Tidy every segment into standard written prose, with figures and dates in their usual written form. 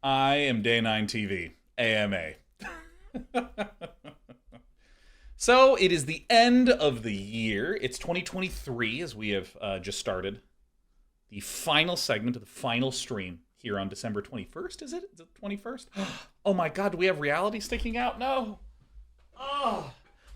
I am Day 9 TV, AMA. So it is the end of the year. It's 2023 as we have just started the final segment of the final stream here on December 21st. Is it? Is it 21st? Oh my God, do we have reality sticking out? No. Oh,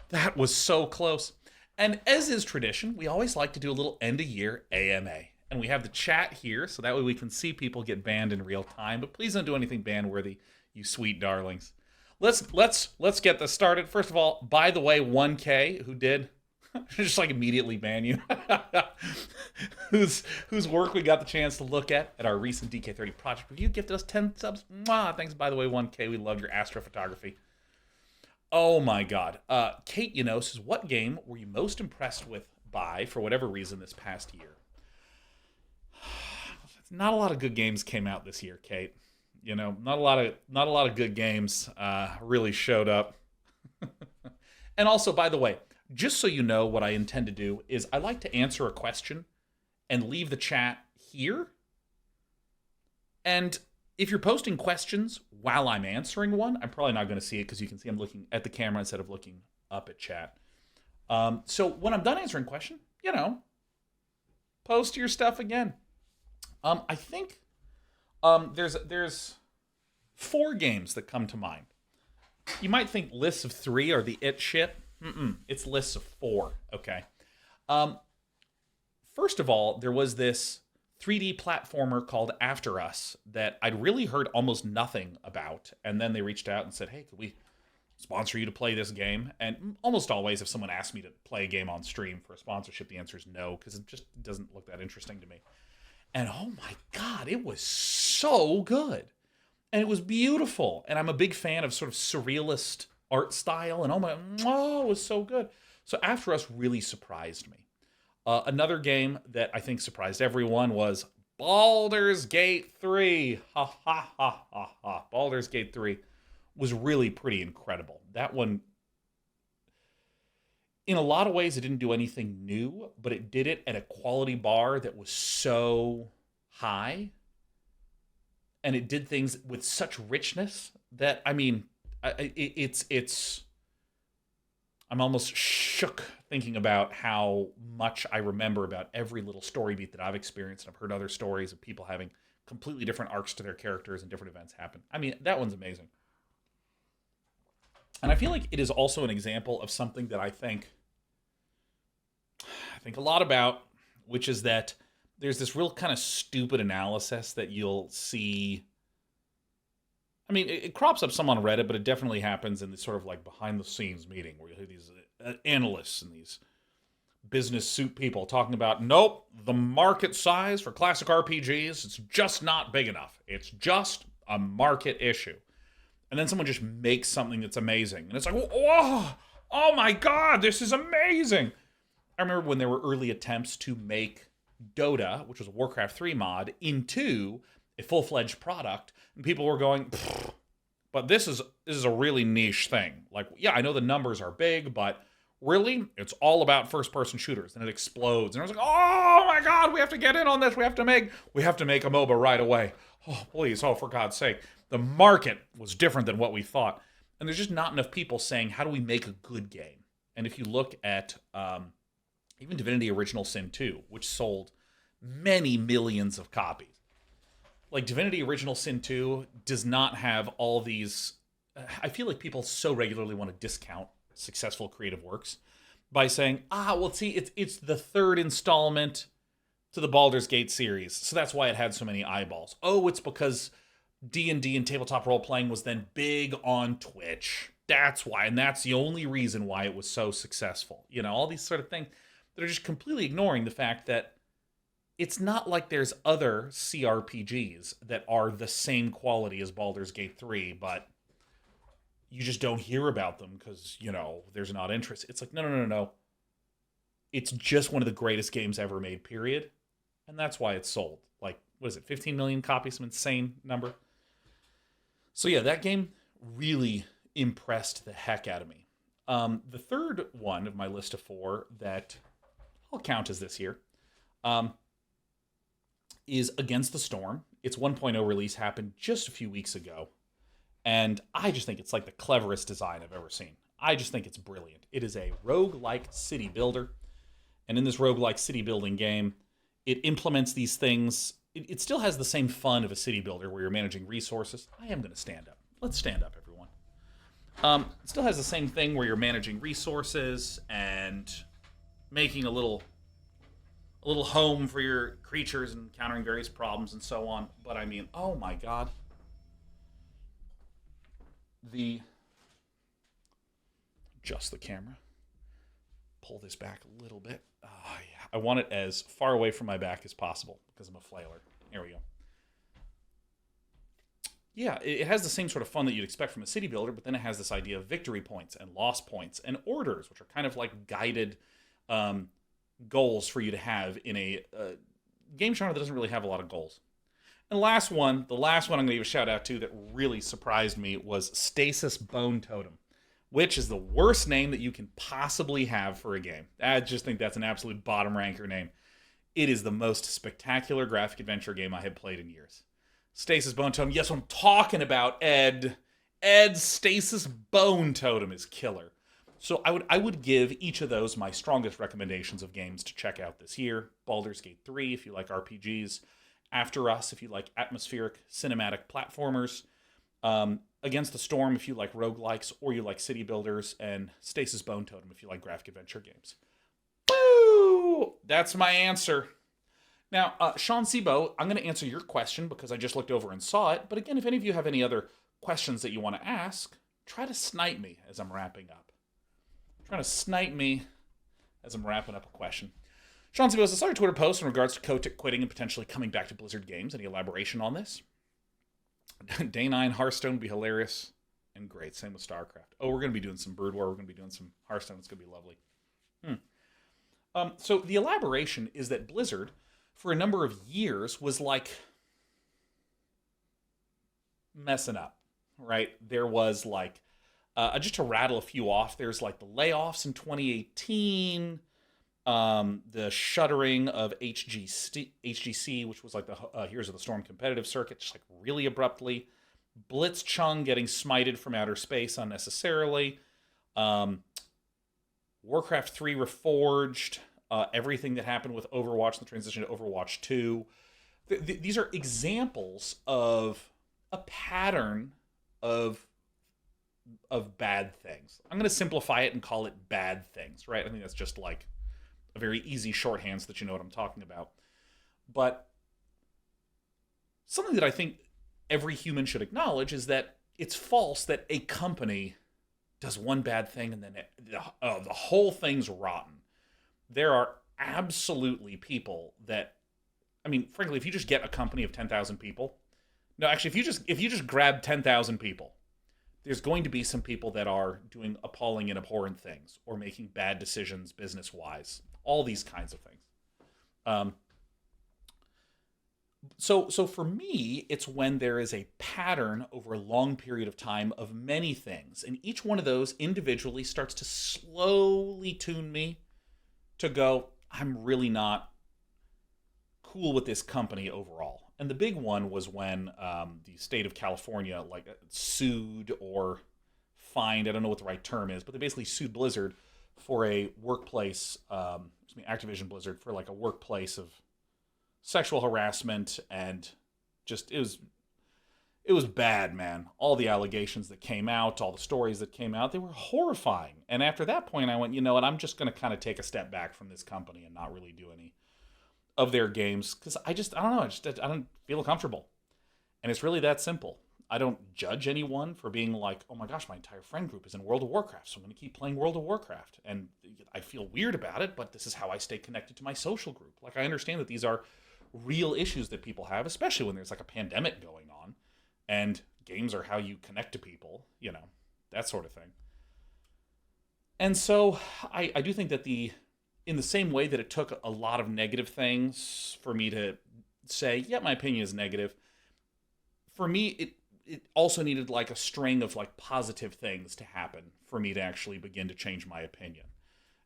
that was so close. And as is tradition, we always like to do a little end of year AMA. And we have the chat here, so that way we can see people get banned in real time. But please don't do anything ban worthy, you sweet darlings. Let's get this started. First of all, by the way, 1K who did just like immediately ban you, whose work we got the chance to look at our recent DK30 project review, gifted us 10 subs. Mwah. Thanks, by the way, 1K. We loved your astrophotography. Oh my God. Kate Yanos says, what game were you most impressed with by, for whatever reason, this past year? Not a lot of good games came out this year, Kate. You know, not a lot of good games really showed up. And also, by the way, just so you know, what I intend to do is I like to answer a question and leave the chat here. And if you're posting questions while I'm answering one, I'm probably not going to see it because you can see I'm looking at the camera instead of looking up at chat. So when I'm done answering question, you know, post your stuff again. I think there's 4 games that come to mind. You might think lists of 3 are the it shit. It's lists of 4. Okay. First of all, there was this 3D platformer called After Us that I'd really heard almost nothing about, and then they reached out and said, "Hey, could we sponsor you to play this game?" And almost always, if someone asks me to play a game on stream for a sponsorship, the answer is no, because it just doesn't look that interesting to me. And oh my God, it was so good. And it was beautiful. And I'm a big fan of sort of surrealist art style. And oh, it was so good. So After Us really surprised me. Another game that I think surprised everyone was Baldur's Gate 3. Ha ha ha ha ha. Baldur's Gate 3 was really pretty incredible. That one, in a lot of ways, it didn't do anything new, but it did it at a quality bar that was so high. And it did things with such richness that, I mean, it's I'm almost shook thinking about how much I remember about every little story beat that I've experienced. And I've heard other stories of people having completely different arcs to their characters and different events happen. I mean, that one's amazing. And I feel like it is also an example of something that I think a lot about, which is that there's this real kind of stupid analysis that you'll see. I mean, it crops up some on Reddit, but it definitely happens in this sort of like behind the scenes meeting where you hear these analysts and these business suit people talking about, nope, the market size for classic RPGs, it's just not big enough. It's just a market issue. And then someone just makes something that's amazing. And it's like, whoa, oh my God, this is amazing. I remember when there were early attempts to make Dota, which was a Warcraft 3 mod, into a full-fledged product, and people were going, but this is a really niche thing. Like, yeah, I know the numbers are big, but really, it's all about first-person shooters. And it explodes. And I was like, oh my God, we have to get in on this. We have to make a MOBA right away. Oh, please, oh, for God's sake. The market was different than what we thought. And there's just not enough people saying, how do we make a good game? And if you look at even Divinity Original Sin 2, which sold many millions of copies. Like, Divinity Original Sin 2 does not have all these. I feel like people so regularly want to discount successful creative works by saying, well, see, it's the 3rd installment to the Baldur's Gate series, so that's why it had so many eyeballs. Oh, it's because D&D and tabletop role-playing was then big on Twitch. That's why, and that's the only reason why it was so successful. You know, all these sort of things that are just completely ignoring the fact that it's not like there's other CRPGs that are the same quality as Baldur's Gate 3, but you just don't hear about them because, you know, there's not interest. It's like, no. It's just one of the greatest games ever made, period. And that's why it's sold. Like, what is it, 15 million copies? Some insane number. So yeah, that game really impressed the heck out of me. The third one of my list of 4 that I'll count as this here is Against the Storm. its 1.0 release happened just a few weeks ago. And I just think it's like the cleverest design I've ever seen. I just think it's brilliant. It is a roguelike city builder. And in this roguelike city building game, it implements these things. It still has the same fun of a city builder where you're managing resources. I am going to stand up. Let's stand up, everyone. It still has the same thing where you're managing resources and making a little home for your creatures and encountering various problems and so on. But I mean, oh my god. Adjust the camera. Pull this back a little bit. Oh, yeah. I want it as far away from my back as possible because I'm a flailer. Here we go. Yeah, it has the same sort of fun that you'd expect from a city builder, but then it has this idea of victory points and loss points and orders, which are kind of like guided goals for you to have in a game genre that doesn't really have a lot of goals. And the last one I'm going to give a shout out to that really surprised me was Stasis Bone Totem, which is the worst name that you can possibly have for a game. I just think that's an absolute bottom ranker name. It is the most spectacular graphic adventure game I have played in years. Stasis Bone Totem, yes, what I'm talking about, Ed. Ed's Stasis Bone Totem is killer. So I would give each of those my strongest recommendations of games to check out this year. Baldur's Gate 3, if you like RPGs. After Us, if you like atmospheric cinematic platformers. Against the Storm, if you like roguelikes or you like city builders. And Stasis Bone Totem, if you like graphic adventure games. Woo! That's my answer. Now, Sean Sebo, I'm going to answer your question because I just looked over and saw it. But again, if any of you have any other questions that you want to ask, try to snipe me as I'm wrapping up. Trying to snipe me as I'm wrapping up a question. Sean Sebo says, I saw your Twitter post in regards to Kotick quitting and potentially coming back to Blizzard games. Any elaboration on this? Day 9 Hearthstone would be hilarious and great. Same with StarCraft. Oh, we're going to be doing some Brood War. We're going to be doing some Hearthstone. It's going to be lovely. So the elaboration is that Blizzard, for a number of years, was like messing up, right? There was like, just to rattle a few off, there's like the layoffs in 2018, the shuttering of HGC, which was like the Heroes of the Storm competitive circuit, just like really abruptly. Blitzchung getting smited from outer space unnecessarily. Warcraft 3 Reforged. Everything that happened with Overwatch, the transition to Overwatch 2. These are examples of a pattern of bad things. I'm going to simplify it and call it bad things, right? I think that's just like a very easy shorthand so that you know what I'm talking about. But something that I think every human should acknowledge is that it's false that a company does one bad thing and then the whole thing's rotten. There are absolutely people that, I mean, frankly, if you just get a company of 10,000 people, no, actually, if you just grab 10,000 people, there's going to be some people that are doing appalling and abhorrent things or making bad decisions business-wise, all these kinds of things. So for me, it's when there is a pattern over a long period of time of many things, and each one of those individually starts to slowly tune me to go, I'm really not cool with this company overall. And the big one was when the state of California sued or fined, I don't know what the right term is, but they basically sued Blizzard for a workplace, Activision Blizzard, for like a workplace of sexual harassment, and just it was bad, man. All the allegations that came out, all the stories that came out, they were horrifying. And after that point, I went, you know what, I'm just going to kind of take a step back from this company and not really do any of their games, because I don't know, I don't feel comfortable. And it's really that simple. I don't judge anyone for being like, oh my gosh, my entire friend group is in World of Warcraft, so I'm going to keep playing World of Warcraft. And I feel weird about it, but this is how I stay connected to my social group. Like, I understand that these are real issues that people have, especially when there's like a pandemic going on, and games are how you connect to people, you know, that sort of thing. And so I do think that in the same way that it took a lot of negative things for me to say, yeah, my opinion is negative, for me, it also needed like a string of like positive things to happen for me to actually begin to change my opinion.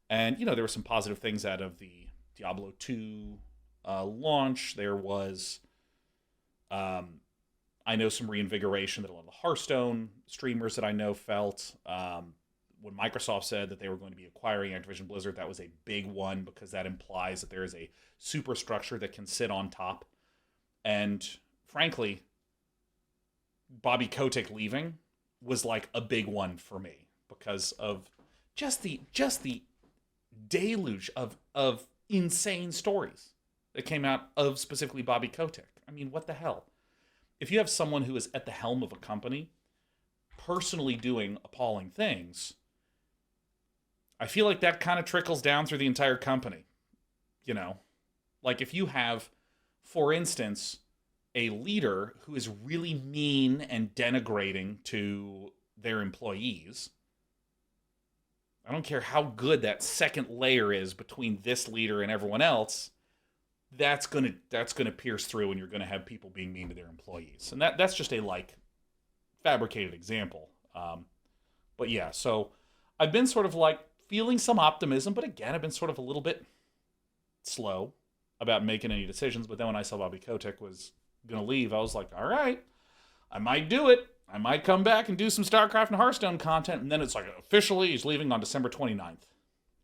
And, you know, there were some positive things out of the Diablo 2 launch. There was I know some reinvigoration that a lot of the Hearthstone streamers that I know felt. When Microsoft said that they were going to be acquiring Activision Blizzard, that was a big one because that implies that there is a superstructure that can sit on top. And frankly, Bobby Kotick leaving was like a big one for me because of just the deluge of insane stories that came out of specifically Bobby Kotick. I mean, what the hell? If you have someone who is at the helm of a company personally doing appalling things, I feel like that kind of trickles down through the entire company. You know, like if you have, for instance, a leader who is really mean and denigrating to their employees, I don't care how good that second layer is between this leader and everyone else, that's gonna pierce through, and you're gonna have people being mean to their employees, and that's just a like fabricated example. But yeah, so I've been sort of like feeling some optimism, but again, I've been sort of a little bit slow about making any decisions. But then when I saw Bobby Kotick was gonna leave, I was like, all right, I might do it. I might come back and do some StarCraft and Hearthstone content. And then it's like, officially, he's leaving on December 29th.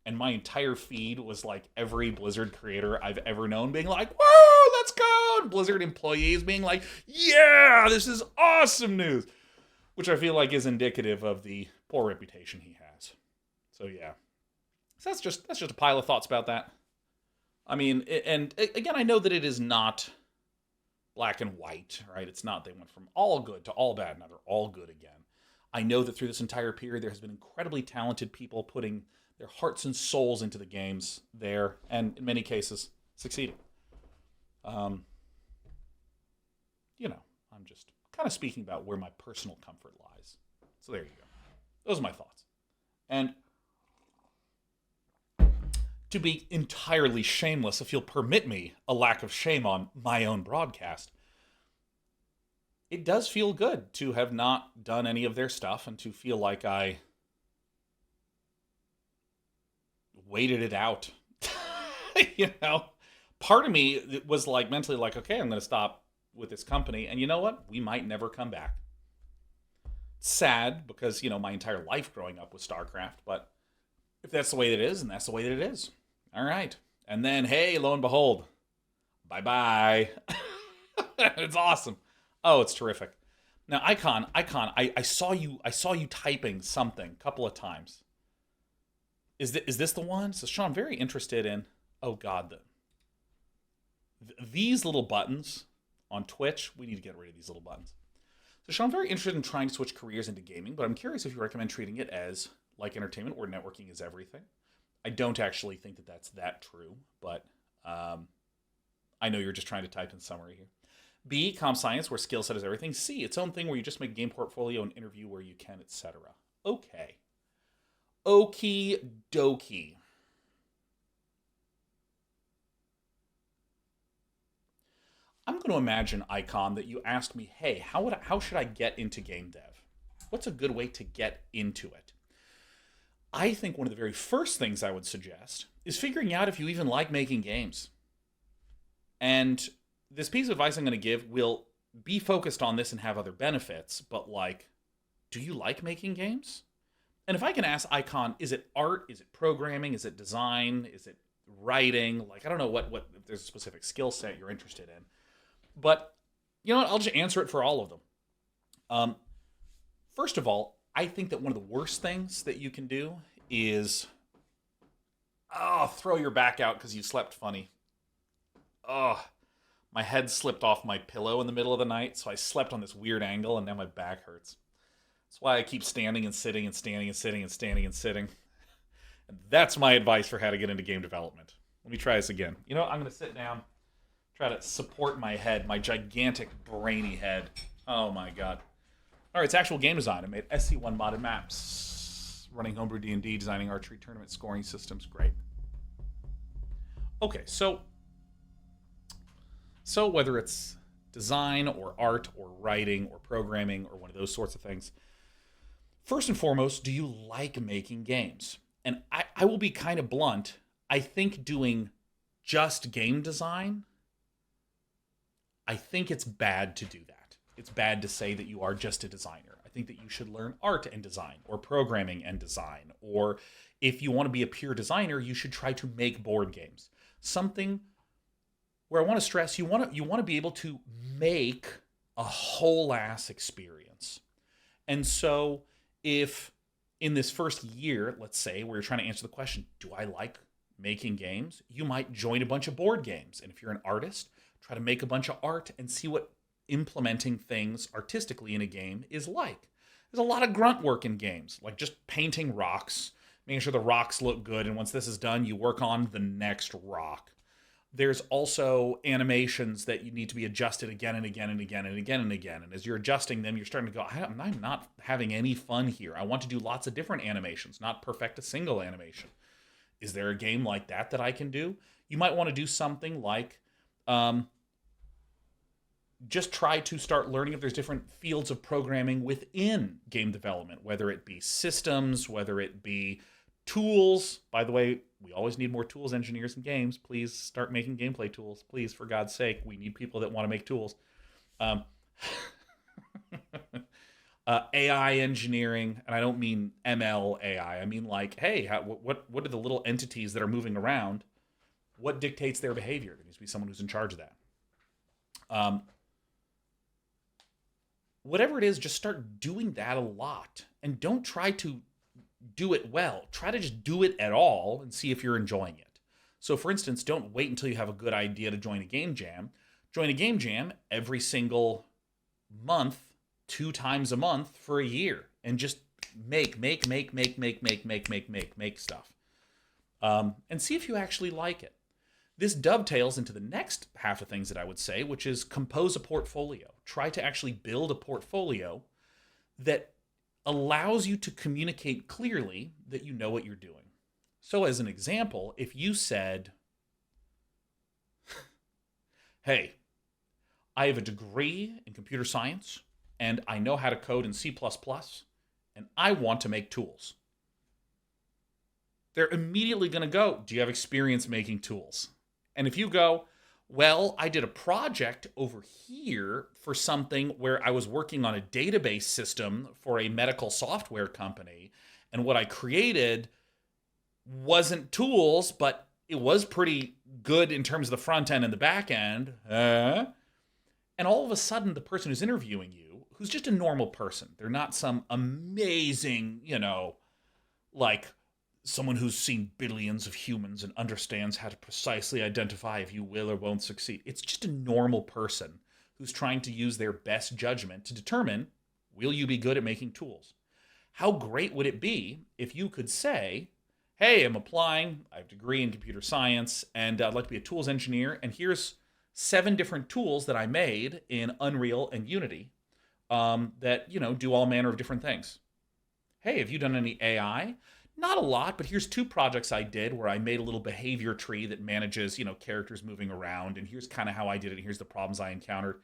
And my entire feed was like every Blizzard creator I've ever known being like, whoa, let's go! And Blizzard employees being like, yeah, this is awesome news. Which I feel like is indicative of the poor reputation he has. So yeah. So that's just a pile of thoughts about that. I mean, and again, I know that it is not black and white, right? It's not they went from all good to all bad. Now they're all good again. I know that through this entire period, there has been incredibly talented people putting their hearts and souls into the games there, and in many cases, succeeding. You know, I'm just kind of speaking about where my personal comfort lies. So there you go. Those are my thoughts. And to be entirely shameless, if you'll permit me a lack of shame on my own broadcast, it does feel good to have not done any of their stuff and to feel like I waited it out. You know, part of me was like mentally like, okay, I'm going to stop with this company. And you know what? We might never come back. Sad because, you know, my entire life growing up was StarCraft. But if that's the way that it is, and that's the way that it is. All right. And then, hey, lo and behold, bye-bye. It's awesome. Oh, it's terrific. Now, Icon, I saw you typing something a couple of times. Is this the one? So, Sean, I'm very interested in, oh, God, these little buttons on Twitch. We need to get rid of these little buttons. So, Sean, I'm very interested in trying to switch careers into gaming, but I'm curious if you recommend treating it as like entertainment where networking is everything. I don't actually think that that's that true, but I know you're just trying to type in summary here. B, comp science where skill set is everything. C, its own thing where you just make a game portfolio and interview where you can, etc. Okay. Okie dokie. I'm going to imagine, Icon, that you asked me, hey, how should I get into game dev? What's a good way to get into it? I think one of the very first things I would suggest is figuring out if you even like making games. And this piece of advice I'm going to give will be focused on this and have other benefits, but like, do you like making games? And if I can ask Icon, is it art? Is it programming? Is it design? Is it writing? Like, I don't know what if there's a specific skill set you're interested in. But, you know what? I'll just answer it for all of them. First of all, I think that one of the worst things that you can do is, throw your back out because you slept funny. My head slipped off my pillow in the middle of the night, so I slept on this weird angle, and now my back hurts. That's why I keep standing and sitting and standing and sitting and standing and sitting. And that's my advice for how to get into game development. Let me try this again. You know, I'm going to sit down, try to support my head, my gigantic, brainy head. Oh, my God. All right, it's actual game design. I made SC1 modded maps, running homebrew D&D, designing archery tournament scoring systems. Great. Okay, so whether it's design or art or writing or programming or one of those sorts of things, first and foremost, do you like making games? And I will be kind of blunt. I think doing just game design, I think it's bad to do that. It's bad to say that you are just a designer. I think that you should learn art and design, or programming and design, or if you want to be a pure designer, you should try to make board games. Something where I want to stress, you want to be able to make a whole ass experience. And so if in this first year, let's say, where you're trying to answer the question, do I like making games? You might join a bunch of board games. And if you're an artist, try to make a bunch of art and see what implementing things artistically in a game is like. There's a lot of grunt work in games, like just painting rocks, making sure the rocks look good. And once this is done, you work on the next rock. There's also animations that you need to be adjusted again and again and again and again and again. And as you're adjusting them, you're starting to go, I'm not having any fun here. I want to do lots of different animations, not perfect a single animation. Is there a game like that I can do? You might want to do something like just try to start learning if there's different fields of programming within game development, whether it be systems, whether it be tools. By the way, we always need more tools engineers in games. Please start making gameplay tools. Please, for God's sake, we need people that want to make tools. AI engineering, and I don't mean ML AI. I mean like, hey, what are the little entities that are moving around? What dictates their behavior? There needs to be someone who's in charge of that. Whatever it is, just start doing that a lot. And don't try to do it well. Try to just do it at all and see if you're enjoying it. So for instance, don't wait until you have a good idea to join a game jam. Join a game jam every single month, 2 times a month for a year, and just make stuff. And see if you actually like it. This dovetails into the next half of things that I would say, which is compose a portfolio. Try to actually build a portfolio that allows you to communicate clearly that you know what you're doing. So as an example, if you said, hey, I have a degree in computer science and I know how to code in C++, and I want to make tools. They're immediately going to go, do you have experience making tools? And if you go, well, I did a project over here for something where I was working on a database system for a medical software company, and what I created wasn't tools, but it was pretty good in terms of the front end and the back end. And all of a sudden, the person who's interviewing you, who's just a normal person, they're not some amazing, like someone who's seen billions of humans and understands how to precisely identify if you will or won't succeed. It's just a normal person who's trying to use their best judgment to determine, will you be good at making tools? How great would it be if you could say, hey, I'm applying, I have a degree in computer science, and I'd like to be a tools engineer, and here's 7 different tools that I made in Unreal and Unity that, do all manner of different things. Hey, have you done any AI? Not a lot, but here's 2 projects I did where I made a little behavior tree that manages, characters moving around, and here's kind of how I did it, and here's the problems I encountered.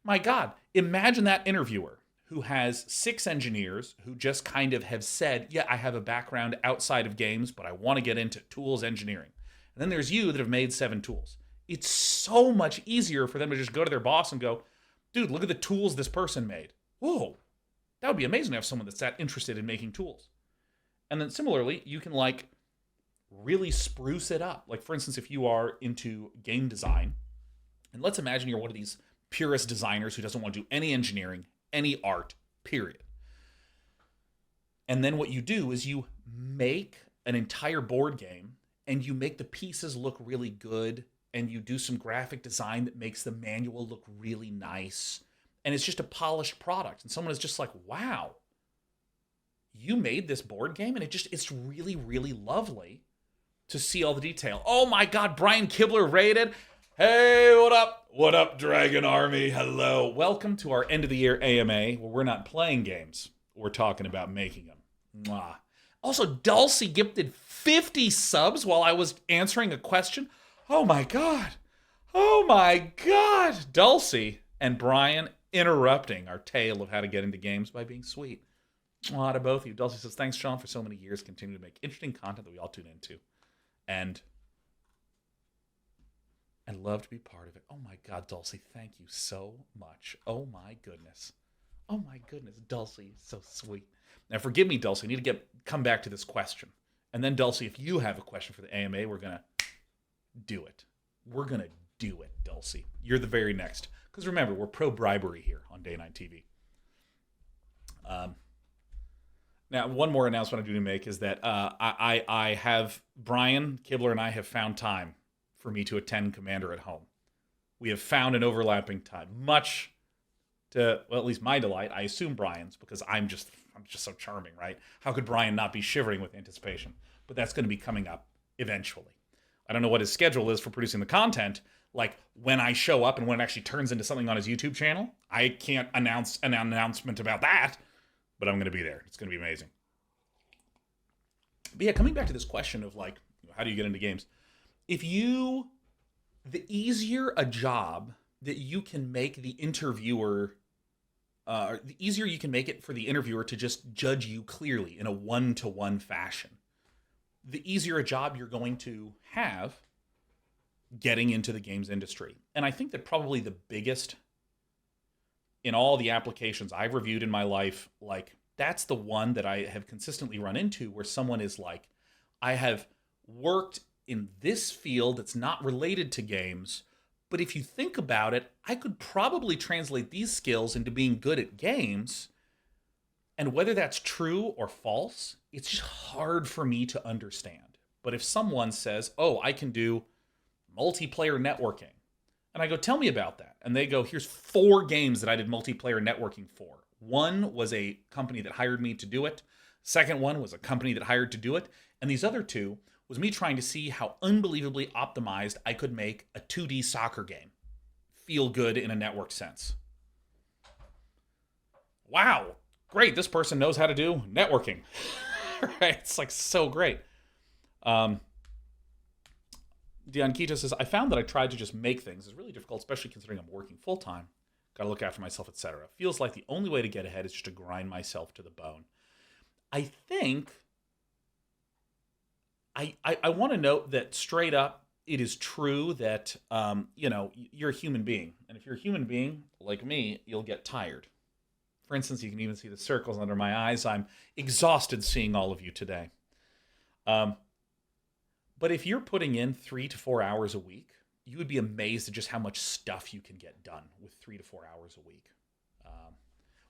My God, imagine that interviewer who has 6 engineers who just kind of have said, yeah, I have a background outside of games, but I want to get into tools engineering. And then there's you that have made 7 tools. It's so much easier for them to just go to their boss and go, dude, look at the tools this person made. Whoa, that would be amazing to have someone that's that interested in making tools. And then similarly, you can really spruce it up. Like for instance, if you are into game design, and let's imagine you're one of these purist designers who doesn't want to do any engineering, any art, period. And then what you do is you make an entire board game and you make the pieces look really good, and you do some graphic design that makes the manual look really nice. And it's just a polished product. And someone is just like, wow, you made this board game, and it's really, really lovely to see all the detail. Oh my God, Brian Kibler rated. Hey, what up? What up, Dragon Army? Hello. Welcome to our end of the year AMA, where we're not playing games. We're talking about making them. Mwah. Also, Dulcie gifted 50 subs while I was answering a question. Oh my God. Oh my God. Dulcie and Brian interrupting our tale of how to get into games by being sweet. Mwah to both of you. Dulcie says, thanks, Sean, for so many years. Continue to make interesting content that we all tune into. And and love to be part of it. Oh my God, Dulcie, thank you so much. Oh my goodness. Oh my goodness, Dulcie is so sweet. Now forgive me, Dulcie, I need to come back to this question. And then Dulcie, if you have a question for the AMA, we're gonna do it. We're gonna do it, Dulcie. You're the very next. Because remember, we're pro-bribery here on Day 9 TV. Now, one more announcement I do to make is that I have, Brian Kibler and I have found time for me to attend Commander at home. We have found an overlapping time, much to, well, at least my delight. I assume Brian's, because I'm just so charming, right? How could Brian not be shivering with anticipation? But that's going to be coming up eventually. I don't know what his schedule is for producing the content, like when I show up and when it actually turns into something on his YouTube channel. I can't announce an announcement about that, but I'm going to be there. It's going to be amazing. But yeah, coming back to this question of like, how do you get into games? The easier a job that you can make the interviewer, the easier you can make it for the interviewer to just judge you clearly in a one-to-one fashion, the easier a job you're going to have getting into the games industry. And I think that probably the biggest in all the applications I've reviewed in my life, like that's the one that I have consistently run into where someone is like, I have worked in this field that's not related to games, but if you think about it, I could probably translate these skills into being good at games. And whether that's true or false, it's just hard for me to understand. But if someone says, oh, I can do multiplayer networking, and I go, tell me about that. And they go, here's 4 games that I did multiplayer networking for. One was a company that hired me to do it. Second one was a company that hired to do it. And these other 2 was me trying to see how unbelievably optimized I could make a 2D soccer game feel good in a network sense. Wow, great. This person knows how to do networking. Right? It's like so great. Dion Quito says, I found that I tried to just make things is really difficult, especially considering I'm working full-time. Got to look after myself, etc. Feels like the only way to get ahead is just to grind myself to the bone. I think I want to note that straight up, it is true that, you're a human being. And if you're a human being like me, you'll get tired. For instance, you can even see the circles under my eyes. I'm exhausted seeing all of you today. But if you're putting in 3 to 4 hours a week, you would be amazed at just how much stuff you can get done with 3 to 4 hours a week.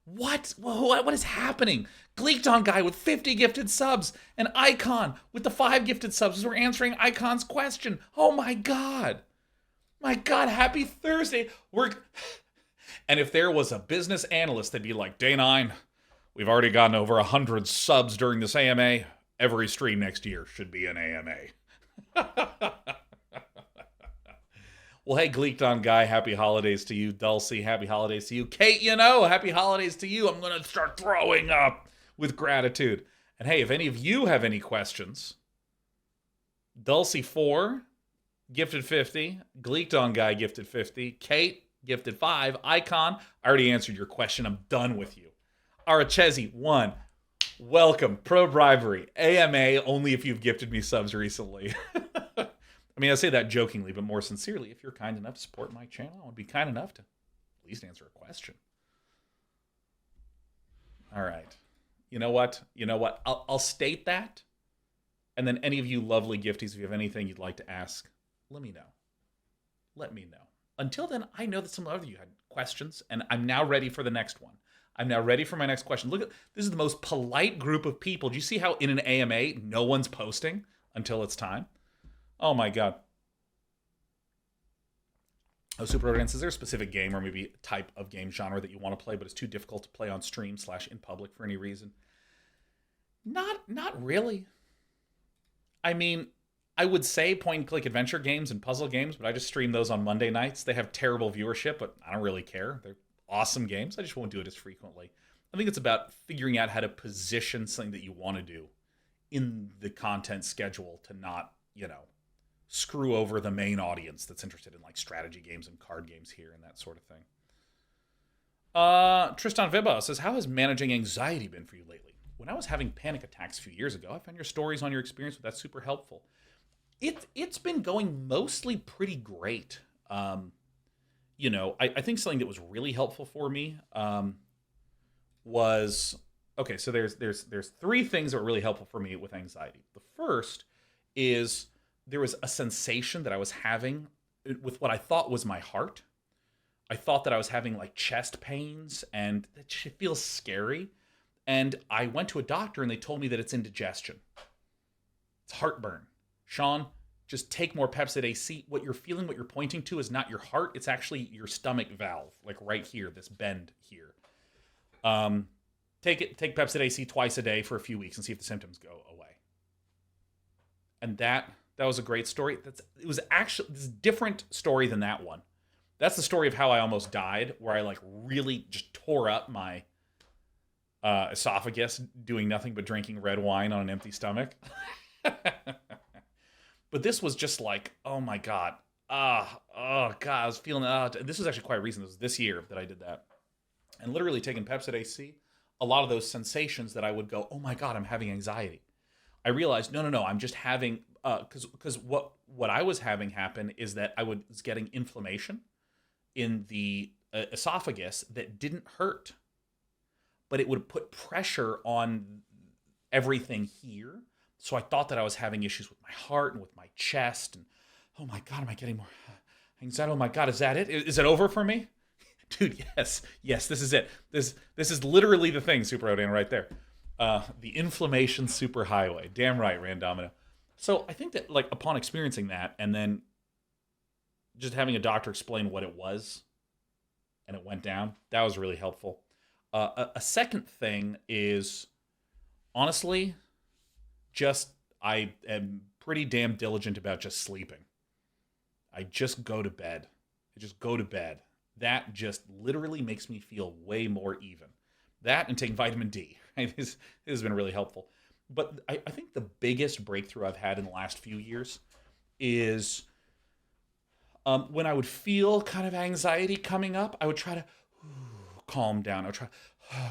What is happening? Gleekdon guy with 50 gifted subs, and Icon with the 5 gifted subs as we're answering Icon's question. Oh my God. My God, happy Thursday. And if there was a business analyst, they'd be like, Day 9, we've already gotten over 100 subs during this AMA. Every stream next year should be an AMA. Well, hey, Gleekdon guy, happy holidays to you. Dulcie, happy holidays to you. Kate, happy holidays to you. I'm going to start throwing up with gratitude. And hey, if any of you have any questions, Dulcie 4, gifted 50. Gleekdon guy, gifted 50. Kate, gifted 5. Icon, I already answered your question. I'm done with you. Arachezi, 1. Welcome. Pro bribery. AMA, only if you've gifted me subs recently. I mean, I say that jokingly, but more sincerely, if you're kind enough to support my channel, I would be kind enough to at least answer a question. All right. You know what? I'll state that. And then any of you lovely gifties, if you have anything you'd like to ask, let me know. Let me know. Until then, I know that some of you had questions, and I'm now ready for the next one. I'm now ready for my next question. Look, this is the most polite group of people. Do you see how in an AMA, no one's posting until it's time? Oh my God. Oh, Super Rodance, is there a specific game or maybe type of game genre that you want to play, but it's too difficult to play on stream / in public for any reason? Not really. I mean, I would say point-and-click adventure games and puzzle games, but I just stream those on Monday nights. They have terrible viewership, but I don't really care. They're awesome games. I just won't do it as frequently. I think it's about figuring out how to position something that you want to do in the content schedule to not, screw over the main audience that's interested in like strategy games and card games here and that sort of thing. Tristan Viba says, how has managing anxiety been for you lately? When I was having panic attacks a few years ago, I found your stories on your experience with that super helpful. It's been going mostly pretty great. I think something that was really helpful for me was okay. So there's three things that were really helpful for me with anxiety. The first is there was a sensation that I was having with what I thought was my heart. I thought that I was having like chest pains, and that shit feels scary. And I went to a doctor, and they told me that it's indigestion. It's heartburn. Sean, just take more Pepcid AC. What you're feeling, what you're pointing to is not your heart. It's actually your stomach valve, like right here, this bend here. Take Pepcid AC twice a day for a few weeks and see if the symptoms go away. And that was a great story. It was actually this different story than that one. That's the story of how I almost died, where I like really just tore up my esophagus doing nothing but drinking red wine on an empty stomach. But this was just like, oh my God. Oh God, I was feeling, this was actually quite recent. This was this year that I did that. And literally taking Pepcid AC, a lot of those sensations that I would go, oh my God, I'm having anxiety. I realized, no, I'm just having, because what I was having happen is that I was getting inflammation in the esophagus that didn't hurt, but it would put pressure on everything here. So I thought that I was having issues with my heart and with my chest. And oh my God, am I getting more anxiety? Oh my God, is that it? Is it over for me? Dude, yes, this is it. This is literally the thing, Super Odin, right there. The inflammation superhighway. Damn right, Randomino. So I think that like upon experiencing that and then just having a doctor explain what it was and it went down, that was really helpful. A second thing is, honestly, I am pretty damn diligent about just sleeping. I just go to bed. That just literally makes me feel way more even. That and taking vitamin D, right? This has been really helpful. But I think the biggest breakthrough I've had in the last few years is when I would feel kind of anxiety coming up, I would try to calm down. I would try,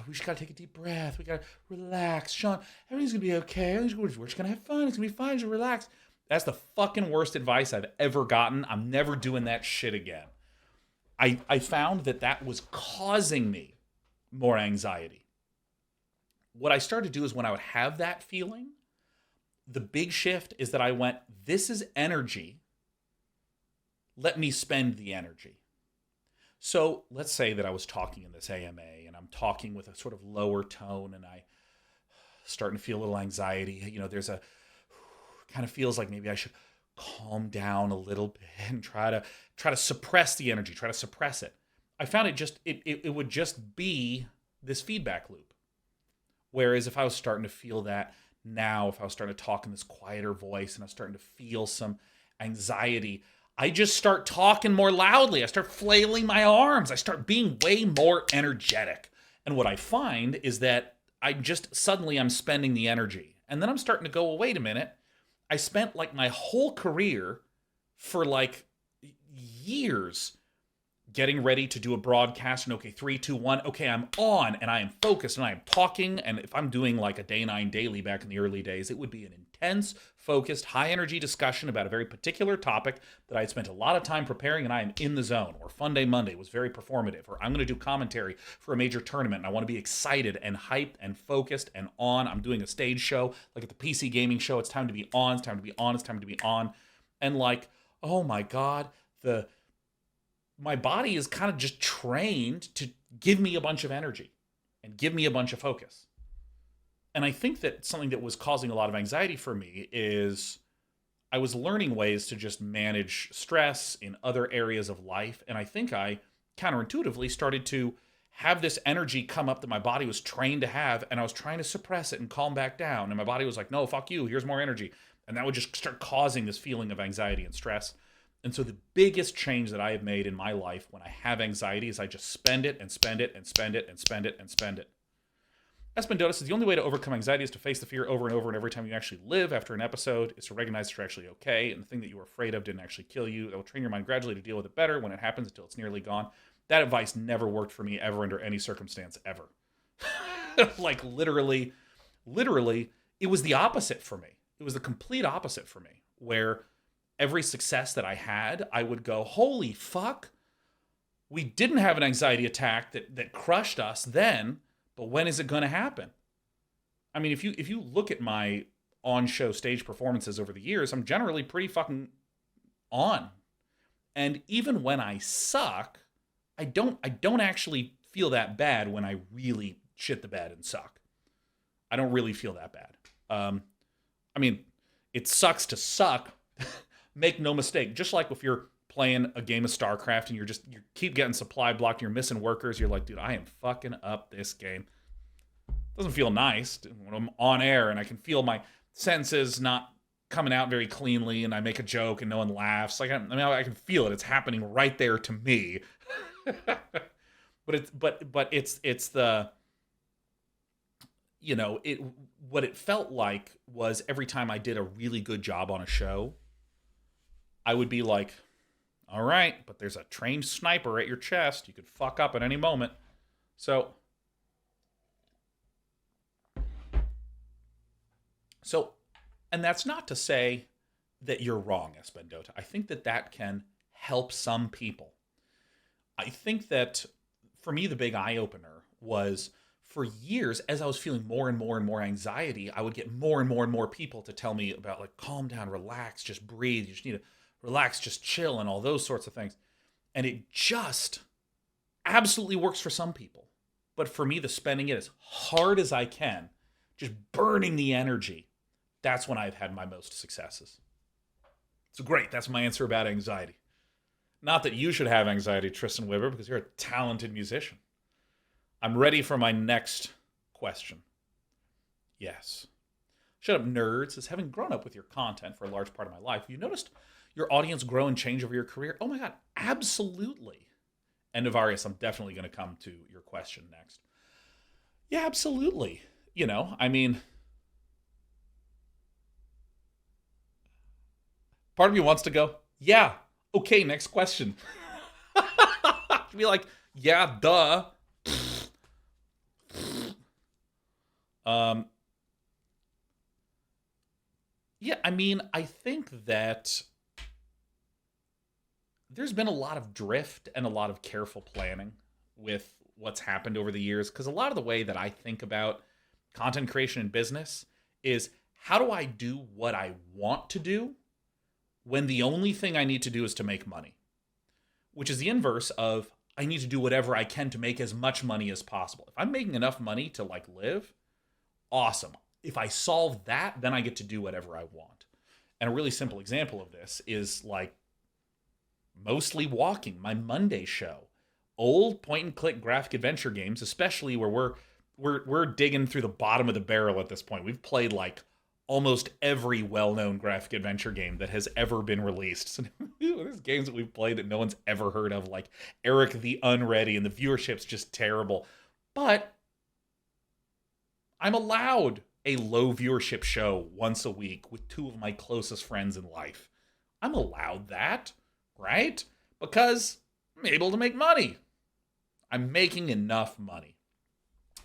we just got to take a deep breath. We got to relax. Sean, everything's going to be okay. We're just going to have fun. It's going to be fine. Just relax. That's the fucking worst advice I've ever gotten. I'm never doing that shit again. I found that was causing me more anxiety. What I started to do is when I would have that feeling, the big shift is that I went, this is energy. Let me spend the energy. So let's say that I was talking in this AMA and I'm talking with a sort of lower tone and I starting to feel a little anxiety. There's a kind of feels like maybe I should calm down a little bit and try to suppress the energy, try to suppress it. I found it would just be this feedback loop. Whereas if I was starting to feel that now, if I was starting to talk in this quieter voice and I was starting to feel some anxiety, I just start talking more loudly. I start flailing my arms. I start being way more energetic. And what I find is that I'm spending the energy. And then I'm starting to go, well, wait a minute. I spent like my whole career for like years getting ready to do a broadcast, and okay, 3, 2, 1, okay, I'm on, and I am focused, and I am talking, and if I'm doing like a Day 9 daily back in the early days, it would be an intense, focused, high-energy discussion about a very particular topic that I had spent a lot of time preparing, and I am in the zone. Or Fun Day Monday was very performative, or I'm going to do commentary for a major tournament, and I want to be excited and hyped and focused and on. I'm doing a stage show, like at the PC Gaming Show, it's time to be on, it's time to be on, it's time to be on. And like, oh my God, my body is kind of just trained to give me a bunch of energy and give me a bunch of focus. And I think that something that was causing a lot of anxiety for me is I was learning ways to just manage stress in other areas of life. And I think I counterintuitively started to have this energy come up that my body was trained to have. And I was trying to suppress it and calm back down. And my body was like, no, fuck you. Here's more energy. And that would just start causing this feeling of anxiety and stress. And so the biggest change that I have made in my life when I have anxiety is I just spend it and spend it and spend it and spend it and spend it. Espendotus says the only way to overcome anxiety is to face the fear over and over, and every time you actually live after an episode is to recognize that you're actually okay, and the thing that you were afraid of didn't actually kill you. That will train your mind gradually to deal with it better when it happens until it's nearly gone. That advice never worked for me ever under any circumstance ever. Like literally, it was the opposite for me. It was the complete opposite for me, where every success that I had, I would go, holy fuck, we didn't have an anxiety attack that crushed us then, but when is it going to happen? I mean, if you look at my on-show stage performances over the years, I'm generally pretty fucking on. And even when I suck, I don't actually feel that bad when I really shit the bed and suck. I don't really feel that bad. I mean, it sucks to suck. Make no mistake. Just like if you're playing a game of StarCraft and you keep getting supply blocked, and you're missing workers, you're like, dude, I am fucking up this game. It doesn't feel nice when I'm on air and I can feel my sentences not coming out very cleanly, and I make a joke and no one laughs. Like I can feel it. It's happening right there to me. But it's the, you know, what it felt like was every time I did a really good job on a show, I would be like, all right, but there's a trained sniper at your chest. You could fuck up at any moment. So, and that's not to say that you're wrong, Espendota. I think that can help some people. I think that for me, the big eye-opener was, for years, as I was feeling more and more and more anxiety, I would get more and more and more people to tell me about, like, calm down, relax, just breathe. You just need to relax, just chill, and all those sorts of things. And it just absolutely works for some people. But for me, the spending it as hard as I can, just burning the energy, that's when I've had my most successes. So great, that's my answer about anxiety. Not that you should have anxiety, Tristan Weber, because you're a talented musician. I'm ready for my next question. Yes. Shut Up Nerds says, having grown up with your content for a large part of my life, you noticed your audience grow and change over your career? Oh my God, absolutely. And Navarius, I'm definitely going to come to your question next. Yeah, absolutely. You know, I mean, part of me wants to go, yeah, okay, next question. Be like, yeah, duh. Yeah, I mean, I think that there's been a lot of drift and a lot of careful planning with what's happened over the years, because a lot of the way that I think about content creation and business is, how do I do what I want to do when the only thing I need to do is to make money? Which is the inverse of, I need to do whatever I can to make as much money as possible. If I'm making enough money to, like, live, awesome. If I solve that, then I get to do whatever I want. And a really simple example of this is, like, Mostly Walking, my Monday show. Old point-and-click graphic adventure games, especially where we're digging through the bottom of the barrel at this point. We've played, like, almost every well-known graphic adventure game that has ever been released. So there's games that we've played that no one's ever heard of, like Eric the Unready, and the viewership's just terrible. But I'm allowed a low viewership show once a week with two of my closest friends in life. I'm allowed that, right? Because I'm able to make money. I'm making enough money.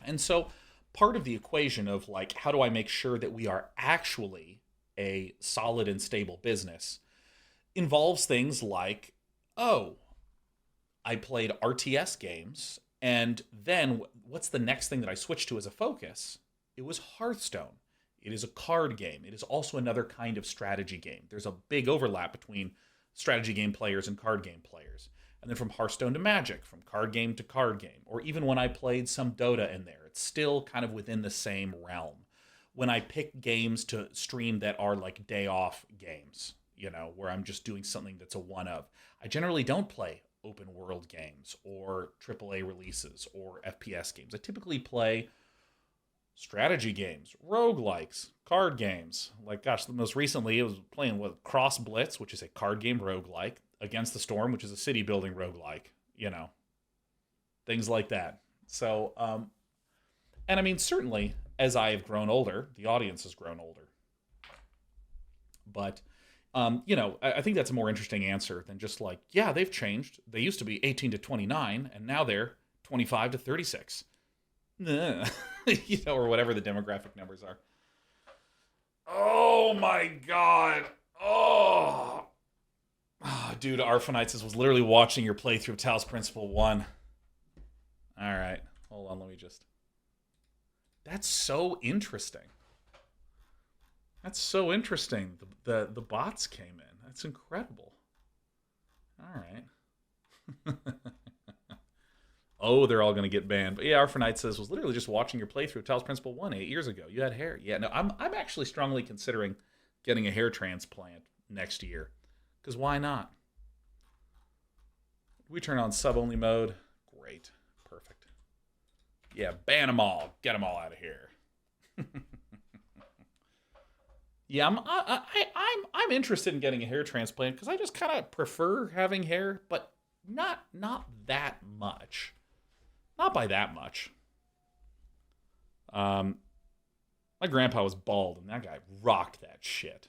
And so part of the equation of, like, how do I make sure that we are actually a solid and stable business involves things like, oh, I played RTS games, and then what's the next thing that I switched to as a focus? It was Hearthstone. It is a card game. It is also another kind of strategy game. There's a big overlap between strategy game players and card game players. And then from Hearthstone to Magic, from card game to card game, or even when I played some Dota in there, it's still kind of within the same realm. When I pick games to stream that are like day off games, you know, where I'm just doing something that's a one-of, I generally don't play open world games or AAA releases or FPS games. I typically play strategy games, roguelikes, card games. Like, gosh, most recently I was playing with Cross Blitz, which is a card game roguelike, Against the Storm, which is a city building roguelike, you know, things like that. So, and I mean, certainly as I have grown older, the audience has grown older. But, you know, I think that's a more interesting answer than just like, yeah, they've changed. They used to be 18 to 29, and now they're 25 to 36. You know, or whatever the demographic numbers are. Oh my God. Oh, Dude, Arphanites was literally watching your playthrough of Talos Principle 1. All right. Hold on, let me just... That's so interesting. That's so interesting. The bots came in. That's incredible. All right. Oh, they're all going to get banned. But yeah, Arphanite says, was literally just watching your playthrough of Talos Principle 1 8 years ago. You had hair. Yeah, no, I'm actually strongly considering getting a hair transplant next year. Because why not? We turn on sub-only mode. Great. Perfect. Yeah, ban them all. Get them all out of here. Yeah, I'm interested in getting a hair transplant because I just kind of prefer having hair, but not that much. Not by that much. My grandpa was bald, and that guy rocked that shit.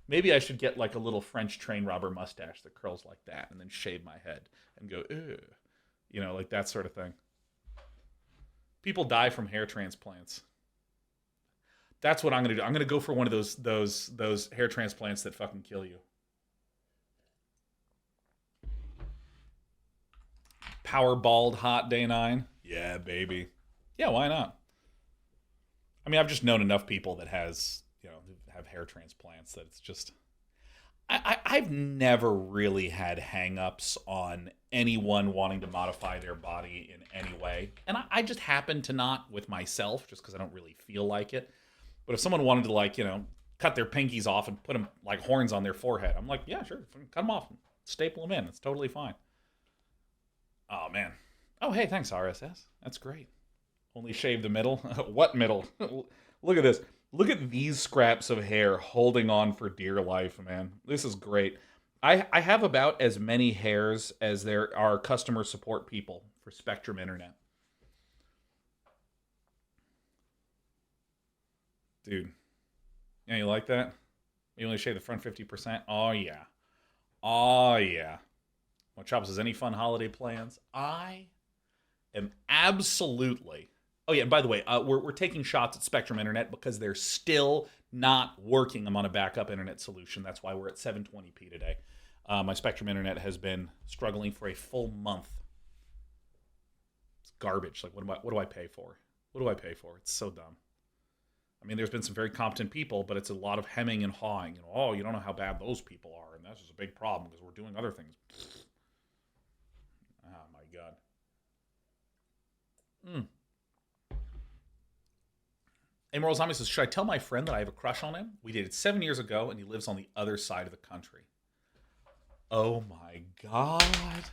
Maybe I should get like a little French train robber mustache that curls like that, and then shave my head and go, ew. You know, like that sort of thing. People die from hair transplants. That's what I'm going to do. I'm going to go for one of those hair transplants that fucking kill you. Power bald hot day 9. Yeah, baby. Yeah, why not? I mean, I've just known enough people that have hair transplants that it's just... I've never really had hang-ups on anyone wanting to modify their body in any way. And I just happen to not with myself, just because I don't really feel like it. But if someone wanted to, cut their pinkies off and put them like horns on their forehead, I'm like, yeah, sure. Cut them off and staple them in. It's totally fine. Oh, man. Oh, hey, thanks, RSS. That's great. Only shave the middle? What middle? Look at this. Look at these scraps of hair holding on for dear life, man. This is great. I have about as many hairs as there are customer support people for Spectrum Internet. Dude. Yeah, you like that? You only shave the front 50%? Oh, yeah. Oh, yeah. Well, Chops, has any fun holiday plans? I am absolutely... Oh, yeah, and by the way, we're taking shots at Spectrum Internet because they're still not working. I'm on a backup internet solution. That's why we're at 720p today. My Spectrum Internet has been struggling for a full month. It's garbage. Like, what do I pay for? What do I pay for? It's so dumb. I mean, there's been some very competent people, but it's a lot of hemming and hawing. Oh, you don't know how bad those people are, and that's just a big problem because we're doing other things. Oh, my God. Emerald Zombie says, should I tell my friend that I have a crush on him? We dated 7 years ago, and he lives on the other side of the country. Oh, my God.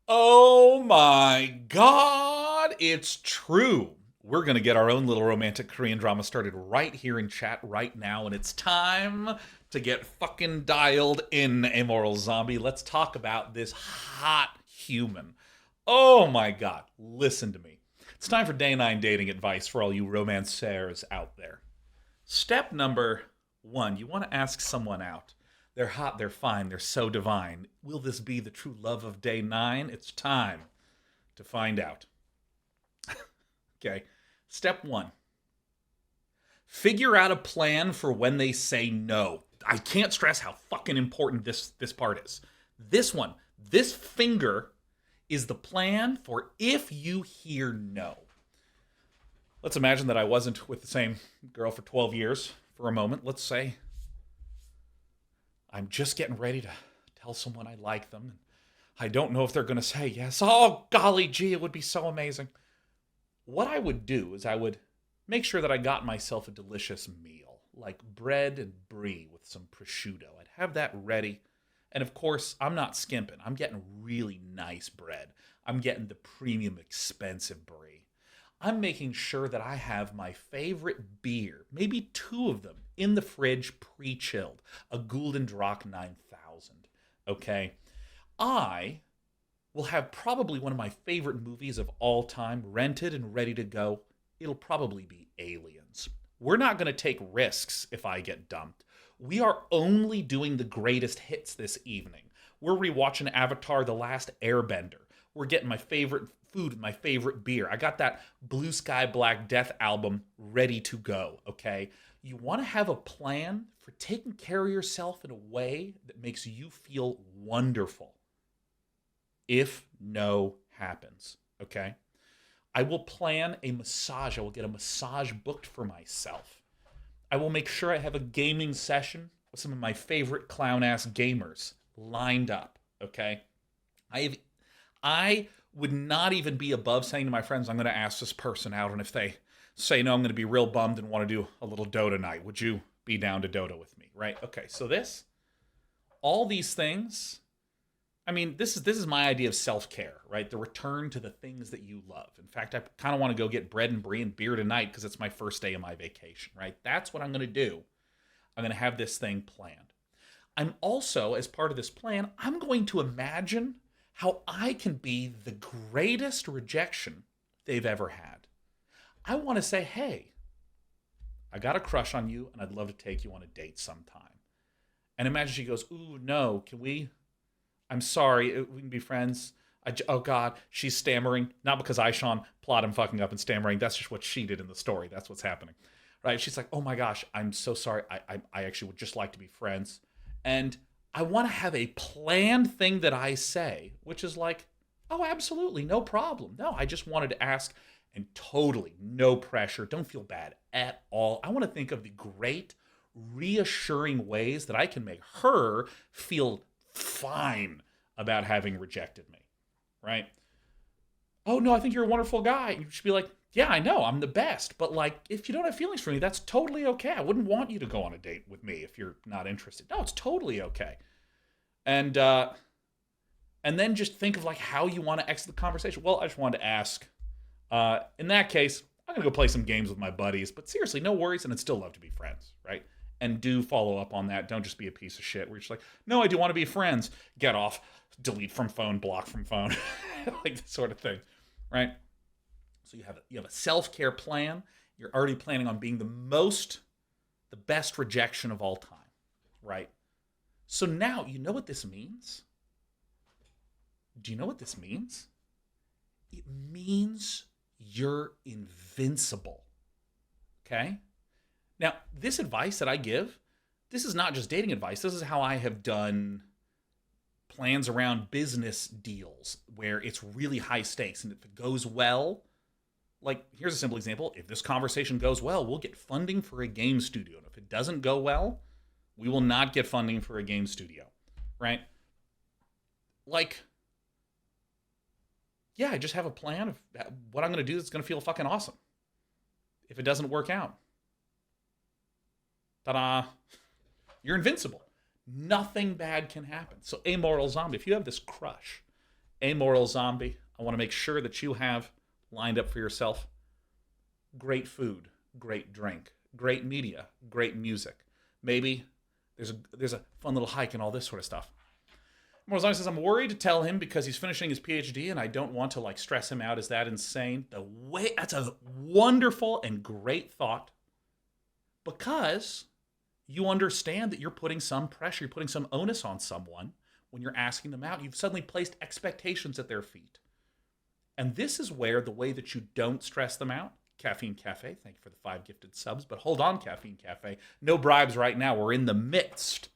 Oh, my God. It's true. We're going to get our own little romantic Korean drama started right here in chat right now, and it's time to get fucking dialed in, Amoral Zombie. Let's talk about this hot human. Oh, my God. Listen to me. It's time for Day 9 dating advice for all you romancers out there. Step number 1, you want to ask someone out. They're hot, they're fine, they're so divine. Will this be the true love of Day 9? It's time to find out. Okay, step 1. Figure out a plan for when they say no. I can't stress how fucking important this part is. This one, this finger is the plan for if you hear no. Let's imagine that I wasn't with the same girl for 12 years for a moment. Let's say I'm just getting ready to tell someone I like them. I don't know if they're going to say yes. Oh, golly gee, it would be so amazing. What I would do is I would make sure that I got myself a delicious meal, like bread and brie with some prosciutto. I'd have that ready. And of course, I'm not skimping. I'm getting really nice bread. I'm getting the premium expensive brie. I'm making sure that I have my favorite beer, maybe 2 of them, in the fridge pre-chilled. A Gulden Drache 9000, okay? I will have probably one of my favorite movies of all time rented and ready to go. It'll probably be Aliens. We're not going to take risks if I get dumped. We are only doing the greatest hits this evening. We're rewatching Avatar: The Last Airbender. We're getting my favorite food with my favorite beer. I got that Blue Sky Black Death album ready to go, okay? You want to have a plan for taking care of yourself in a way that makes you feel wonderful if no happens, okay? I will plan a massage. I will get a massage booked for myself. I will make sure I have a gaming session with some of my favorite clown-ass gamers lined up, okay? I would not even be above saying to my friends, I'm going to ask this person out, and if they say no, I'm going to be real bummed and want to do a little Dota night. Would you be down to Dota with me, right? Okay, so all these things, I mean, this is my idea of self-care, right? The return to the things that you love. In fact, I kind of want to go get bread and brie and beer tonight because it's my first day of my vacation, right? That's what I'm going to do. I'm going to have this thing planned. I'm also, as part of this plan, I'm going to imagine how I can be the greatest rejection they've ever had. I want to say, hey, I got a crush on you and I'd love to take you on a date sometime. And imagine she goes, ooh, no, I'm sorry, we can be friends. Oh God, she's stammering. Not because I, Sean, plot him fucking up and stammering. That's just what she did in the story. That's what's happening, right? She's like, oh my gosh, I'm so sorry. I actually would just like to be friends. And I want to have a planned thing that I say, which is like, oh, absolutely, no problem. No, I just wanted to ask, and totally no pressure. Don't feel bad at all. I want to think of the great, reassuring ways that I can make her feel fine about having rejected me, right? Oh, no, I think you're a wonderful guy. You should be like, yeah, I know, I'm the best. But like, if you don't have feelings for me, that's totally okay. I wouldn't want you to go on a date with me if you're not interested. No, it's totally okay. And then just think of like how you want to exit the conversation. Well, I just wanted to ask. In that case, I'm going to go play some games with my buddies. But seriously, no worries, and I'd still love to be friends, right? And do follow up on that. Don't just be a piece of shit where you're just like, no, I do want to be friends. Get off, delete from phone, block from phone. Like this sort of thing, right? So you have a self-care plan. You're already planning on being the best rejection of all time, right? So now you know what this means? Do you know what this means? It means you're invincible, okay? Now, this advice that I give, this is not just dating advice. This is how I have done plans around business deals where it's really high stakes. And if it goes well, like, here's a simple example. If this conversation goes well, we'll get funding for a game studio. And if it doesn't go well, we will not get funding for a game studio, right? Like, yeah, I just have a plan of what I'm going to do that's going to feel fucking awesome. If it doesn't work out, ta-da, you're invincible. Nothing bad can happen. So amoral zombie, if you have this crush, amoral zombie, I want to make sure that you have lined up for yourself great food, great drink, great media, great music. Maybe there's a fun little hike and all this sort of stuff. Amoral zombie says, I'm worried to tell him because he's finishing his PhD and I don't want to like stress him out. Is that insane? That's a wonderful and great thought because you understand that you're putting some pressure, you're putting some onus on someone when you're asking them out. You've suddenly placed expectations at their feet. And this is where the way that you don't stress them out, Caffeine Cafe, thank you for the 5 gifted subs, but hold on, Caffeine Cafe. No bribes right now. We're in the midst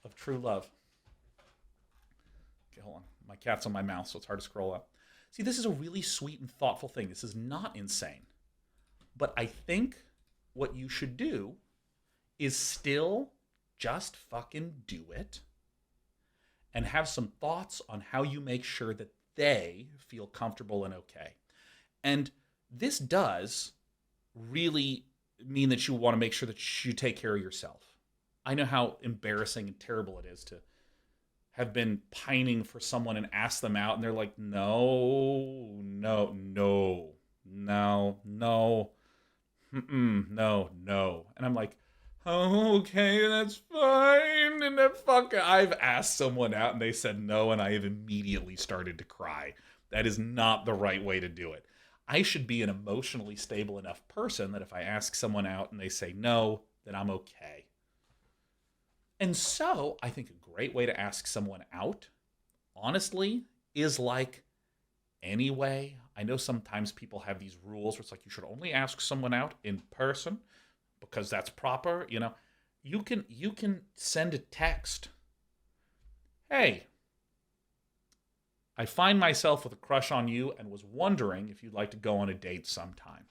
of true love. Okay, hold on. My cat's on my mouth, so it's hard to scroll up. See, this is a really sweet and thoughtful thing. This is not insane. But I think what you should do is still just fucking do it and have some thoughts on how you make sure that they feel comfortable and okay. And this does really mean that you want to make sure that you take care of yourself. I know how embarrassing and terrible it is to have been pining for someone and ask them out and they're like, no, no. And I'm like, oh, okay, that's fine. And then I've asked someone out and they said no, and I have immediately started to cry. That is not the right way to do it. I should be an emotionally stable enough person that if I ask someone out and they say no, then I'm okay. And so I think a great way to ask someone out, honestly, is like anyway. I know sometimes people have these rules where it's like you should only ask someone out in person because that's proper. You can send a text. Hey, I find myself with a crush on you and was wondering if you'd like to go on a date sometime.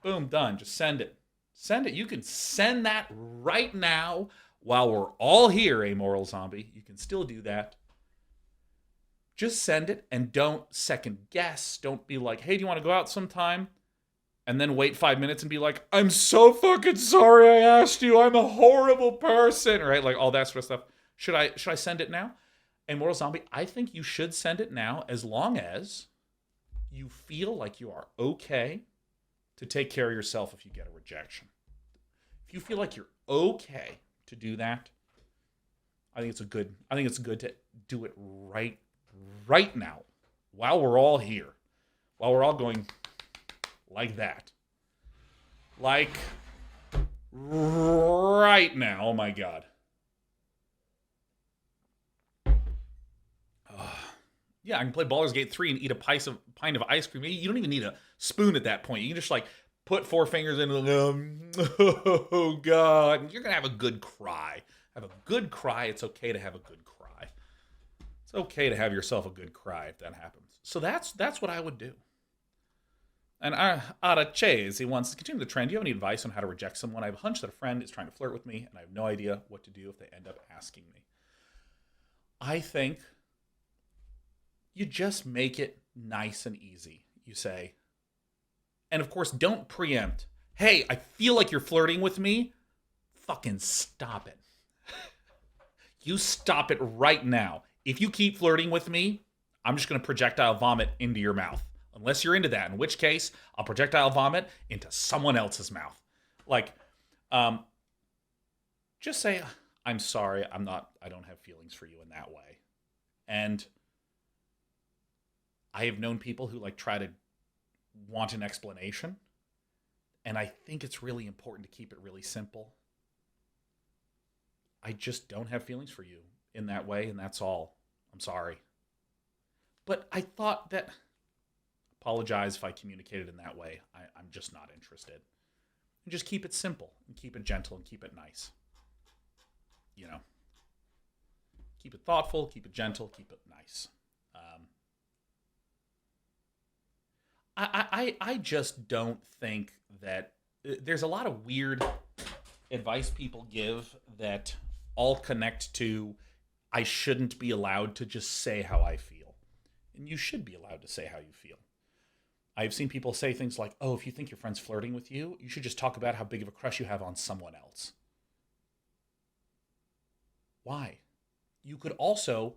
Boom, done. Just send it. Send it. You can send that right now while we're all here, Amoral Zombie. You can still do that. Just send it and don't second guess. Don't be like, hey, do you want to go out sometime? And then wait 5 minutes and be like, I'm so fucking sorry I asked you. I'm a horrible person. Right? Like all that sort of stuff. Should I send it now? Amoral Zombie, I think you should send it now as long as you feel like you are okay to take care of yourself if you get a rejection. If you feel like you're okay to do that, I think it's good to do it right now, while we're all here, while we're all going like that. Like right now. Oh my God. Yeah, I can play Baldur's Gate 3 and eat a pint of ice cream. You don't even need a spoon at that point. You can just like put 4 fingers in and oh God. And you're going to have a good cry. Have a good cry. It's okay to have a good cry. It's okay to have yourself a good cry if that happens. So that's what I would do. And Ara Chase, he wants to continue the trend. Do you have any advice on how to reject someone? I have a hunch that a friend is trying to flirt with me, and I have no idea what to do if they end up asking me. I think you just make it nice and easy. You say, and of course, don't preempt. Hey, I feel like you're flirting with me. Fucking stop it. You stop it right now. If you keep flirting with me, I'm just going to projectile vomit into your mouth. Unless you're into that, in which case, I'll projectile vomit into someone else's mouth. Like, just say, I'm sorry, I don't have feelings for you in that way. And I have known people who like try to want an explanation. And I think it's really important to keep it really simple. I just don't have feelings for you in that way, and that's all. I'm sorry. But I thought that, apologize if I communicated in that way. I'm just not interested. And just keep it simple, and keep it gentle, and keep it nice. Keep it thoughtful, keep it gentle, keep it nice. I just don't think that there's a lot of weird advice people give that all connect to I shouldn't be allowed to just say how I feel. And you should be allowed to say how you feel. I've seen people say things like, oh, if you think your friend's flirting with you, you should just talk about how big of a crush you have on someone else. Why? You could also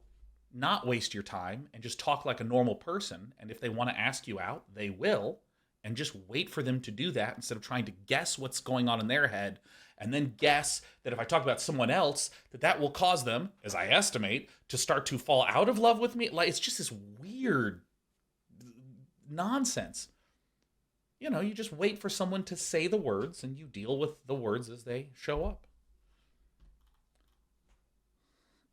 not waste your time and just talk like a normal person. And if they want to ask you out, they will. And just wait for them to do that instead of trying to guess what's going on in their head. And then guess that if I talk about someone else, that will cause them, as I estimate, to start to fall out of love with me. Like, it's just this weird nonsense. You just wait for someone to say the words and you deal with the words as they show up.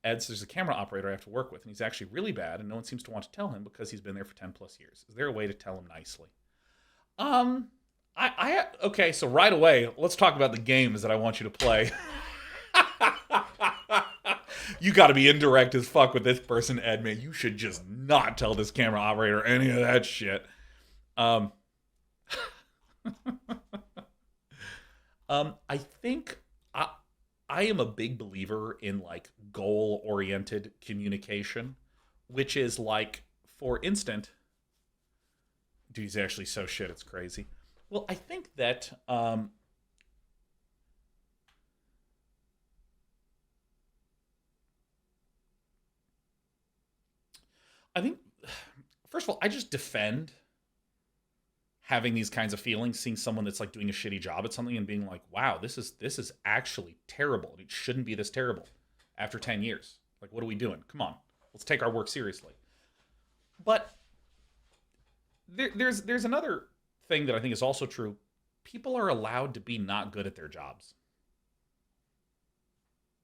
Ed says there's a camera operator I have to work with, and he's actually really bad, and no one seems to want to tell him because he's been there for 10 plus years. Is there a way to tell him nicely? Okay, so right away, let's talk about the games that I want you to play. You got to be indirect as fuck with this person, Ed, man. You should just not tell this camera operator any of that shit. I think I am a big believer in like goal-oriented communication, which is like, for instance, dude, he's actually so shit, it's crazy. Well, I think that first of all, I just defend having these kinds of feelings, seeing someone that's like doing a shitty job at something and being like, wow, this is actually terrible. It shouldn't be this terrible after 10 years. Like, what are we doing? Come on, let's take our work seriously. But there's another thing that I think is also true. People are allowed to be not good at their jobs.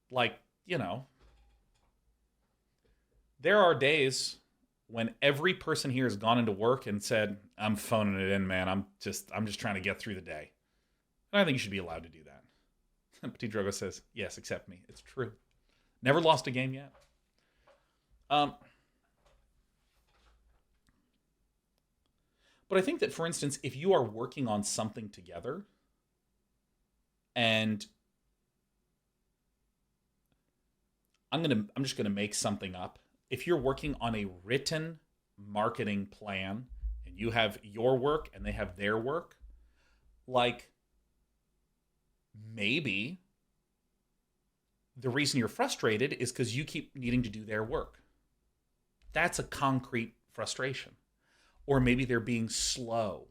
Like, there are days when every person here has gone into work and said, I'm phoning it in, man. I'm just trying to get through the day. And I think you should be allowed to do that. Petit Drogo says, yes, accept me. It's true. Never lost a game yet. But I think that, for instance, if you are working on something together, and I'm just gonna make something up. If you're working on a written marketing plan and you have your work and they have their work, like maybe the reason you're frustrated is because you keep needing to do their work. That's a concrete frustration. Or maybe they're being slow.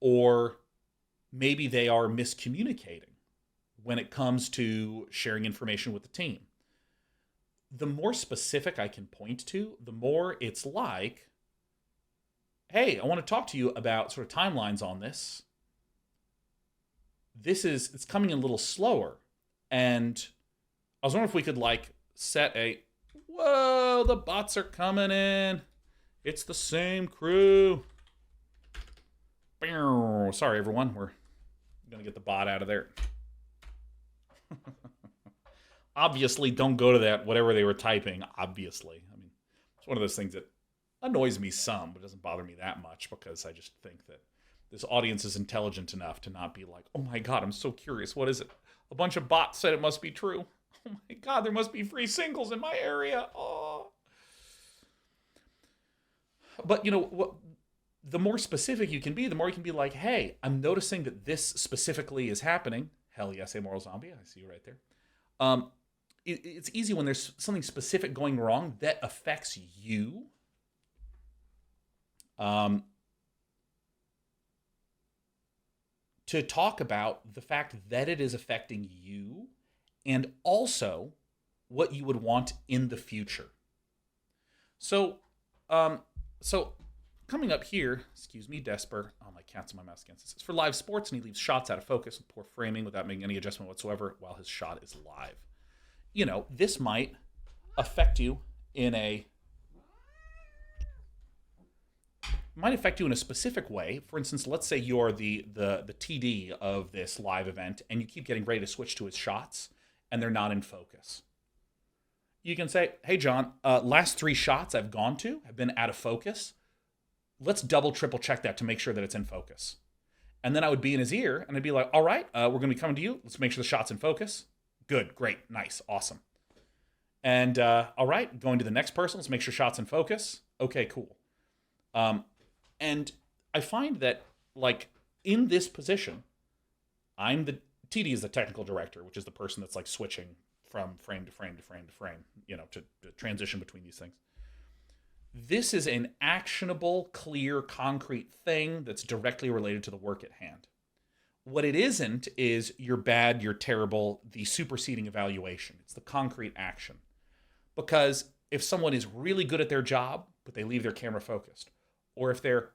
Or maybe they are miscommunicating when it comes to sharing information with the team. The more specific I can point to, the more it's like, hey, I want to talk to you about sort of timelines on this. It's coming in a little slower. And I was wondering if we could like set whoa, the bots are coming in. It's the same crew. Sorry, everyone. We're going to get the bot out of there. Obviously, don't go to that, whatever they were typing, obviously. I mean, it's one of those things that annoys me some, but doesn't bother me that much because I just think that this audience is intelligent enough to not be like, oh my God, I'm so curious. What is it? A bunch of bots said it must be true. Oh my God, there must be free singles in my area. Oh. But, the more specific you can be, the more you can be like, hey, I'm noticing that this specifically is happening. Hell yes, Amoral Zombie. I see you right there. It's easy when there's something specific going wrong that affects you. To talk about the fact that it is affecting you and also what you would want in the future. So coming up here, excuse me, Desper. Oh, my cat's on my mouse against this. It's for live sports, and he leaves shots out of focus with poor framing without making any adjustment whatsoever while his shot is live. This might affect you in a specific way. For instance, let's say you're the TD of this live event, and you keep getting ready to switch to his shots, and they're not in focus. You can say, hey, John, last 3 shots I've gone to have been out of focus. Let's double, triple check that to make sure that it's in focus. And then I would be in his ear, and I'd be like, all right, we're going to be coming to you. Let's make sure the shot's in focus. Good, great, nice, awesome. And all right, going to the next person. Let's make sure shot's in focus. Okay, cool. And I find that, like, in this position, TD is the technical director, which is the person that's, like, switching from frame to frame to frame to frame, to transition between these things. This is an actionable, clear, concrete thing that's directly related to the work at hand. What it isn't is you're bad, you're terrible, the superseding evaluation. It's the concrete action. Because if someone is really good at their job, but they leave their camera focused, or if they're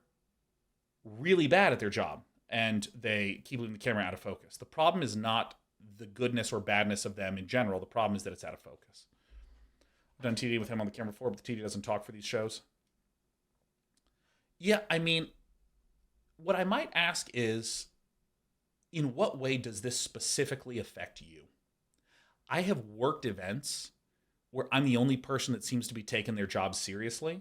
really bad at their job and they keep leaving the camera out of focus, the problem is not the goodness or badness of them in general. The problem is that it's out of focus. I've done TD with him on the camera before, but the TD doesn't talk for these shows. Yeah, I mean, what I might ask is, in what way does this specifically affect you? I have worked events where I'm the only person that seems to be taking their job seriously,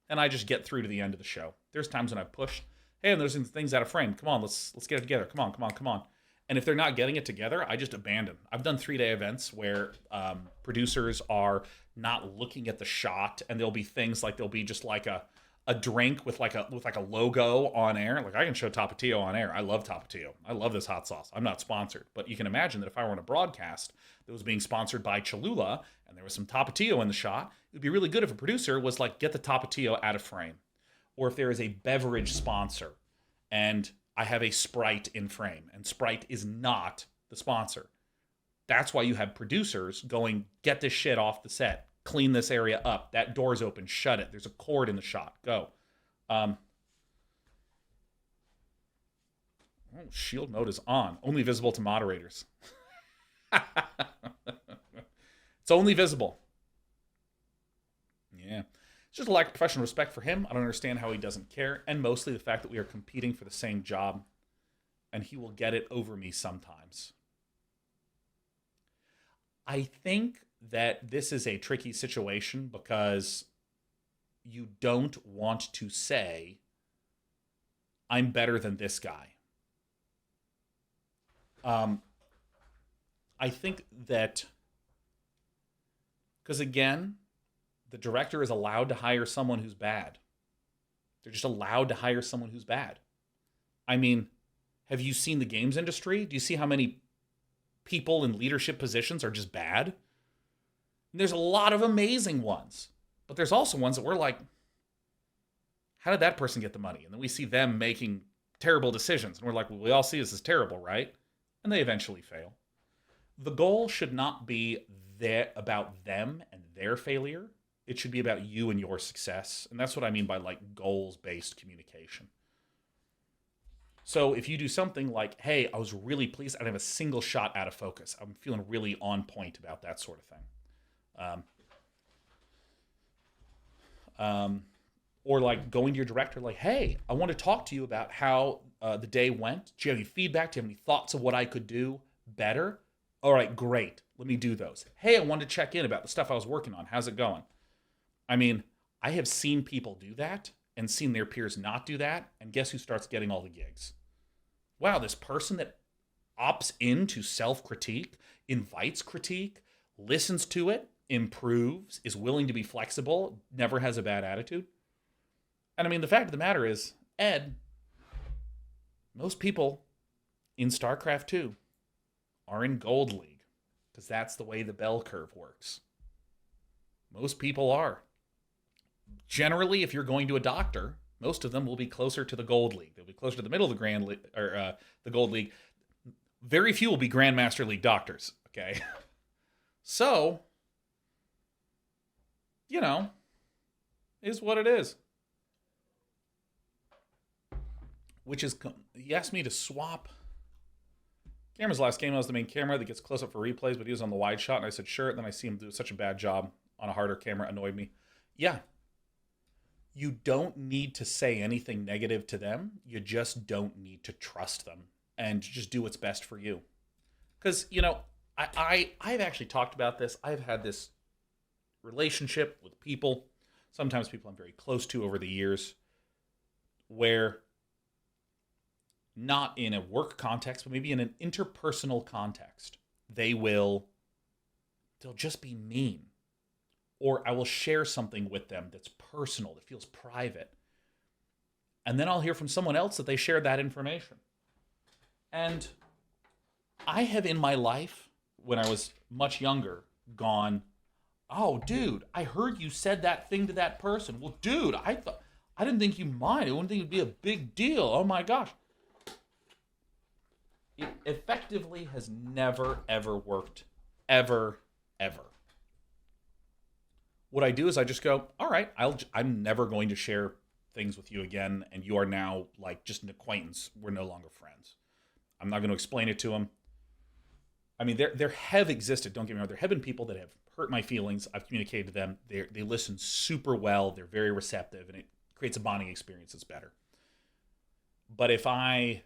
and I just get through to the end of the show. There's times when I've pushed, hey, and there's things out of frame. Come on, let's get it together. Come on. And if they're not getting it together, I just abandon. I've done 3-day events where producers are not looking at the shot, and there'll be things like there'll be just like a drink with like a logo on air. Like, I can show Tapatio on air. I love Tapatio. I love this hot sauce. I'm not sponsored, but you can imagine that if I were on a broadcast that was being sponsored by Cholula and there was some Tapatio in the shot, it would be really good if a producer was like, get the Tapatio out of frame. Or if there is a beverage sponsor and I have a Sprite in frame, and Sprite is not the sponsor. That's why you have producers going, get this shit off the set. Clean this area up. That door's open. Shut it. There's a cord in the shot. Go. Shield mode is on. Only visible to moderators. It's only visible. Yeah. It's just a lack of professional respect for him. I don't understand how he doesn't care. And mostly the fact that we are competing for the same job and he will get it over me sometimes. I think that this is a tricky situation because you don't want to say, I'm better than this guy. I think that, because again, the director is allowed to hire someone who's bad. They're just allowed to hire someone who's bad. I mean, have you seen the games industry? Do you see how many people in leadership positions are just bad? And there's a lot of amazing ones, but there's also ones that we're like, how did that person get the money? And then we see them making terrible decisions, and we're like, well, we all see this is terrible, right? And they eventually fail. The goal should not be about them and their failure. It should be about you and your success. And that's what I mean by like goals-based communication. So if you do something like, hey, I was really pleased, I didn't have a single shot out of focus. I'm feeling really on point about that sort of thing. Or like going to your director, like, hey, I want to talk to you about how the day went. Do you have any feedback? Do you have any thoughts of what I could do better? All right, great. Let me do those. Hey, I wanted to check in about the stuff I was working on. How's it going? I mean, I have seen people do that and seen their peers not do that. And guess who starts getting all the gigs? Wow, this person that opts into self-critique, invites critique, listens to it, improves, is willing to be flexible, never has a bad attitude. And I mean, the fact of the matter is, Ed, most people in StarCraft 2 are in Gold League because that's the way the bell curve works. Most people are. Generally, if you're going to a doctor, most of them will be closer to the Gold League. They'll be closer to the middle of the Grand League or the Gold League. Very few will be Grandmaster League doctors. Okay, so you know, is what it is. Which is, he asked me to swap cameras last game. I was the main camera that gets close up for replays, but he was on the wide shot, and I said sure. Then I see him do such a bad job on a harder camera, annoyed me. Yeah. You don't need to say anything negative to them. You just don't need to trust them and just do what's best for you. Because, you know, I've actually talked about this. I've had this relationship with people, sometimes people I'm very close to over the years, where not in a work context, but maybe in an interpersonal context, they'll just be mean. Or I will share something with them that's personal, that feels private. And then I'll hear from someone else that they shared that information. And I have in my life, when I was much younger, gone, oh, dude, I heard you said that thing to that person. Well, dude, I didn't think you mind. I wouldn't think it'd be a big deal. Oh my gosh. It effectively has never, ever worked. Ever, ever. What I do is I just go, all right, I'm never going to share things with you again, and you are now like just an acquaintance. We're no longer friends. I'm not going to explain it to them. I mean, there have existed, don't get me wrong, there have been people that have hurt my feelings. I've communicated to them. They listen super well. They're very receptive, and it creates a bonding experience that's better. But if I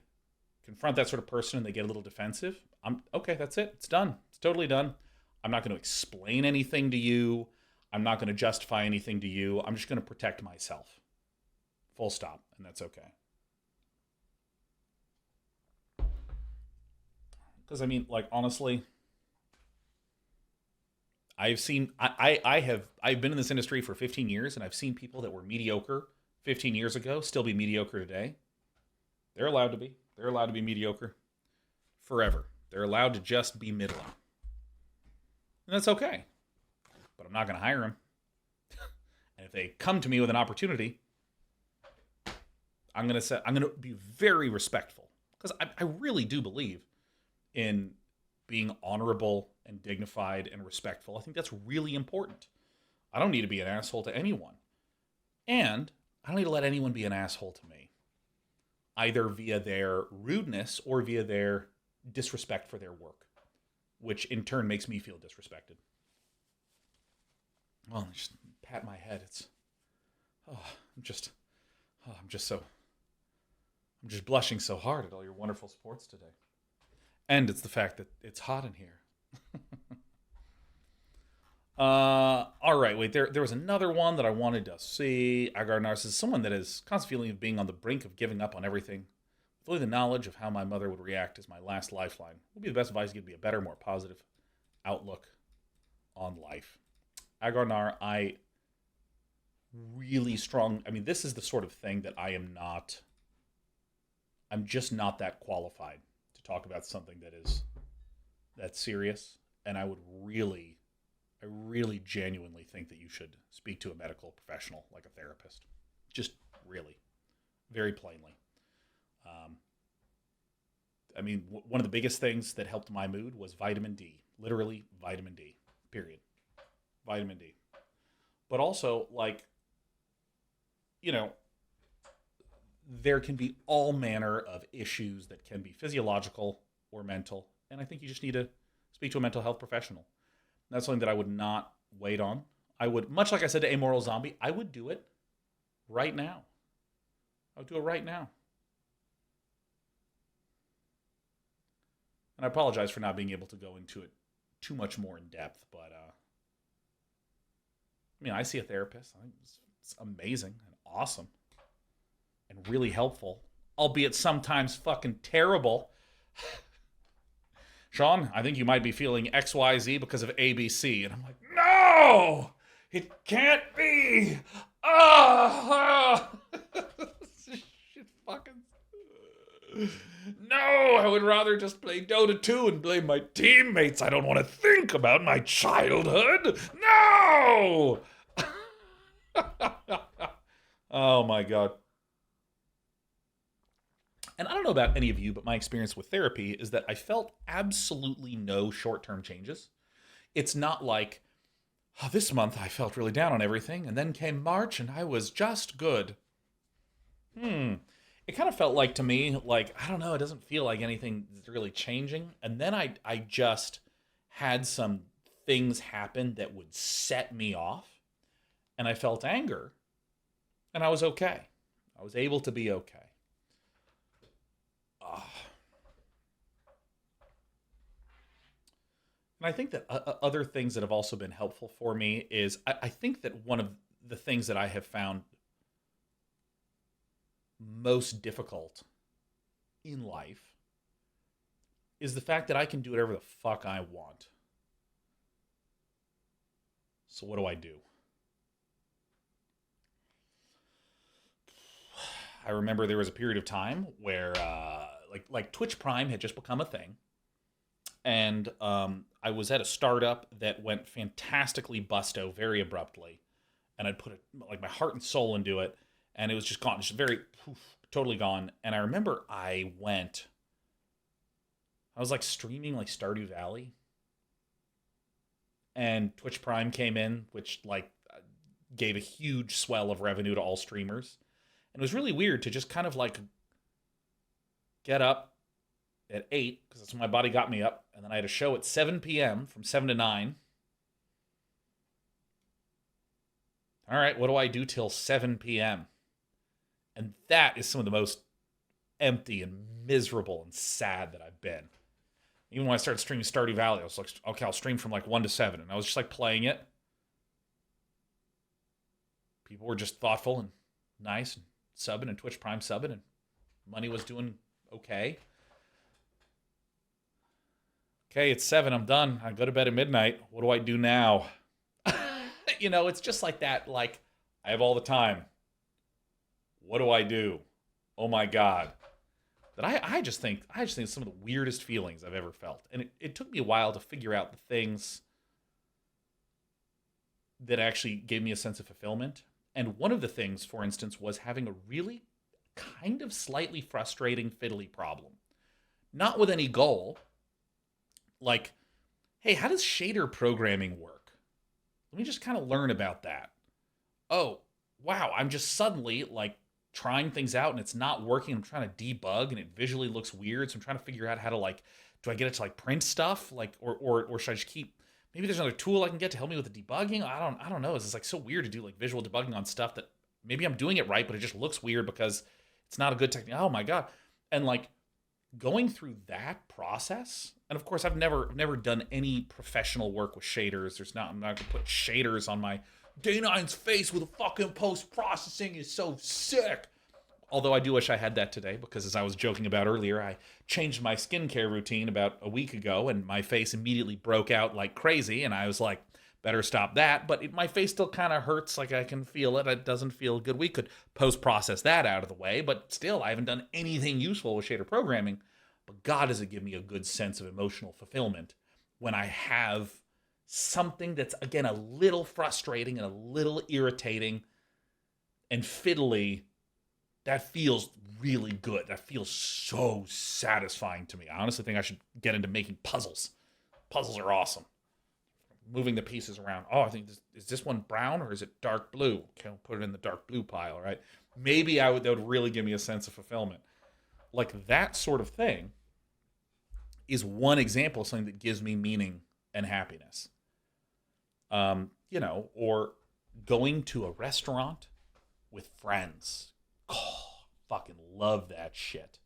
confront that sort of person and they get a little defensive, I'm okay, that's it. It's done. It's totally done. I'm not going to explain anything to you. I'm not going to justify anything to you. I'm just going to protect myself. Full stop. And that's okay. Because, I mean, like, honestly, I've been in this industry for 15 years, and I've seen people that were mediocre 15 years ago still be mediocre today. They're allowed to be. They're allowed to be mediocre forever. They're allowed to just be middling. And that's okay. But I'm not going to hire them. And if they come to me with an opportunity, I'm going to be very respectful. Because I really do believe in being honorable and dignified and respectful. I think that's really important. I don't need to be an asshole to anyone. And I don't need to let anyone be an asshole to me, either via their rudeness or via their disrespect for their work, which in turn makes me feel disrespected. Well, just pat my head. Oh, I'm just, oh, I'm just blushing so hard at all your wonderful supports today. And it's the fact that it's hot in here. All right, wait. There was another one that I wanted to see. Agar Narcissus, someone that is constantly feeling of being on the brink of giving up on everything. With only the knowledge of how my mother would react as my last lifeline, would be the best advice to give me a better, more positive outlook on life. Agar I really strong. I mean, this is the sort of thing that I'm just not that qualified to talk about something that's serious. And I really genuinely think that you should speak to a medical professional like a therapist. Just really, very plainly. I mean, one of the biggest things that helped my mood was vitamin D. Literally, vitamin D. Period. Vitamin D. But also, like, you know, there can be all manner of issues that can be physiological or mental. And I think you just need to speak to a mental health professional. That's something that I would not wait on. I would, much like I said to Amoral Zombie, I would do it right now. I would do it right now. And I apologize for not being able to go into it too much more in depth, but I mean, I see a therapist. I think it's amazing and awesome and really helpful, albeit sometimes fucking terrible. Sean, I think you might be feeling XYZ because of ABC. And I'm like, no, it can't be. Shit fucking. No, I would rather just play Dota 2 and blame my teammates. I don't want to think about my childhood. No! Oh my God. And I don't know about any of you, but my experience with therapy is that I felt absolutely no short-term changes. It's not like, oh, this month I felt really down on everything, and then came March and I was just good. It kind of felt like to me, like, I don't know, it doesn't feel like anything is really changing. And then I just had some things happen that would set me off, and I felt anger, and I was okay. I was able to be okay. And I think that other things that have also been helpful for me is I think that one of the things that I have found most difficult in life is the fact that I can do whatever the fuck I want. So what do? I remember there was a period of time where like Twitch Prime had just become a thing. And I was at a startup that went fantastically busto very abruptly. And I'd put like my heart and soul into it. And it was just gone. Just very, totally gone. And I remember I was like streaming like Stardew Valley. And Twitch Prime came in, which like gave a huge swell of revenue to all streamers. And it was really weird to just kind of like get up at 8, because that's when my body got me up. And then I had a show at 7 p.m. from 7 to 9. All right, what do I do till 7 p.m.? And that is some of the most empty and miserable and sad that I've been. Even when I started streaming Stardew Valley, I was like, okay, I'll stream from like 1 to 7. And I was just like playing it. People were just thoughtful and nice and subbing and Twitch Prime subbing, and money was doing okay. Okay, it's 7. I'm done. I go to bed at midnight. What do I do now? You know, it's just like that. Like, I have all the time. What do I do? Oh my God. But I just think it's some of the weirdest feelings I've ever felt. And it took me a while to figure out the things that actually gave me a sense of fulfillment. And one of the things, for instance, was having a really kind of slightly frustrating fiddly problem. Not with any goal. Like, hey, how does shader programming work? Let me just kind of learn about that. Oh, wow, I'm just suddenly like trying things out and it's not working. I'm trying to debug and it visually looks weird. So I'm trying to figure out how to like, do I get it to like print stuff? Like, or should I just keep, maybe there's another tool I can get to help me with the debugging? I don't know. It's just like so weird to do like visual debugging on stuff that maybe I'm doing it right, but it just looks weird because it's not a good technique. Oh my God. And like going through that process, and of course I've never done any professional work with shaders. I'm not gonna put shaders on my Day9's face with a fucking post-processing is so sick. Although I do wish I had that today, because as I was joking about earlier, I changed my skincare routine about a week ago, and my face immediately broke out like crazy, and I was like, better stop that. But my face still kind of hurts, like I can feel it. It doesn't feel good. We could post-process that out of the way, but still, I haven't done anything useful with shader programming. But God, does it give me a good sense of emotional fulfillment when I have something that's, again, a little frustrating and a little irritating and fiddly. That feels really good. That feels so satisfying to me. I honestly think I should get into making puzzles. Puzzles are awesome. Moving the pieces around. Oh, I think is this one brown or is it dark blue? Okay, I'll put it in the dark blue pile, right? Maybe that would really give me a sense of fulfillment. Like that sort of thing is one example of something that gives me meaning and happiness. Or going to a restaurant with friends. Oh, fucking love that shit.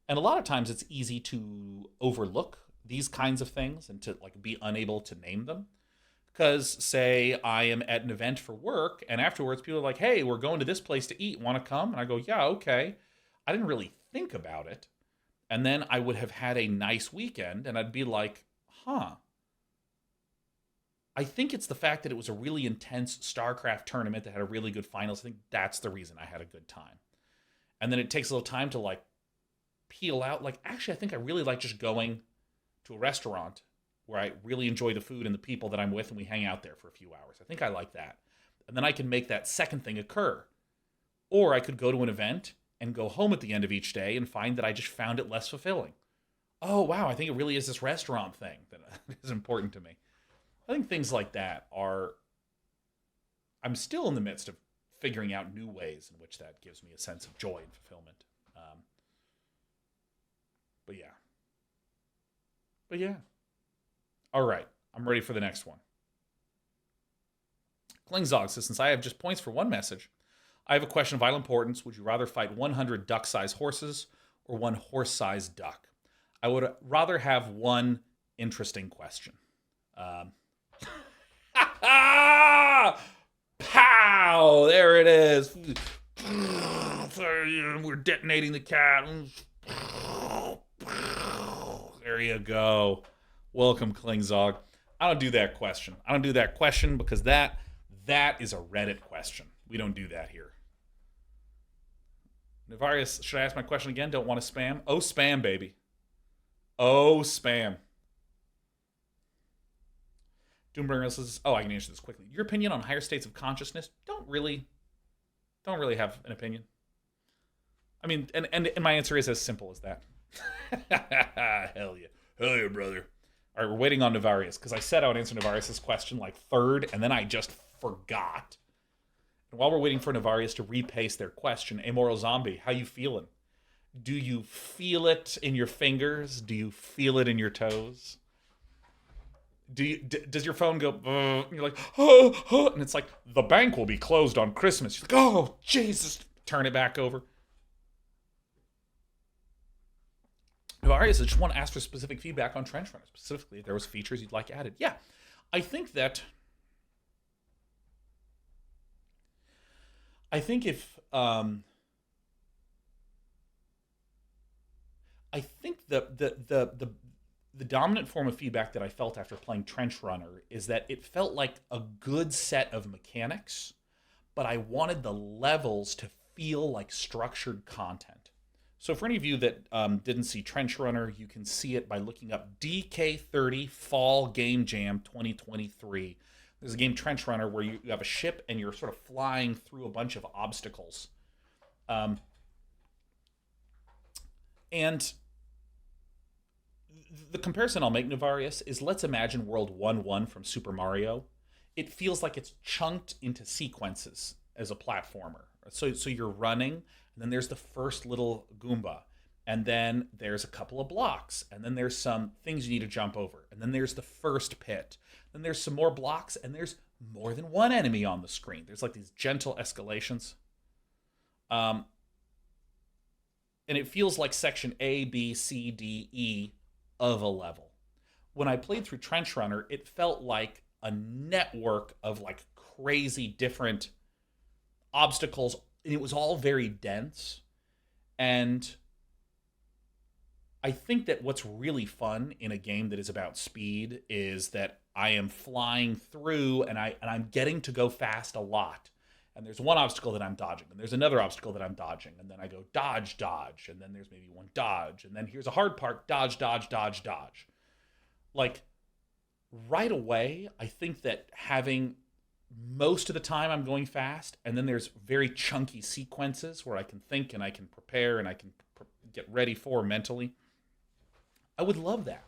And a lot of times it's easy to overlook these kinds of things and to like be unable to name them. Because say I am at an event for work and afterwards people are like, hey, we're going to this place to eat. Want to come? And I go, yeah, okay. I didn't really think about it. And then I would have had a nice weekend and I'd be like, I think it's the fact that it was a really intense StarCraft tournament that had a really good finals. I think that's the reason I had a good time. And then it takes a little time to like peel out. Like, actually, I think I really like just going to a restaurant where I really enjoy the food and the people that I'm with and we hang out there for a few hours. I think I like that. And then I can make that second thing occur. Or I could go to an event and go home at the end of each day and find that I just found it less fulfilling. Oh, wow, I think it really is this restaurant thing that is important to me. I think things like that I'm still in the midst of figuring out new ways in which that gives me a sense of joy and fulfillment. But yeah. All right, I'm ready for the next one. Klingzog says, since I have just points for one message, I have a question of vital importance. Would you rather fight 100 duck-sized horses or one horse-sized duck? I would rather have one interesting question. Pow! There it is. We're detonating the cat. There you go. Welcome, Klingzog. I don't do that question. I don't do that question because that is a Reddit question. We don't do that here. Navarius, should I ask my question again? Don't want to spam? Oh, spam, baby. Oh, spam. Doombringer says, I can answer this quickly. Your opinion on higher states of consciousness? Don't really have an opinion. I mean, and my answer is as simple as that. Hell yeah, brother. All right, we're waiting on Navarius because I said I would answer Navarius' question like third, and then I just forgot. And while we're waiting for Navarius to repaste their question, Amoral Zombie, how you feeling? Do you feel it in your fingers? Do you feel it in your toes? Does your phone go, and you're like, and it's like, the bank will be closed on Christmas. You're like, oh, Jesus. Turn it back over. Navarius, I just want to ask for specific feedback on Trench Runner. Specifically, if there was features you'd like added. Yeah, I think if the dominant form of feedback that I felt after playing Trench Runner is that it felt like a good set of mechanics, but I wanted the levels to feel like structured content. So for any of you that didn't see Trench Runner, you can see it by looking up DK30 Fall Game Jam 2023. There's a game, Trench Runner, where you have a ship and you're sort of flying through a bunch of obstacles. And the comparison I'll make, Navarius, is let's imagine World 1-1 from Super Mario. It feels like it's chunked into sequences as a platformer. So you're running, and then there's the first little Goomba, and then there's a couple of blocks, and then there's some things you need to jump over, and then there's the first pit, then there's some more blocks, and there's more than one enemy on the screen. There's like these gentle escalations. And it feels like section A, B, C, D, E of a level. When I played through Trench Runner, it felt like a network of like crazy different obstacles. And it was all very dense. And I think that what's really fun in a game that is about speed is that I am flying through and I'm getting to go fast a lot. And there's one obstacle that I'm dodging, and there's another obstacle that I'm dodging, and then I go dodge, dodge, and then there's maybe one dodge, and then here's a hard part, dodge, dodge, dodge, dodge. Like, right away, I think that having most of the time I'm going fast, and then there's very chunky sequences where I can think and I can prepare and I can get ready for mentally. I would love that.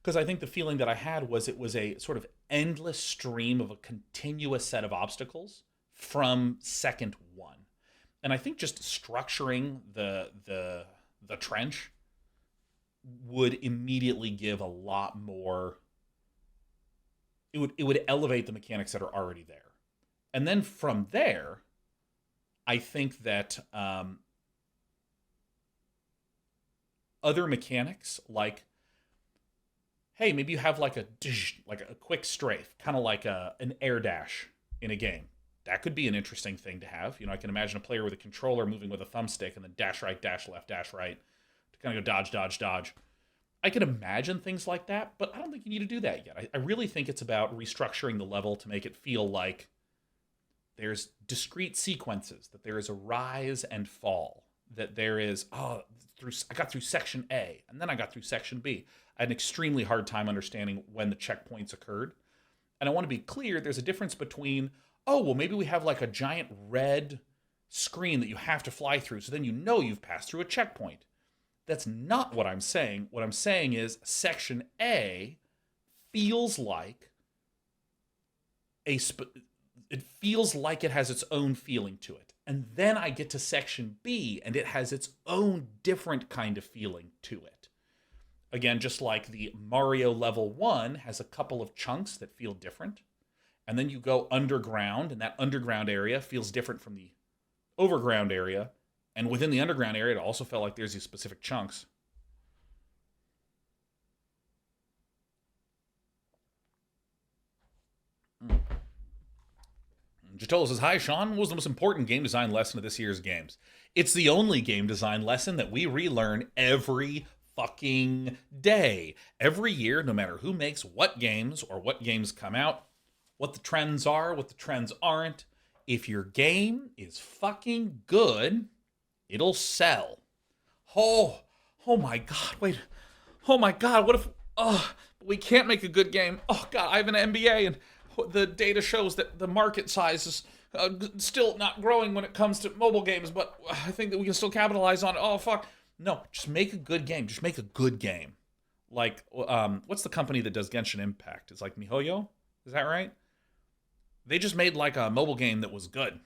Because I think the feeling that I had was it was a sort of endless stream of a continuous set of obstacles from second one. And I think just structuring the trench would immediately give a lot more. It would elevate the mechanics that are already there. And then from there, I think that other mechanics like, hey, maybe you have like a quick strafe, kind of like an air dash in a game. That could be an interesting thing to have. You know, I can imagine a player with a controller moving with a thumbstick and then dash right, dash left, dash right to kind of go dodge, dodge, dodge. I can imagine things like that, but I don't think you need to do that yet. I really think it's about restructuring the level to make it feel like there's discrete sequences, that there is a rise and fall, that there is, I got through section A, and then I got through section B. I had an extremely hard time understanding when the checkpoints occurred. And I want to be clear, there's a difference between, oh, well, maybe we have like a giant red screen that you have to fly through, so then you know you've passed through a checkpoint. That's not what I'm saying. What I'm saying is section A feels like it feels like it has its own feeling to it. And then I get to section B and it has its own different kind of feeling to it. Again, just like the Mario level 1 has a couple of chunks that feel different. And then you go underground, and that underground area feels different from the overground area. And within the underground area, it also felt like there's these specific chunks. Jatolo says, hi, Sean. What was the most important game design lesson of this year's games? It's the only game design lesson that we relearn every fucking day. Every year, no matter who makes what games or what games come out, what the trends are, what the trends aren't. If your game is fucking good, it'll sell. Oh my God, wait. Oh my God, what if, we can't make a good game. Oh God, I have an MBA and the data shows that the market size is still not growing when it comes to mobile games, but I think that we can still capitalize on it. Oh, fuck. No, just make a good game. Just make a good game. Like, what's the company that does Genshin Impact? It's like MiHoYo? Is that right? They just made like a mobile game that was good.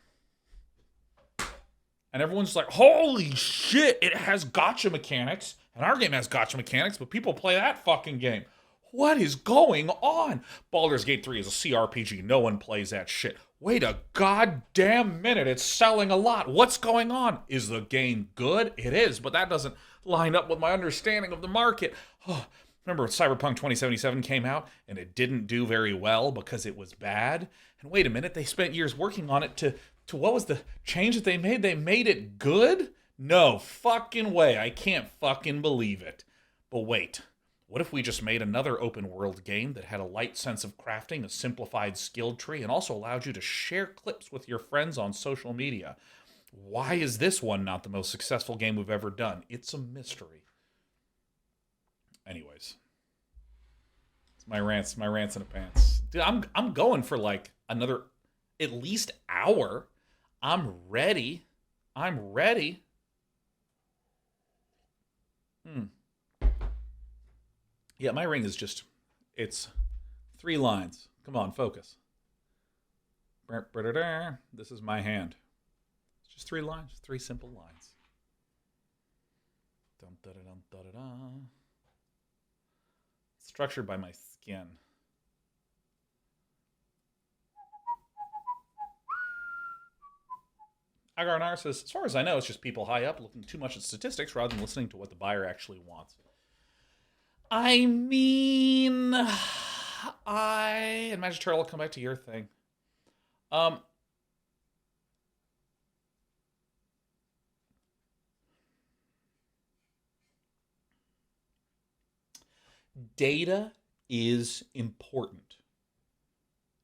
And everyone's like, holy shit, it has gacha mechanics. And our game has gacha mechanics, but people play that fucking game. What is going on? Baldur's Gate 3 is a CRPG. No one plays that shit. Wait a goddamn minute. It's selling a lot. What's going on? Is the game good? It is, but that doesn't line up with my understanding of the market. Oh, remember when Cyberpunk 2077 came out and it didn't do very well because it was bad? And wait a minute, they spent years working on it to what was the change that they made? They made it good? No fucking way. I can't fucking believe it. But wait. What if we just made another open world game that had a light sense of crafting, a simplified skill tree, and also allowed you to share clips with your friends on social media? Why is this one not the most successful game we've ever done? It's a mystery. Anyways. It's my rants in the pants. Dude, I'm going for like another at least hour. I'm ready. Yeah, my ring is just, it's 3 lines. Come on, focus. This is my hand. It's just 3 lines, 3 simple lines. It's structured by my skin. Agarnar says, as far as I know, it's just people high up looking too much at statistics rather than listening to what the buyer actually wants. I mean, and Magic Turtle, I'll come back to your thing. Data is important.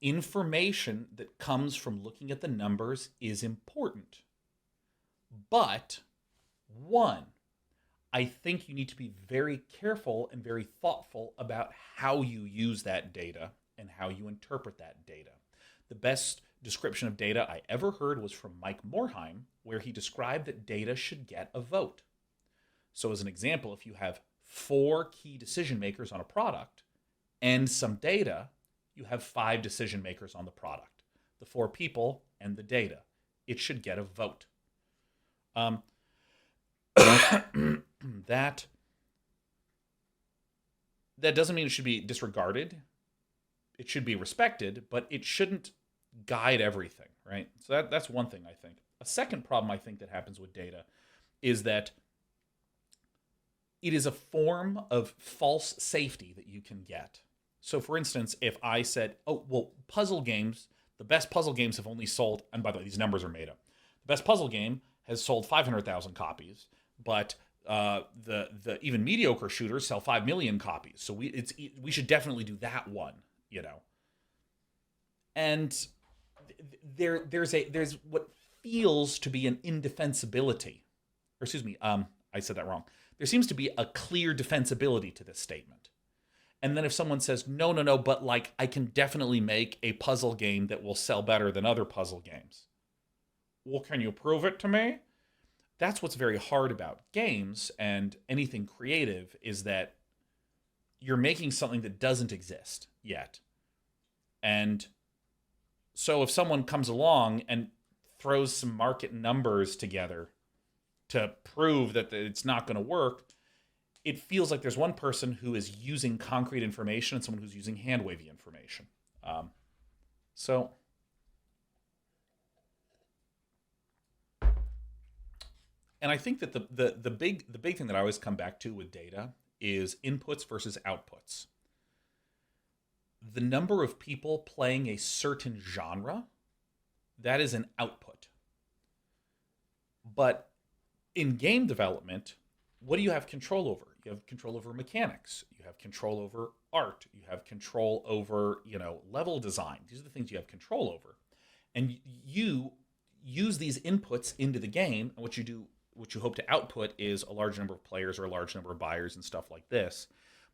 Information that comes from looking at the numbers is important. But, one, I think you need to be very careful and very thoughtful about how you use that data and how you interpret that data. The best description of data I ever heard was from Mike Morheim, where he described that data should get a vote. So as an example, if you have 4 key decision makers on a product and some data, you have 5 decision makers on the product. The 4 people and the data. It should get a vote. That doesn't mean it should be disregarded. It should be respected, but it shouldn't guide everything, right? So that's one thing, I think. A second problem I think that happens with data is that it is a form of false safety that you can get. So for instance, if I said, oh, well, puzzle games, the best puzzle games have only sold, and by the way, these numbers are made up. The best puzzle game has sold 500,000 copies, but the even mediocre shooters sell 5 million copies. So we should definitely do that one, you know. And there's what feels to be an indefensibility. Or excuse me, I said that wrong. There seems to be a clear defensibility to this statement. And then if someone says, no, but like I can definitely make a puzzle game that will sell better than other puzzle games. Well, can you prove it to me? That's what's very hard about games and anything creative is that you're making something that doesn't exist yet. And so if someone comes along and throws some market numbers together to prove that it's not going to work, it feels like there's one person who is using concrete information and someone who's using hand-wavy information. And I think that the big thing that I always come back to with data is inputs versus outputs. The number of people playing a certain genre, that is an output. But in game development, what do you have control over? You have control over mechanics. You have control over art. You have control over, level design. These are the things you have control over. And you use these inputs into the game, and what you hope to output is a large number of players or a large number of buyers and stuff like this.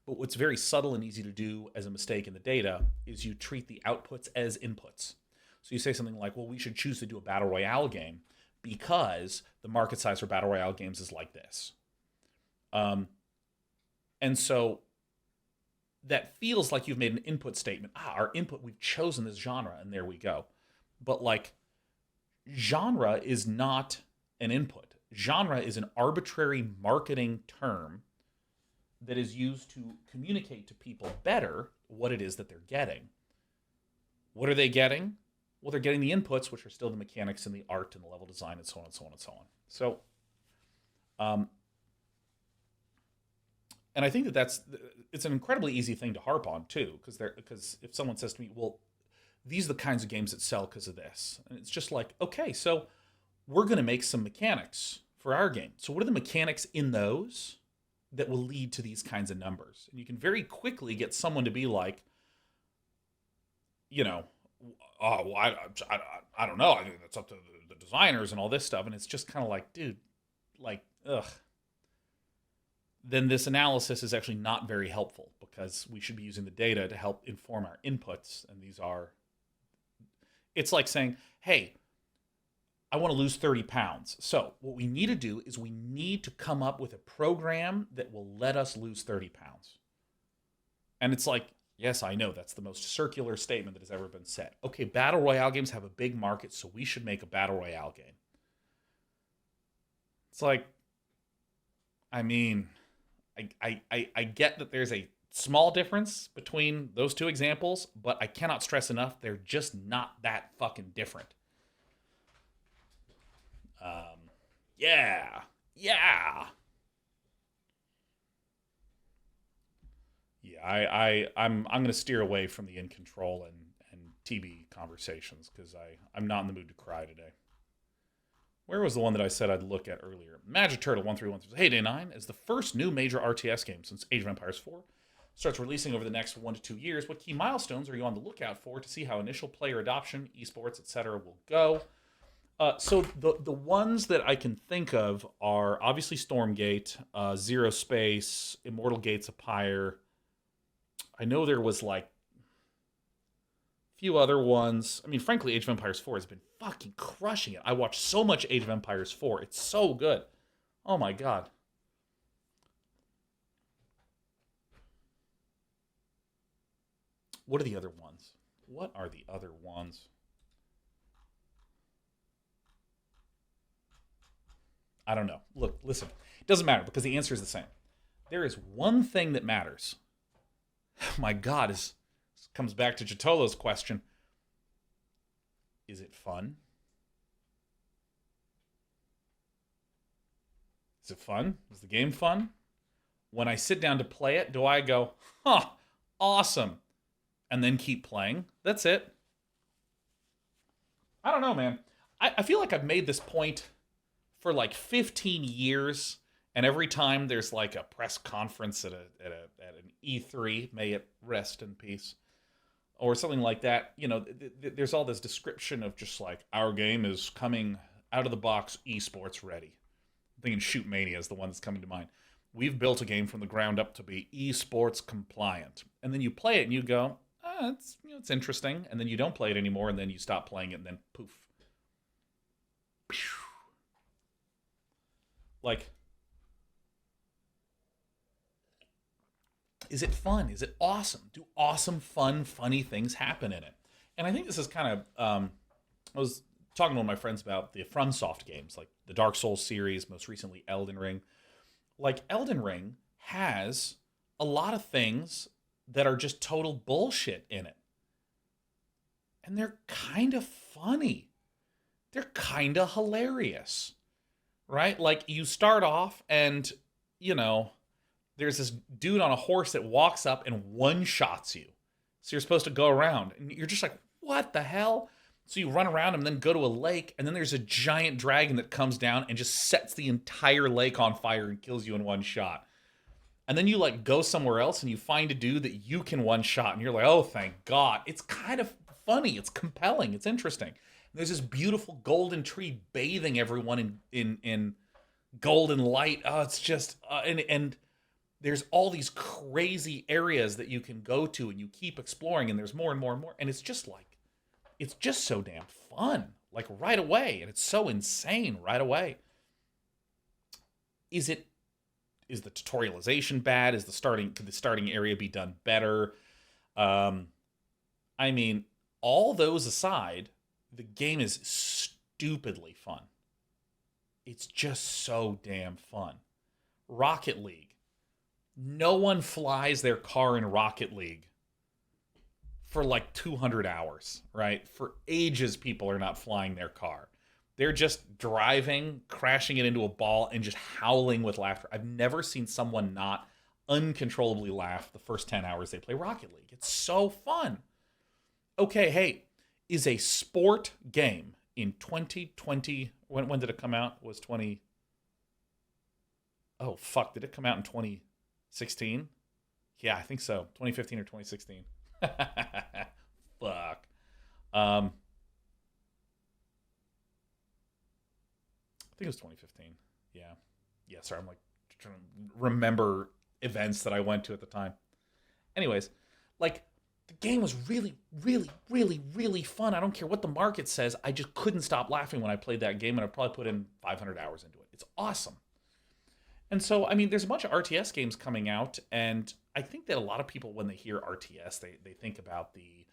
But what's very subtle and easy to do as a mistake in the data is you treat the outputs as inputs. So you say something like, well, we should choose to do a battle royale game because the market size for battle royale games is like this. And so that feels like you've made an input statement. Our input, we've chosen this genre, and there we go. But genre is not an input. Genre is an arbitrary marketing term that is used to communicate to people better what it is that they're getting. What are they getting? Well, they're getting the inputs, which are still the mechanics and the art and the level design and so on and so on and so on. So, and I think it's an incredibly easy thing to harp on too, because if someone says to me, well, these are the kinds of games that sell because of this. And it's just like, okay, so we're going to make some mechanics for our game. So what are the mechanics in those that will lead to these kinds of numbers? And you can very quickly get someone to be like, oh, well, I don't know. I think that's up to the designers and all this stuff. And it's just kind of like, dude, ugh. Then this analysis is actually not very helpful because we should be using the data to help inform our inputs. And it's like saying, hey, I want to lose 30 pounds. So what we need to do is we need to come up with a program that will let us lose 30 pounds. And it's like, yes, I know that's the most circular statement that has ever been said. Okay, battle royale games have a big market, so we should make a battle royale game. It's like, I mean, I get that there's a small difference between those two examples, but I cannot stress enough, they're just not that fucking different. Yeah. Yeah. Yeah, I'm going to steer away from the in control and TB conversations because I'm not in the mood to cry today. Where was the one that I said I'd look at earlier? Magic Turtle 131 says, "Hey Day 9 is the first new major RTS game since Age of Empires 4 starts releasing over the next 1 to 2 years. What key milestones are you on the lookout for to see how initial player adoption, esports, etc. will go?" So the ones that I can think of are obviously Stormgate, Zero Space, Immortal Gates of Pyre. I know there was like a few other ones. I mean, frankly, Age of Empires 4 has been fucking crushing it. I watched so much Age of Empires 4. It's so good. Oh my god. What are the other ones? What are the other ones? I don't know. Look, listen. It doesn't matter because the answer is the same. There is one thing that matters. My God, is comes back to Chitolo's question. Is it fun? Is it fun? Is the game fun? When I sit down to play it, do I go, huh, awesome, and then keep playing? That's it. I don't know, man. I feel like I've made this point for like 15 years, and every time there's like a press conference at an E3, may it rest in peace, or something like that, there's all this description of just like our game is coming out of the box esports ready. I'm thinking Shoot Mania is the one that's coming to mind. We've built a game from the ground up to be esports compliant, and then you play it and you go, it's interesting, and then you don't play it anymore, and then you stop playing it, and then poof. Like, is it fun? Is it awesome? Do awesome, fun, funny things happen in it? And I think this is kind of, I was talking to one of my friends about the FromSoft games, like the Dark Souls series, most recently Elden Ring. Like, Elden Ring has a lot of things that are just total bullshit in it. And they're kind of funny. They're kind of hilarious. Right? Like, you start off and, there's this dude on a horse that walks up and one-shots you. So you're supposed to go around. And you're just like, what the hell? So you run around and then go to a lake, and then there's a giant dragon that comes down and just sets the entire lake on fire and kills you in one shot. And then you like go somewhere else and you find a dude that you can one shot, and you're like, oh, thank God. It's kind of funny. It's compelling. It's interesting. And there's this beautiful golden tree bathing everyone in golden light. Oh, it's just and there's all these crazy areas that you can go to, and you keep exploring, and there's more and more and more, and it's just so damn fun, like right away, and it's so insane right away. Is the tutorialization bad? Could the starting area be done better? I mean, all those aside, the game is stupidly fun. It's just so damn fun. Rocket League. No one flies their car in Rocket League for like 200 hours, right? For ages, people are not flying their car. They're just driving, crashing it into a ball, and just howling with laughter. I've never seen someone not uncontrollably laugh the first 10 hours they play Rocket League. It's so fun. Okay, hey, is a sport game in 2020, when did it come out? Was 20... Oh, fuck, did it come out in 2016? Yeah, I think so. 2015 or 2016. Fuck. I think it was 2015. Yeah. Yeah, sorry, I'm like trying to remember events that I went to at the time. Anyways, like, the game was really, really, really, really fun. I don't care what the market says. I just couldn't stop laughing when I played that game, and I probably put in 500 hours into it. It's awesome. And so, I mean, there's a bunch of RTS games coming out, and I think that a lot of people, when they hear RTS, they think about the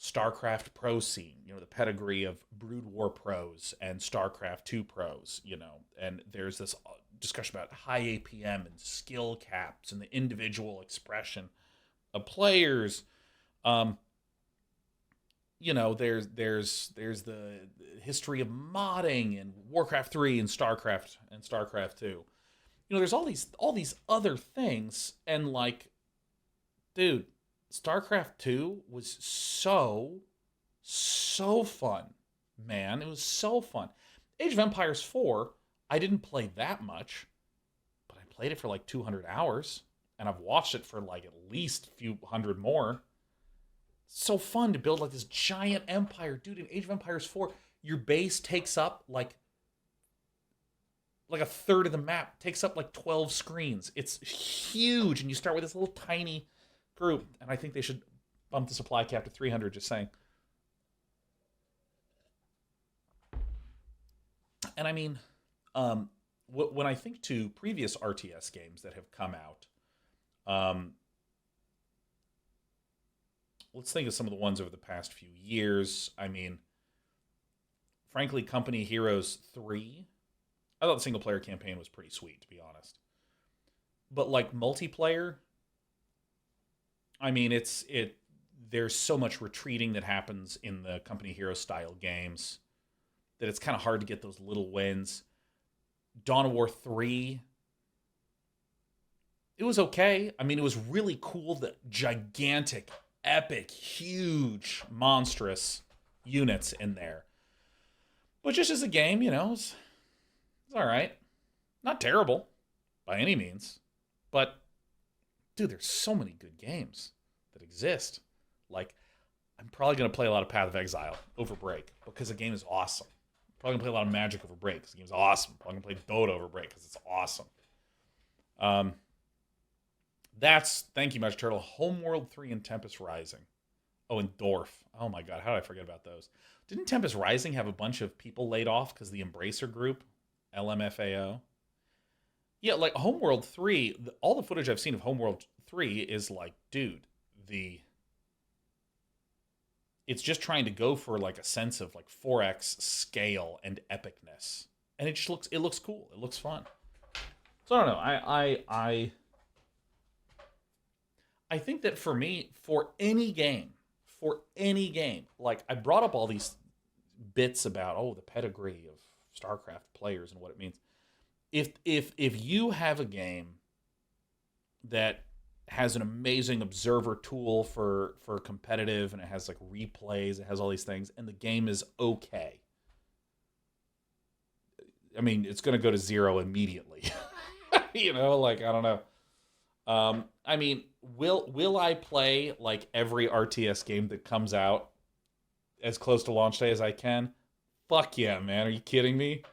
StarCraft Pro scene, the pedigree of Brood War pros and StarCraft 2 pros, and there's this discussion about high APM and skill caps and the individual expression of players. there's the history of modding and Warcraft 3 and StarCraft 2. There's all these other things, and like, dude, StarCraft 2 was so fun, man. It was so fun. Age of Empires 4, I didn't play that much, but I played it for like 200 hours, and I've watched it for like at least a few hundred more. It's so fun to build like this giant empire. Dude, in Age of Empires 4, your base takes up like a third of the map, takes up like 12 screens. It's huge, and you start with this little tiny group, and I think they should bump the supply cap to 300, just saying. And I mean, when I think to previous RTS games that have come out, let's think of some of the ones over the past few years. I mean, frankly, Company Heroes 3, I thought the single player campaign was pretty sweet, to be honest. But like multiplayer, I mean, there's so much retreating that happens in the Company Hero style games that it's kind of hard to get those little wins. Dawn of War 3, it was okay. I mean, it was really cool, the gigantic, epic, huge, monstrous units in there. But just as a game, it's all right. Not terrible by any means. But, dude, there's so many good games that exist. Like, I'm probably going to play a lot of Path of Exile over break because the game is awesome. Probably gonna play a lot of Magic over break because the game's awesome. Probably gonna play Dota over break because it's awesome. Thank you, Magic Turtle. Homeworld 3 and Tempest Rising. Oh, and Dorf. Oh my god, how did I forget about those? Didn't Tempest Rising have a bunch of people laid off because the Embracer Group, LMFAO? Yeah, like Homeworld 3, all the footage I've seen of Homeworld 3 is like, dude, it's just trying to go for like a sense of like 4X scale and epicness, and it looks cool. It looks fun. So I don't know. I think that for me, for any game, like I brought up all these bits about the pedigree of StarCraft players and what it means. If you have a game that has an amazing observer tool for competitive, and it has like replays, it has all these things, and the game is okay, I mean, it's going to go to 0 immediately. Like, I don't know. I mean, will I play like every RTS game that comes out as close to launch day as I can? Fuck yeah, man. Are you kidding me?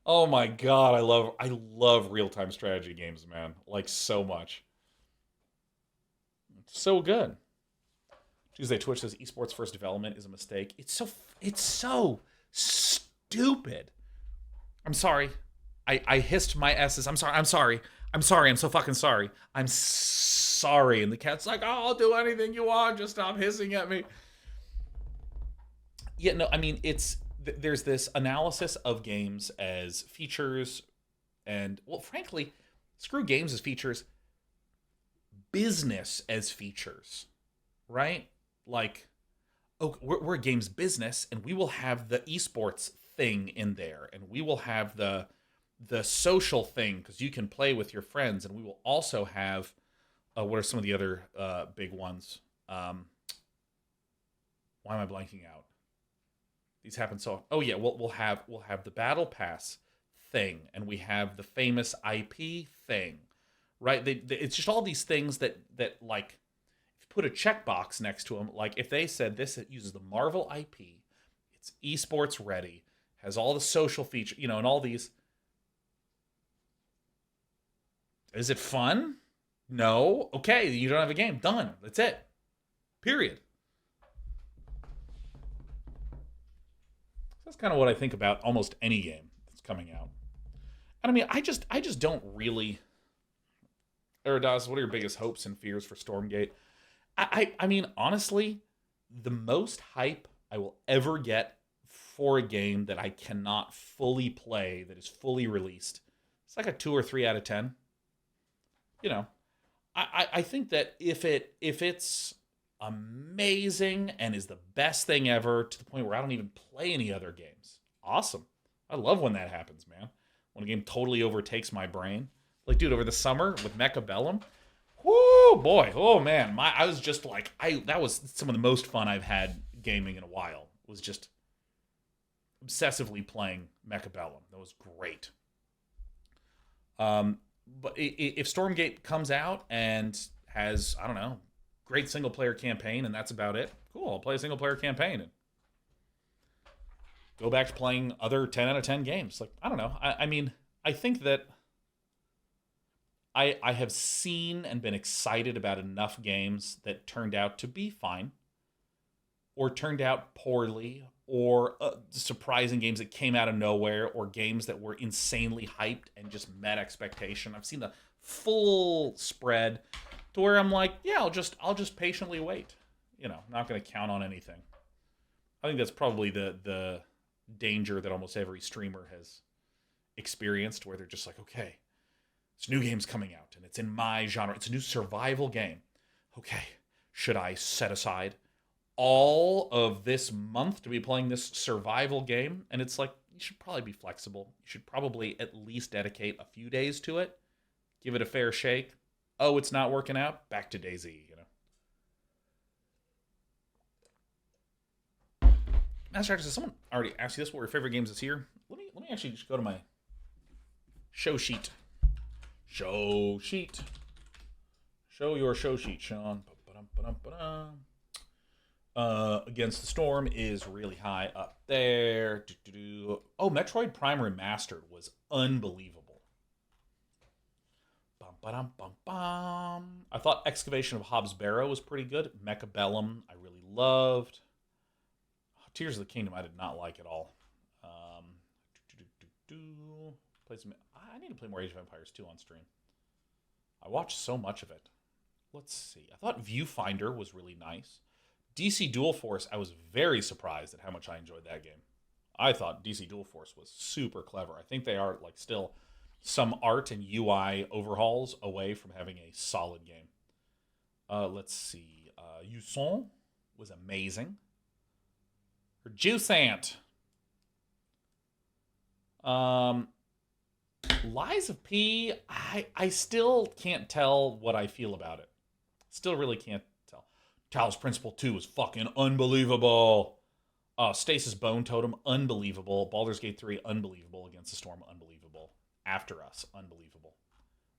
Oh my god, I love real-time strategy games, man. Like, so much. So good. Tuesday Twitch says esports first development is a mistake. It's so stupid. I'm sorry. I hissed my S's. I'm sorry. I'm so fucking sorry. I'm sorry. And the cat's like, I'll do anything you want. Just stop hissing at me. Yeah, no, I mean, there's this analysis of games as features, and, well, frankly, screw games as features. Business as features, right? Like, we're a games business, and we will have the esports thing in there, and we will have the social thing because you can play with your friends, and we will also have what are some of the other big ones? Why am I blanking out? These happen so. Oh yeah, we'll have the battle pass thing, and we have the famous IP thing. Right, it's just all these things that like, if you put a checkbox next to them, like if they said this, it uses the Marvel IP, it's esports ready, has all the social feature, and all these. Is it fun? No. Okay, you don't have a game. Done. That's it. Period. That's kind of what I think about almost any game that's coming out. And I mean, I just don't really. Eridas, what are your biggest hopes and fears for Stormgate? I mean, honestly, the most hype I will ever get for a game that I cannot fully play, that is fully released, it's like a 2 or 3 out of 10. I think that if it's amazing and is the best thing ever to the point where I don't even play any other games. Awesome. I love when that happens, man. When a game totally overtakes my brain. Like, dude, over the summer with Mecha Bellum, whoo, boy, oh man, I was just like, that was some of the most fun I've had gaming in a while. Was just obsessively playing Mecha Bellum. That was great. But if Stormgate comes out and has, I don't know, great single player campaign and that's about it, cool, I'll play a single player campaign and go back to playing other 10 out of 10 games. Like, I don't know. I mean, I think that I have seen and been excited about enough games that turned out to be fine or turned out poorly or surprising games that came out of nowhere or games that were insanely hyped and just met expectation. I've seen the full spread to where I'm like, yeah, I'll just patiently wait. You know, not going to count on anything. I think that's probably the danger that almost every streamer has experienced, where they're just like, okay, this new game's coming out and it's in my genre. It's a new survival game. Okay, should I set aside all of this month to be playing this survival game? And it's like, you should probably be flexible. You should probably at least dedicate a few days to it. Give it a fair shake. Oh, it's not working out? Back to DayZ, you know. Master Actor says, someone already asked you this, what were your favorite games this year? Let me actually just go to my show sheet. Show sheet. Show your show sheet, Sean. Against the Storm is really high up there. Oh, Metroid Prime Remastered was unbelievable. I thought Excavation of Hobbs Barrow was pretty good. Mecha Bellum I really loved. Tears of the Kingdom I did not like at all. I need to play more Age of Empires 2 on stream. I watched so much of it. Let's see. I thought Viewfinder was really nice. DC Dual Force, I was very surprised at how much I enjoyed that game. I thought DC Dual Force was super clever. I think they are like still some art and UI overhauls away from having a solid game. Let's see. Yuson was amazing. Or Juicant. Lies of P, I still can't tell what I feel about it. Still really can't tell. Talos Principle 2 is fucking unbelievable. Stasis Bone Totem, unbelievable. Baldur's Gate 3, unbelievable. Against the Storm, unbelievable. After Us, unbelievable.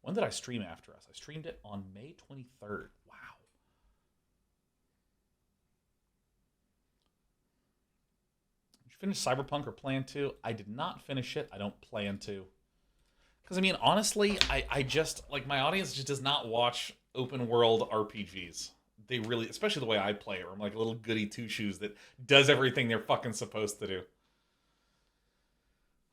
When did I stream After Us? I streamed it on May 23rd. Wow. Did you finish Cyberpunk or plan to? I did not finish it. I don't plan to. Because, I mean, honestly, I just, like, my audience just does not watch open world RPGs. They really, especially the way I play it, where I'm like a little goody two-shoes that does everything they're fucking supposed to do.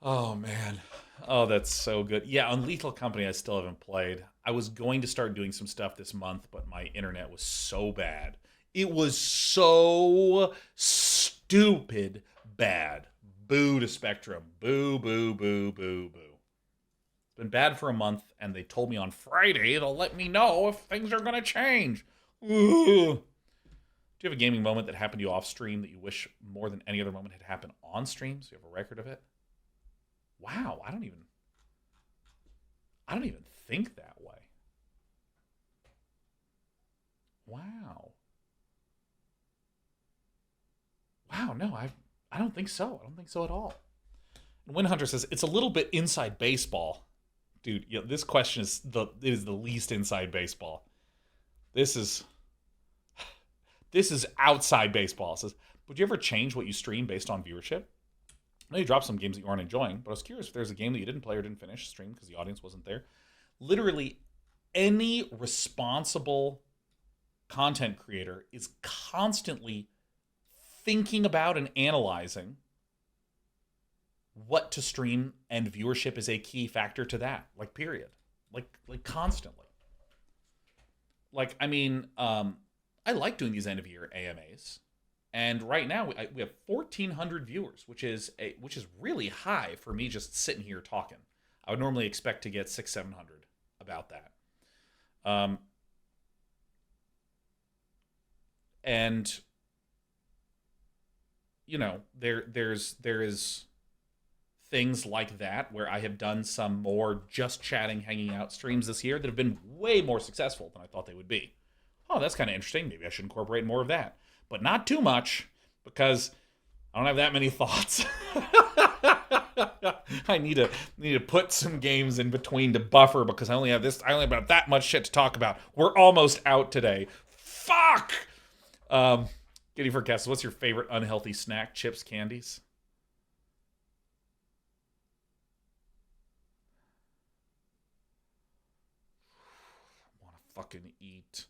Oh, man. Oh, that's so good. Yeah, on Lethal Company, I still haven't played. I was going to start doing some stuff this month, but my internet was so bad. It was so stupid bad. Boo to Spectrum. Boo, boo, boo, boo, boo. It's been bad for a month, and they told me on Friday they'll let me know if things are going to change. Ugh. Do you have a gaming moment that happened to you off stream that you wish more than any other moment had happened on stream? So you have a record of it? Wow, I don't even think that way. Wow. Wow, no, I don't think so. I don't think so at all. And Windhunter says it's a little bit inside baseball. Dude, you know, this question is the least inside baseball. This is outside baseball. It says, would you ever change what you stream based on viewership? I know you dropped some games that you aren't enjoying, but I was curious if there's a game that you didn't play or didn't finish stream because the audience wasn't there. Literally, any responsible content creator is constantly thinking about and analyzing what to stream, and viewership is a key factor to that. Like, period. Like constantly. Like, I mean, I like doing these end of year AMAs, and right now we have 1,400 viewers, which is really high for me just sitting here talking. I would normally expect to get 600-700 about that. And there is things like that where I have done some more just chatting, hanging out streams this year that have been way more successful than I thought they would be. Oh, that's kind of interesting. Maybe I should incorporate more of that. But not too much, because I don't have that many thoughts. I need to put some games in between to buffer, because I only have about that much shit to talk about. We're almost out today. Fuck! Giddy for Castle, what's your favorite unhealthy snack? Chips, candies? I want to fucking eat.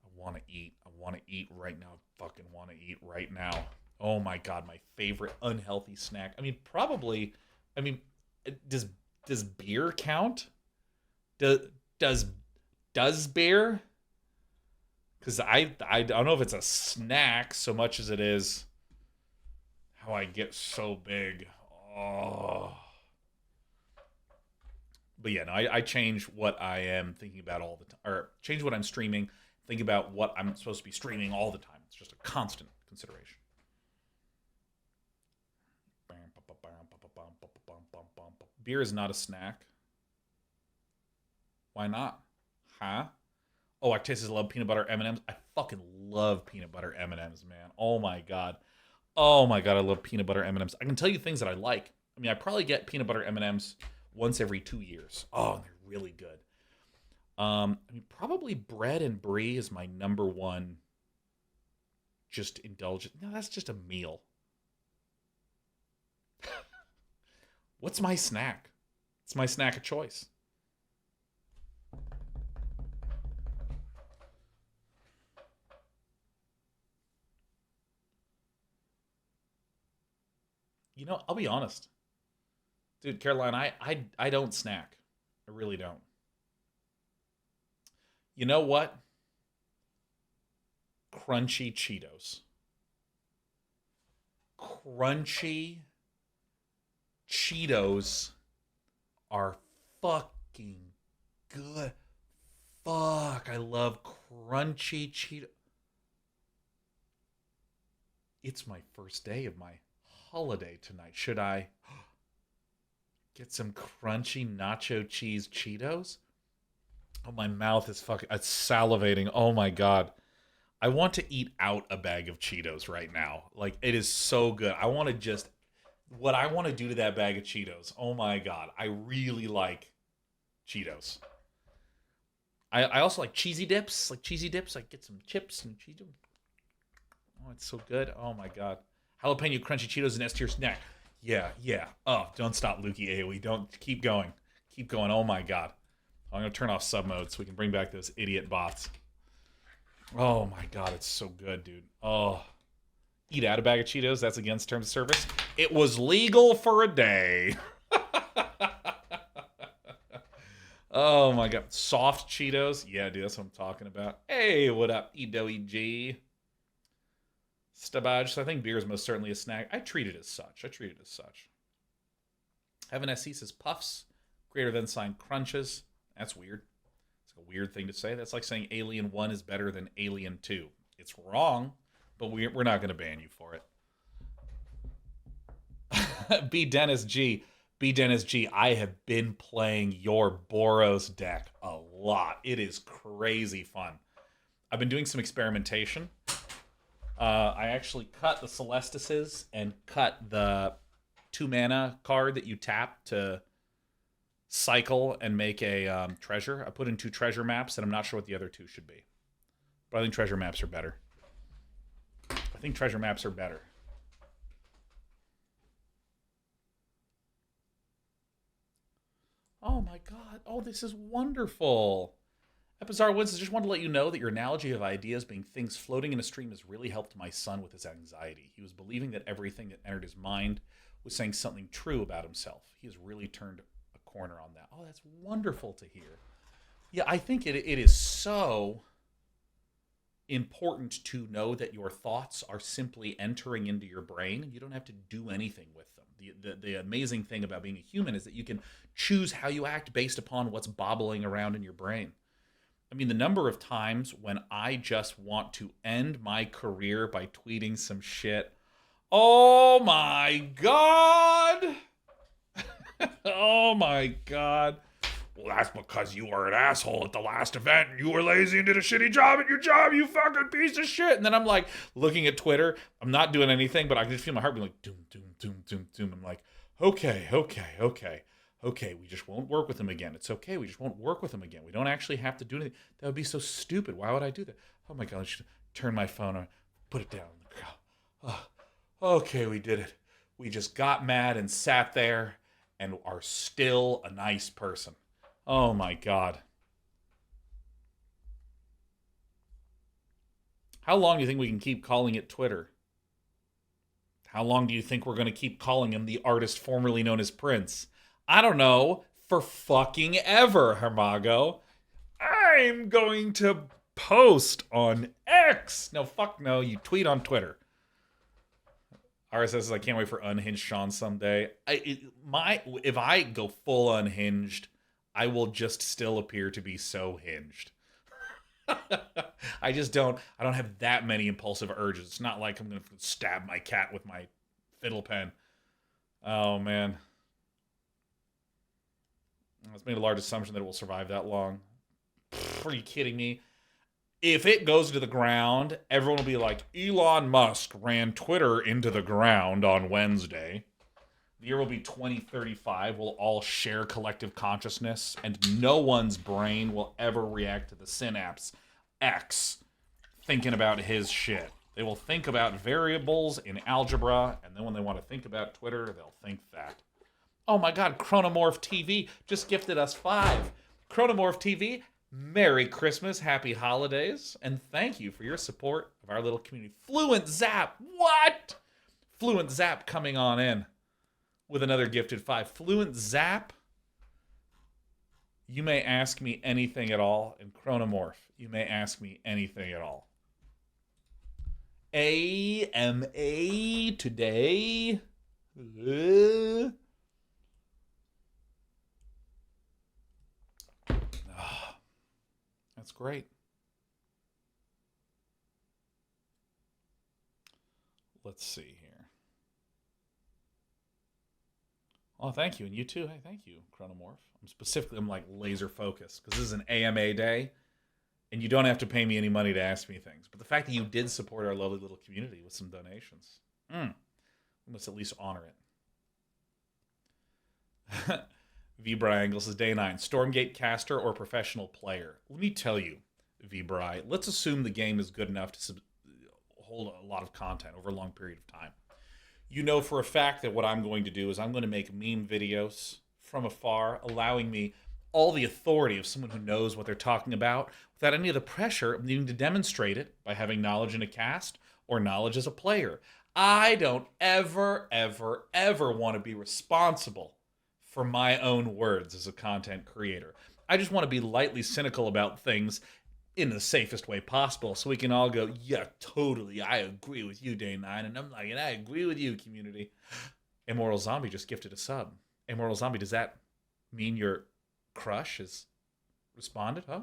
I want to eat right now. I fucking want to eat right now. Oh my god, my favorite unhealthy snack. I mean, probably. I mean, does beer count? Does beer? Because I don't know if it's a snack so much as it is how I get so big. Oh. But yeah, no, I change what I am thinking about all the time, or change what I'm streaming, think about what I'm supposed to be streaming all the time. It's just a constant consideration. Beer is not a snack. Why not? Huh? Oh, I tasted love peanut butter M&Ms. I fucking love peanut butter M&Ms, man. Oh my god. Oh my god, I love peanut butter M&Ms. I can tell you things that I like. I mean, I probably get peanut butter M&Ms once every 2 years. Oh, they're really good. I mean, probably bread and brie is my number one just indulgent. No, that's just a meal. What's my snack? It's my snack of choice. You know, I'll be honest. Dude, Caroline, I don't snack. I really don't. You know what? Crunchy Cheetos. Crunchy Cheetos are fucking good. Fuck, I love crunchy Cheetos. It's my first day of my holiday tonight. Should I get some crunchy nacho cheese Cheetos? Oh, my mouth is fucking... It's salivating. Oh, my God. I want to eat out a bag of Cheetos right now. Like, it is so good. I want to just... What I want to do to that bag of Cheetos. Oh, my God. I really like Cheetos. I also like cheesy dips. Like, cheesy dips. I get some chips and cheese. Oh, it's so good. Oh, my God. Jalapeno crunchy Cheetos and S tier snack. Yeah. Oh, don't stop, Lukey AoE. Don't. Keep going. Keep going. Oh, my God. I'm going to turn off sub mode so we can bring back those idiot bots. Oh, my God. It's so good, dude. Oh. Eat out a bag of Cheetos. That's against terms of service. It was legal for a day. Oh, my God. Soft Cheetos. Yeah, dude. That's what I'm talking about. Hey, what up, EWG? Stabaj. So I think beer is most certainly a snack. I treat it as such. Heaven SC says puffs. Greater than sign crunches. That's weird. It's a weird thing to say. That's like saying Alien 1 is better than Alien 2. It's wrong, but we're not going to ban you for it. B. Dennis G. I have been playing your Boros deck a lot. It is crazy fun. I've been doing some experimentation. I actually cut the Celestices and cut the 2 mana card that you tap to cycle and make a treasure. I put in 2 treasure maps, and I'm not sure what the other 2 should be. But I think treasure maps are better. Oh my god. Oh, this is wonderful. Epizar Woods just wanted to let you know that your analogy of ideas being things floating in a stream has really helped my son with his anxiety. He was believing that everything that entered his mind was saying something true about himself. He has really turned a corner on that. Oh, that's wonderful to hear. Yeah, I think it is so important to know that your thoughts are simply entering into your brain. You don't have to do anything with them. The amazing thing about being a human is that you can choose how you act based upon what's bobbling around in your brain. I mean, the number of times when I just want to end my career by tweeting some shit. Oh my God. Oh my God. Well, that's because you were an asshole at the last event and you were lazy and did a shitty job at your job, you fucking piece of shit. And then I'm like looking at Twitter. I'm not doing anything, but I can just feel my heart being like, doom, doom, doom, doom, doom. I'm like, okay. We just won't work with him again. It's okay. We just won't work with him again. We don't actually have to do anything. That would be so stupid. Why would I do that? Oh my God, I should turn my phone on, put it down on the ground. Oh, okay, we did it. We just got mad and sat there and are still a nice person. Oh my God. How long do you think we can keep calling it Twitter? How long do you think we're going to keep calling him the artist formerly known as Prince? I don't know. For fucking ever, Hermago. I'm going to post on X. No, fuck no. You tweet on Twitter. RSS says, I can't wait for Unhinged Sean someday. If I go full unhinged, I will just still appear to be so hinged. I don't have that many impulsive urges. It's not like I'm going to stab my cat with my fiddle pen. Oh, man. Let's make a large assumption that it will survive that long. Are you kidding me? If it goes to the ground, everyone will be like, Elon Musk ran Twitter into the ground on Wednesday. The year will be 2035. We'll all share collective consciousness, and no one's brain will ever react to the synapse X thinking about his shit. They will think about variables in algebra, and then when they want to think about Twitter, they'll think that. Oh my God, Chronomorph TV just gifted us 5. Chronomorph TV, Merry Christmas, Happy Holidays, and thank you for your support of our little community. Fluent Zap, what? Fluent Zap coming on in with another gifted 5. Fluent Zap, you may ask me anything at all. And Chronomorph, you may ask me anything at all. AMA today. That's great. Let's see here. Oh, thank you. And you too. Hey, thank you, Chronomorph. I'm like laser focused because this is an AMA day and you don't have to pay me any money to ask me things. But the fact that you did support our lovely little community with some donations, we must at least honor it. V-Bry says, Day 9, Stormgate caster or professional player? Let me tell you, V-Bry, let's assume the game is good enough to hold a lot of content over a long period of time. You know for a fact that what I'm going to do is I'm going to make meme videos from afar, allowing me all the authority of someone who knows what they're talking about without any of the pressure of needing to demonstrate it by having knowledge in a cast or knowledge as a player. I don't ever want to be responsible for my own words as a content creator. I just want to be lightly cynical about things in the safest way possible so we can all go, yeah, totally, I agree with you, Day 9. And I'm like, and I agree with you, community. Immortal Zombie just gifted a sub. Immortal Zombie, does that mean your crush has responded? Huh?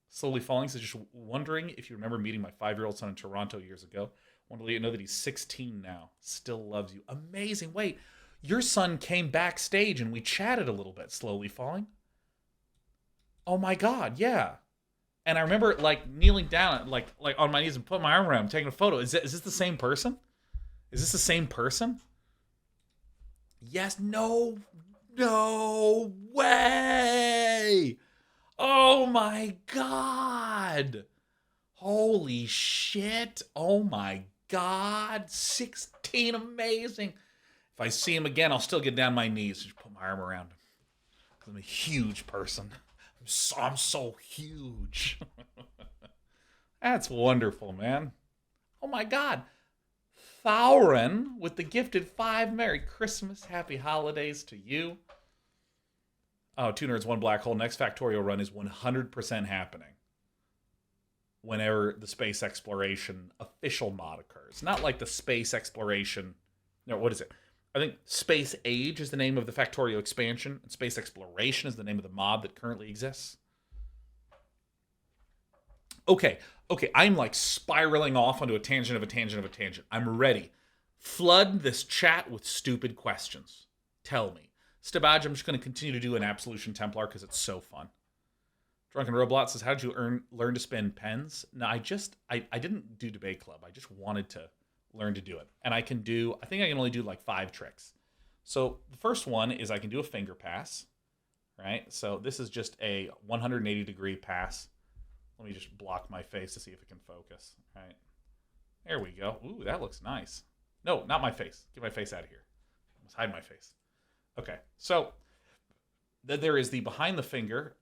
Slowly Falling says, just wondering if you remember meeting my 5-year-old son in Toronto years ago. Want to let you know that he's 16 now. Still loves you. Amazing. Wait, your son came backstage and we chatted a little bit, Slowly Falling. Oh my God, yeah. And I remember like kneeling down, like on my knees and putting my arm around him, taking a photo. Is this the same person? Is this the same person? Yes. No way. Oh my God. Holy shit. Oh my God. 16. Amazing. If I see him again, I'll still get down on my knees and just put my arm around him. I'm a huge person. I'm so huge. That's wonderful, man. Oh my God. Thauren with the gifted 5. Merry Christmas. Happy holidays to you. Oh, 2 Nerds, 1 Black Hole. Next Factorial run is 100% happening whenever the space exploration official mod occurs. Not like the space exploration. No, what is it? I think Space Age is the name of the Factorio expansion, and Space Exploration is the name of the mod that currently exists. Okay, I'm like spiraling off onto a tangent of a tangent of a tangent. I'm ready. Flood this chat with stupid questions. Tell me. Stabaj, I'm just going to continue to do an Absolution Templar because it's so fun. Drunken Robot says, how did you learn to spin pens? No, I didn't do Debate Club. I just wanted to learn to do it. And I think I can only do like 5 tricks. So the first one is I can do a finger pass, right? So this is just a 180 degree pass. Let me just block my face to see if it can focus, right? There we go. Ooh, that looks nice. No, not my face. Get my face out of here. Let's hide my face. Okay, so then there is the behind the finger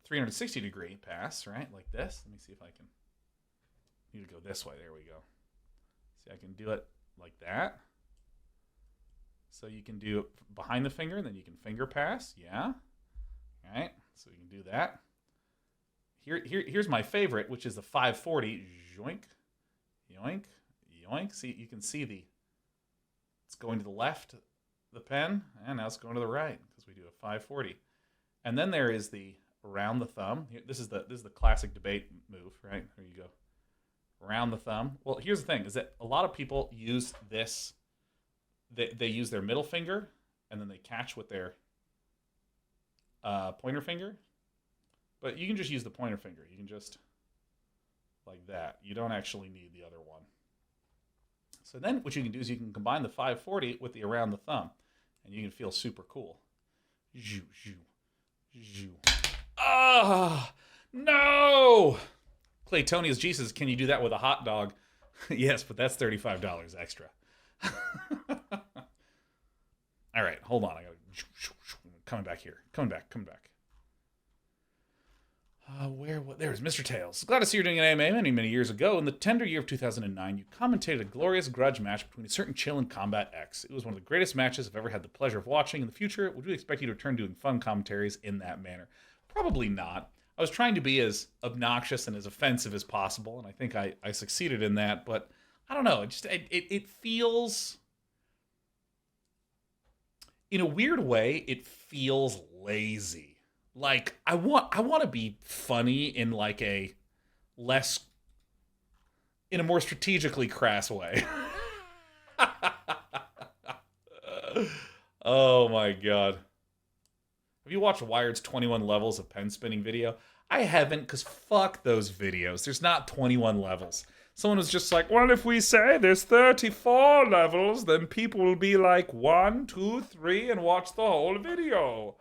360 degree pass, right? Like this. Let me see if I can. Need to go this way. There we go. See, I can do it like that. So you can do it behind the finger, and then you can finger pass. Yeah. All right. So you can do that. Here's my favorite, which is the 540. Yoink, yoink, yoink. See, you can see it's going to the left, the pen, and now it's going to the right because we do a 540. And then there is the around the thumb. This is the classic debate move, right? There you go. Around the thumb. Well, here's the thing: is that a lot of people use this. They use their middle finger, and then they catch with their pointer finger. But you can just use the pointer finger. You can just like that. You don't actually need the other one. So then what you can do is you can combine the 540 with the around the thumb, and you can feel super cool. Zhoo, zhoo, zhoo. Ah, no! Claytonius Jesus, can you do that with a hot dog? Yes, but that's $35 extra. All right, hold on. I got coming back here. Coming back. There's Mr. Tails. Glad to see you're doing an AMA many years ago. In the tender year of 2009, you commentated a glorious grudge match between a certain Chill and Combat X. It was one of the greatest matches I've ever had the pleasure of watching. In the future, would we expect you to return doing fun commentaries in that manner? Probably not. I was trying to be as obnoxious and as offensive as possible, and I think I succeeded in that, but I don't know. It feels... In a weird way, it feels lazy. Like, I want to be funny in like a less... in a more strategically crass way. Oh my god. Have you watched Wired's 21 levels of pen spinning video? I haven't, because fuck those videos. There's not 21 levels. Someone was just like, well, if we say there's 34 levels, then people will be like 1, 2, 3 and watch the whole video.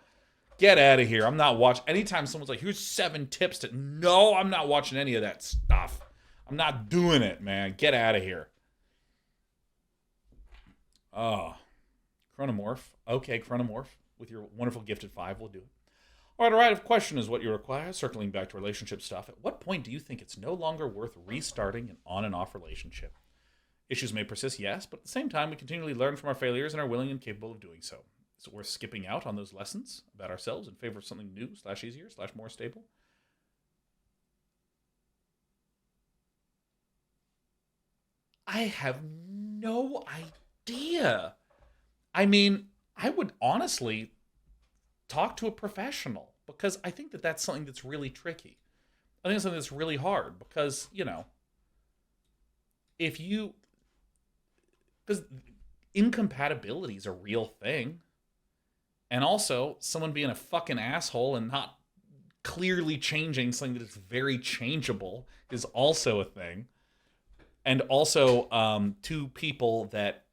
Get out of here. I'm not watching. Anytime someone's like, here's 7 tips to... No, I'm not watching any of that stuff. I'm not doing it, man. Get out of here. Oh. Chronomorph. Okay, Chronomorph. With your wonderful gifted 5, we'll do it. All right, if question is what you require, circling back to relationship stuff, at what point do you think it's no longer worth restarting an on and off relationship? Issues may persist, yes, but at the same time, we continually learn from our failures and are willing and capable of doing so. Is it worth skipping out on those lessons about ourselves in favor of something new, /easier, /more stable? I have no idea. I mean, I would honestly talk to a professional, because I think that that's something that's really tricky. I think it's something that's really hard because, because incompatibility is a real thing. And also, someone being a fucking asshole and not clearly changing something that is very changeable is also a thing. And also, 2 people that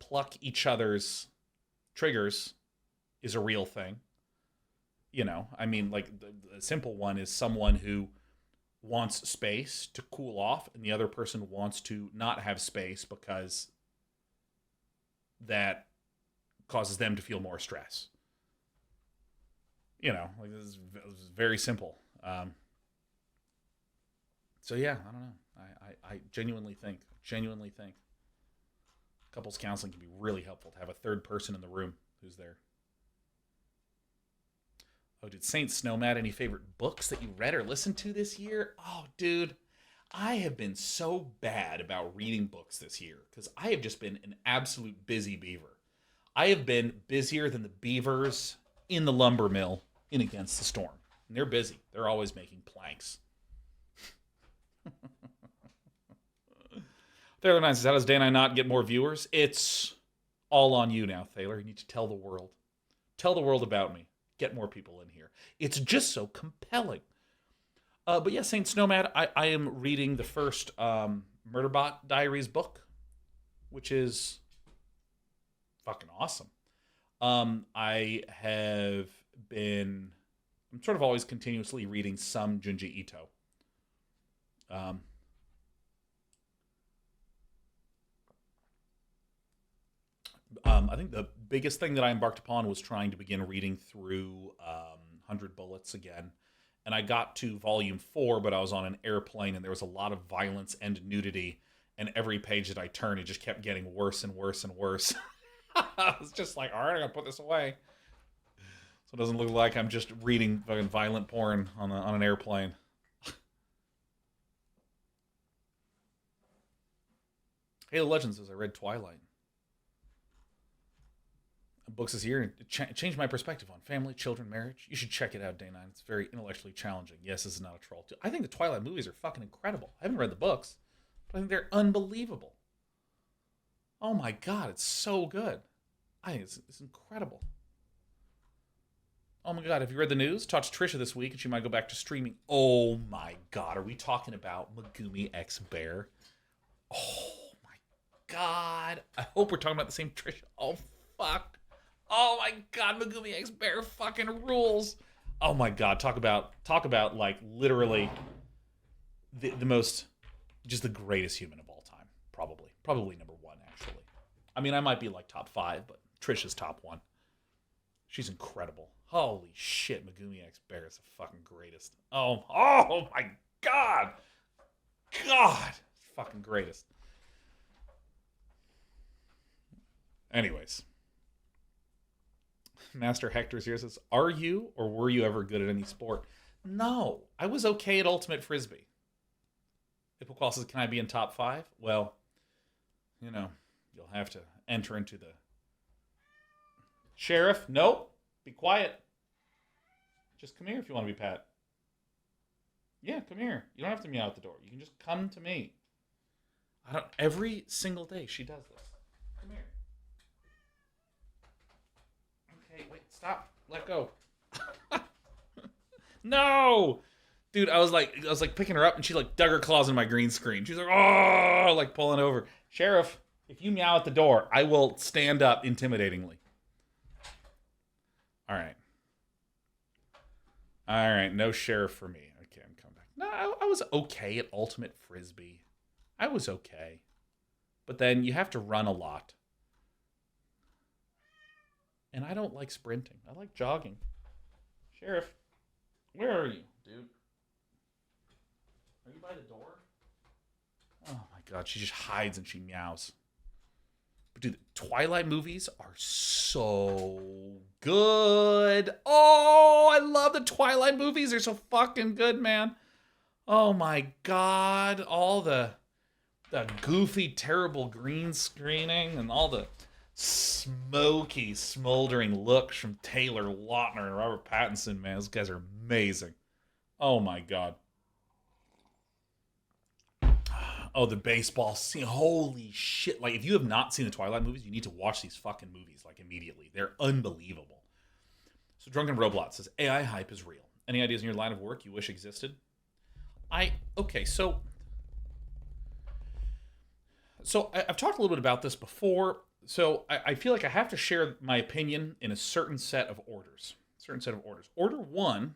pluck each other's triggers is a real thing. I mean, like, the simple one is someone who wants space to cool off, and the other person wants to not have space because that causes them to feel more stress. Like, this is very simple. So yeah, I don't know. I genuinely think couples counseling can be really helpful to have a third person in the room who's there. Oh, did Saint Snowmat any favorite books that you read or listened to this year? Oh, dude, I have been so bad about reading books this year because I have just been an absolute busy beaver. I have been busier than the beavers in the lumber mill in Against the Storm. And they're busy. They're always making planks. Thaler 9 says, how does Dan I not get more viewers? It's all on you now, Thaler. You need to tell the world. Tell the world about me. Get more people in here. It's just so compelling. But yeah, Saint Snowmad, I am reading the first Murderbot Diaries book, which is fucking awesome. I'm sort of always continuously reading some Junji Ito. I think the biggest thing that I embarked upon was trying to begin reading through 100 Bullets again. And I got to volume 4, but I was on an airplane and there was a lot of violence and nudity. And every page that I turned, it just kept getting worse and worse and worse. I was just like, all right, I gotta put this away. So it doesn't look like I'm just reading fucking violent porn on an airplane. Halo Legends says, I read Twilight. Books this year changed my perspective on family, children, marriage. You should check it out, Day 9. It's very intellectually challenging. Yes, this is not a troll. I think the Twilight movies are fucking incredible. I haven't read the books, but I think they're unbelievable. Oh my god, it's so good. I think it's incredible. Oh my god, have you read the news? Talked to Trisha this week and she might go back to streaming. Oh my god, are we talking about Megumi X Bear? Oh my god. I hope we're talking about the same Trisha. Oh fuck. Oh my god, Megumi X Bear fucking rules. Oh my god, talk about like literally the most, just the greatest human of all time. Probably number 1 actually. I mean, I might be like top 5, but Trisha's top 1. She's incredible. Holy shit, Megumi X Bear is the fucking greatest. Oh my god. God, fucking greatest. Anyways. Master Hector's here says, are you or were you ever good at any sport? No, I was okay at Ultimate Frisbee. Hippoqual says, can I be in top 5? Well, you know, you'll have to enter into the... Sheriff, nope. Be quiet. Just come here if you want to be pet. Yeah, come here. You don't have to meow at the door. You can just come to me. Every single day she does this. Come here. Okay, wait, stop. Let go. No! Dude, I was like picking her up and she like dug her claws in my green screen. She's like, oh, like pulling over. Sheriff, if you meow at the door, I will stand up intimidatingly. All right, no sheriff for me. Okay, I'm coming back. No, I was okay at Ultimate Frisbee. I was okay. But then you have to run a lot. And I don't like sprinting. I like jogging. Sheriff, where are you, dude? Are you by the door? Oh my god, she just hides and she meows. But dude, the Twilight movies are so good. Oh, I love the Twilight movies. They're so fucking good, man. Oh my god. All the goofy, terrible green screening and all the smoky, smoldering looks from Taylor Lautner and Robert Pattinson, man. Those guys are amazing. Oh my god. Oh, the baseball scene. Holy shit. Like, if you have not seen the Twilight movies, you need to watch these fucking movies, like, immediately. They're unbelievable. So, Drunken Robot says, AI hype is real. Any ideas in your line of work you wish existed? Okay, so I've talked a little bit about this before. So, I feel like I have to share my opinion in a certain set of orders. Order 1,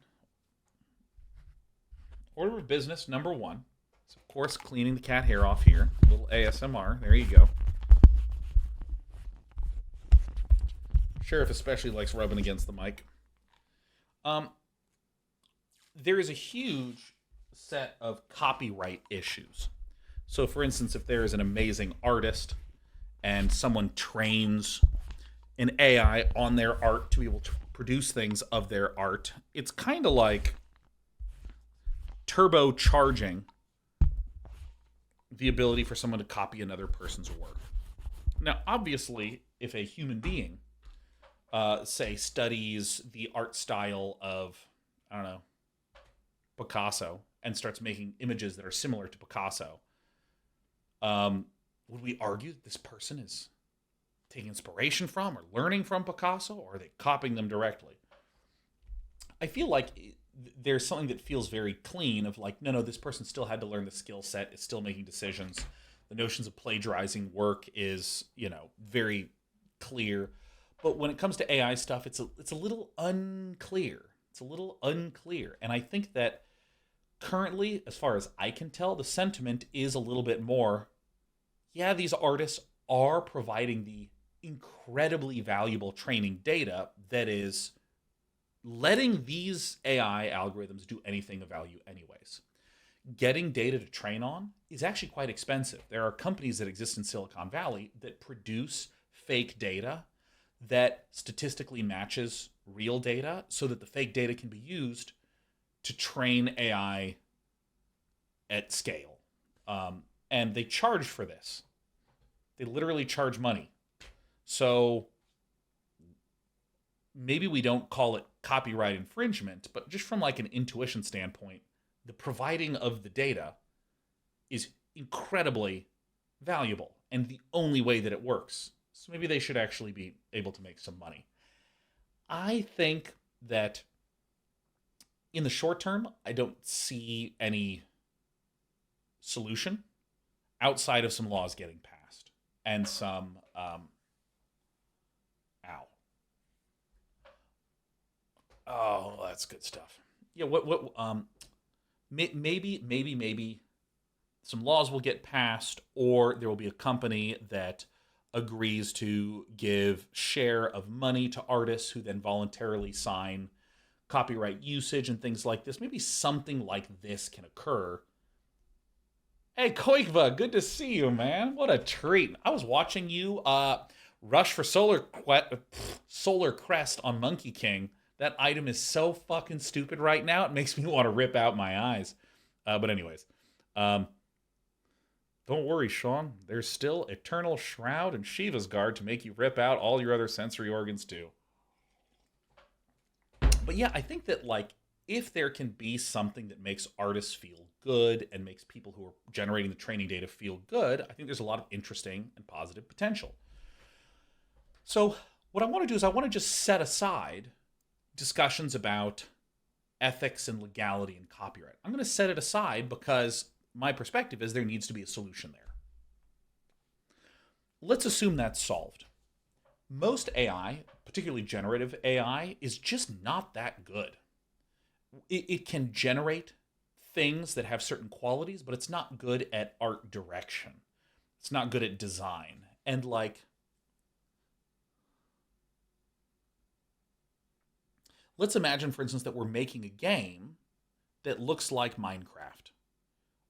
order of business number 1. So, of course, cleaning the cat hair off here. A little ASMR. There you go. Sheriff especially likes rubbing against the mic. There is a huge set of copyright issues. So, for instance, if there is an amazing artist and someone trains an AI on their art to be able to produce things of their art, it's kind of like turbocharging the ability for someone to copy another person's work. Now, obviously, if a human being say, studies the art style of, I don't know, Picasso, and starts making images that are similar to Picasso, would we argue that this person is taking inspiration from or learning from Picasso, or are they copying them directly? I feel like there's something that feels very clean of like, no, this person still had to learn the skill set. It's still making decisions. The notions of plagiarizing work is, very clear. But when it comes to AI stuff, it's a little unclear. It's a little unclear. And I think that currently, as far as I can tell, the sentiment is a little bit more, yeah, these artists are providing the incredibly valuable training data that is letting these AI algorithms do anything of value anyways. Getting data to train on is actually quite expensive. There are companies that exist in Silicon Valley that produce fake data that statistically matches real data so that the fake data can be used to train AI at scale. And they charge for this. They literally charge money. So maybe we don't call it copyright infringement, but just from like an intuition standpoint, the providing of the data is incredibly valuable and the only way that it works. So maybe they should actually be able to make some money. I think that in the short term, I don't see any solution outside of some laws getting passed and some oh, that's good stuff. Yeah, maybe some laws will get passed, or there will be a company that agrees to give share of money to artists who then voluntarily sign copyright usage and things like this. Maybe something like this can occur. Hey, Koikva, good to see you, man. What a treat. I was watching you rush for Solar Crest on Monkey King. That item is so fucking stupid right now. It makes me want to rip out my eyes. But anyways, don't worry, Sean. There's still Eternal Shroud and Shiva's Guard to make you rip out all your other sensory organs too. But yeah, I think that like if there can be something that makes artists feel good and makes people who are generating the training data feel good, I think there's a lot of interesting and positive potential. So what I want to do is I want to just set aside discussions about ethics and legality and copyright. I'm going to set it aside because my perspective is there needs to be a solution there. Let's assume that's solved. Most AI, particularly generative AI, is just not that good. It can generate things that have certain qualities, but it's not good at art direction. It's not good at design. And like, let's imagine, for instance, that we're making a game that looks like Minecraft,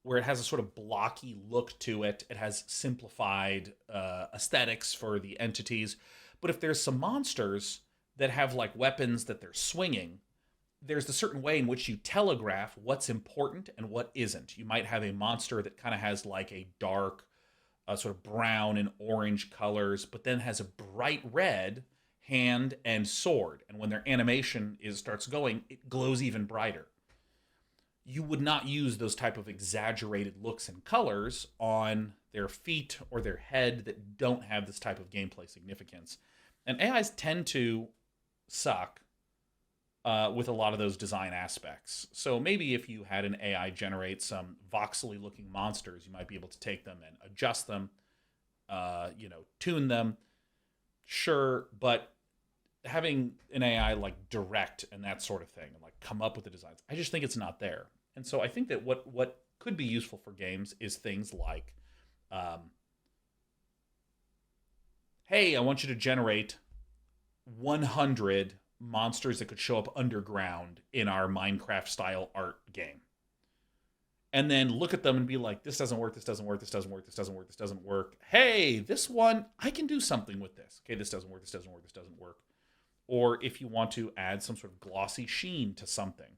where it has a sort of blocky look to it. It has simplified aesthetics for the entities. But if there's some monsters that have like weapons that they're swinging, there's a certain way in which you telegraph what's important and what isn't. You might have a monster that kind of has like a dark, sort of brown and orange colors, but then has a bright red hand and sword. And when their animation starts going, it glows even brighter. You would not use those type of exaggerated looks and colors on their feet or their head that don't have this type of gameplay significance. And AIs tend to suck with a lot of those design aspects. So maybe if you had an AI generate some voxely looking monsters, you might be able to take them and adjust them, tune them. Sure, but having an AI like direct and that sort of thing and like come up with the designs, I just think it's not there. And so I think that what could be useful for games is things like, hey, I want you to generate 100 monsters that could show up underground in our Minecraft style art game. And then look at them and be like, this doesn't work, this doesn't work, this doesn't work, this doesn't work, this doesn't work. Hey, this one, I can do something with this. Okay, this doesn't work, this doesn't work, this doesn't work. Or if you want to add some sort of glossy sheen to something,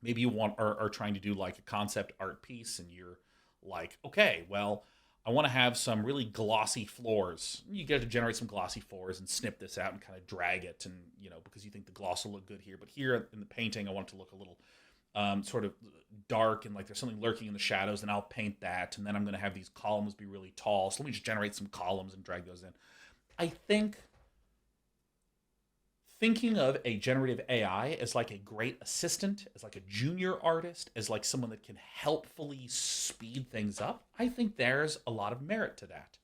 maybe you are trying to do like a concept art piece and you're like, okay, well, I want to have some really glossy floors. You get to generate some glossy floors and snip this out and kind of drag it, and because you think the gloss will look good here. But here in the painting, I want it to look a little sort of dark and like there's something lurking in the shadows. And I'll paint that, and then I'm going to have these columns be really tall. So let me just generate some columns and drag those in. I think thinking of a generative AI as like a great assistant, as like a junior artist, as like someone that can helpfully speed things up, I think there's a lot of merit to that.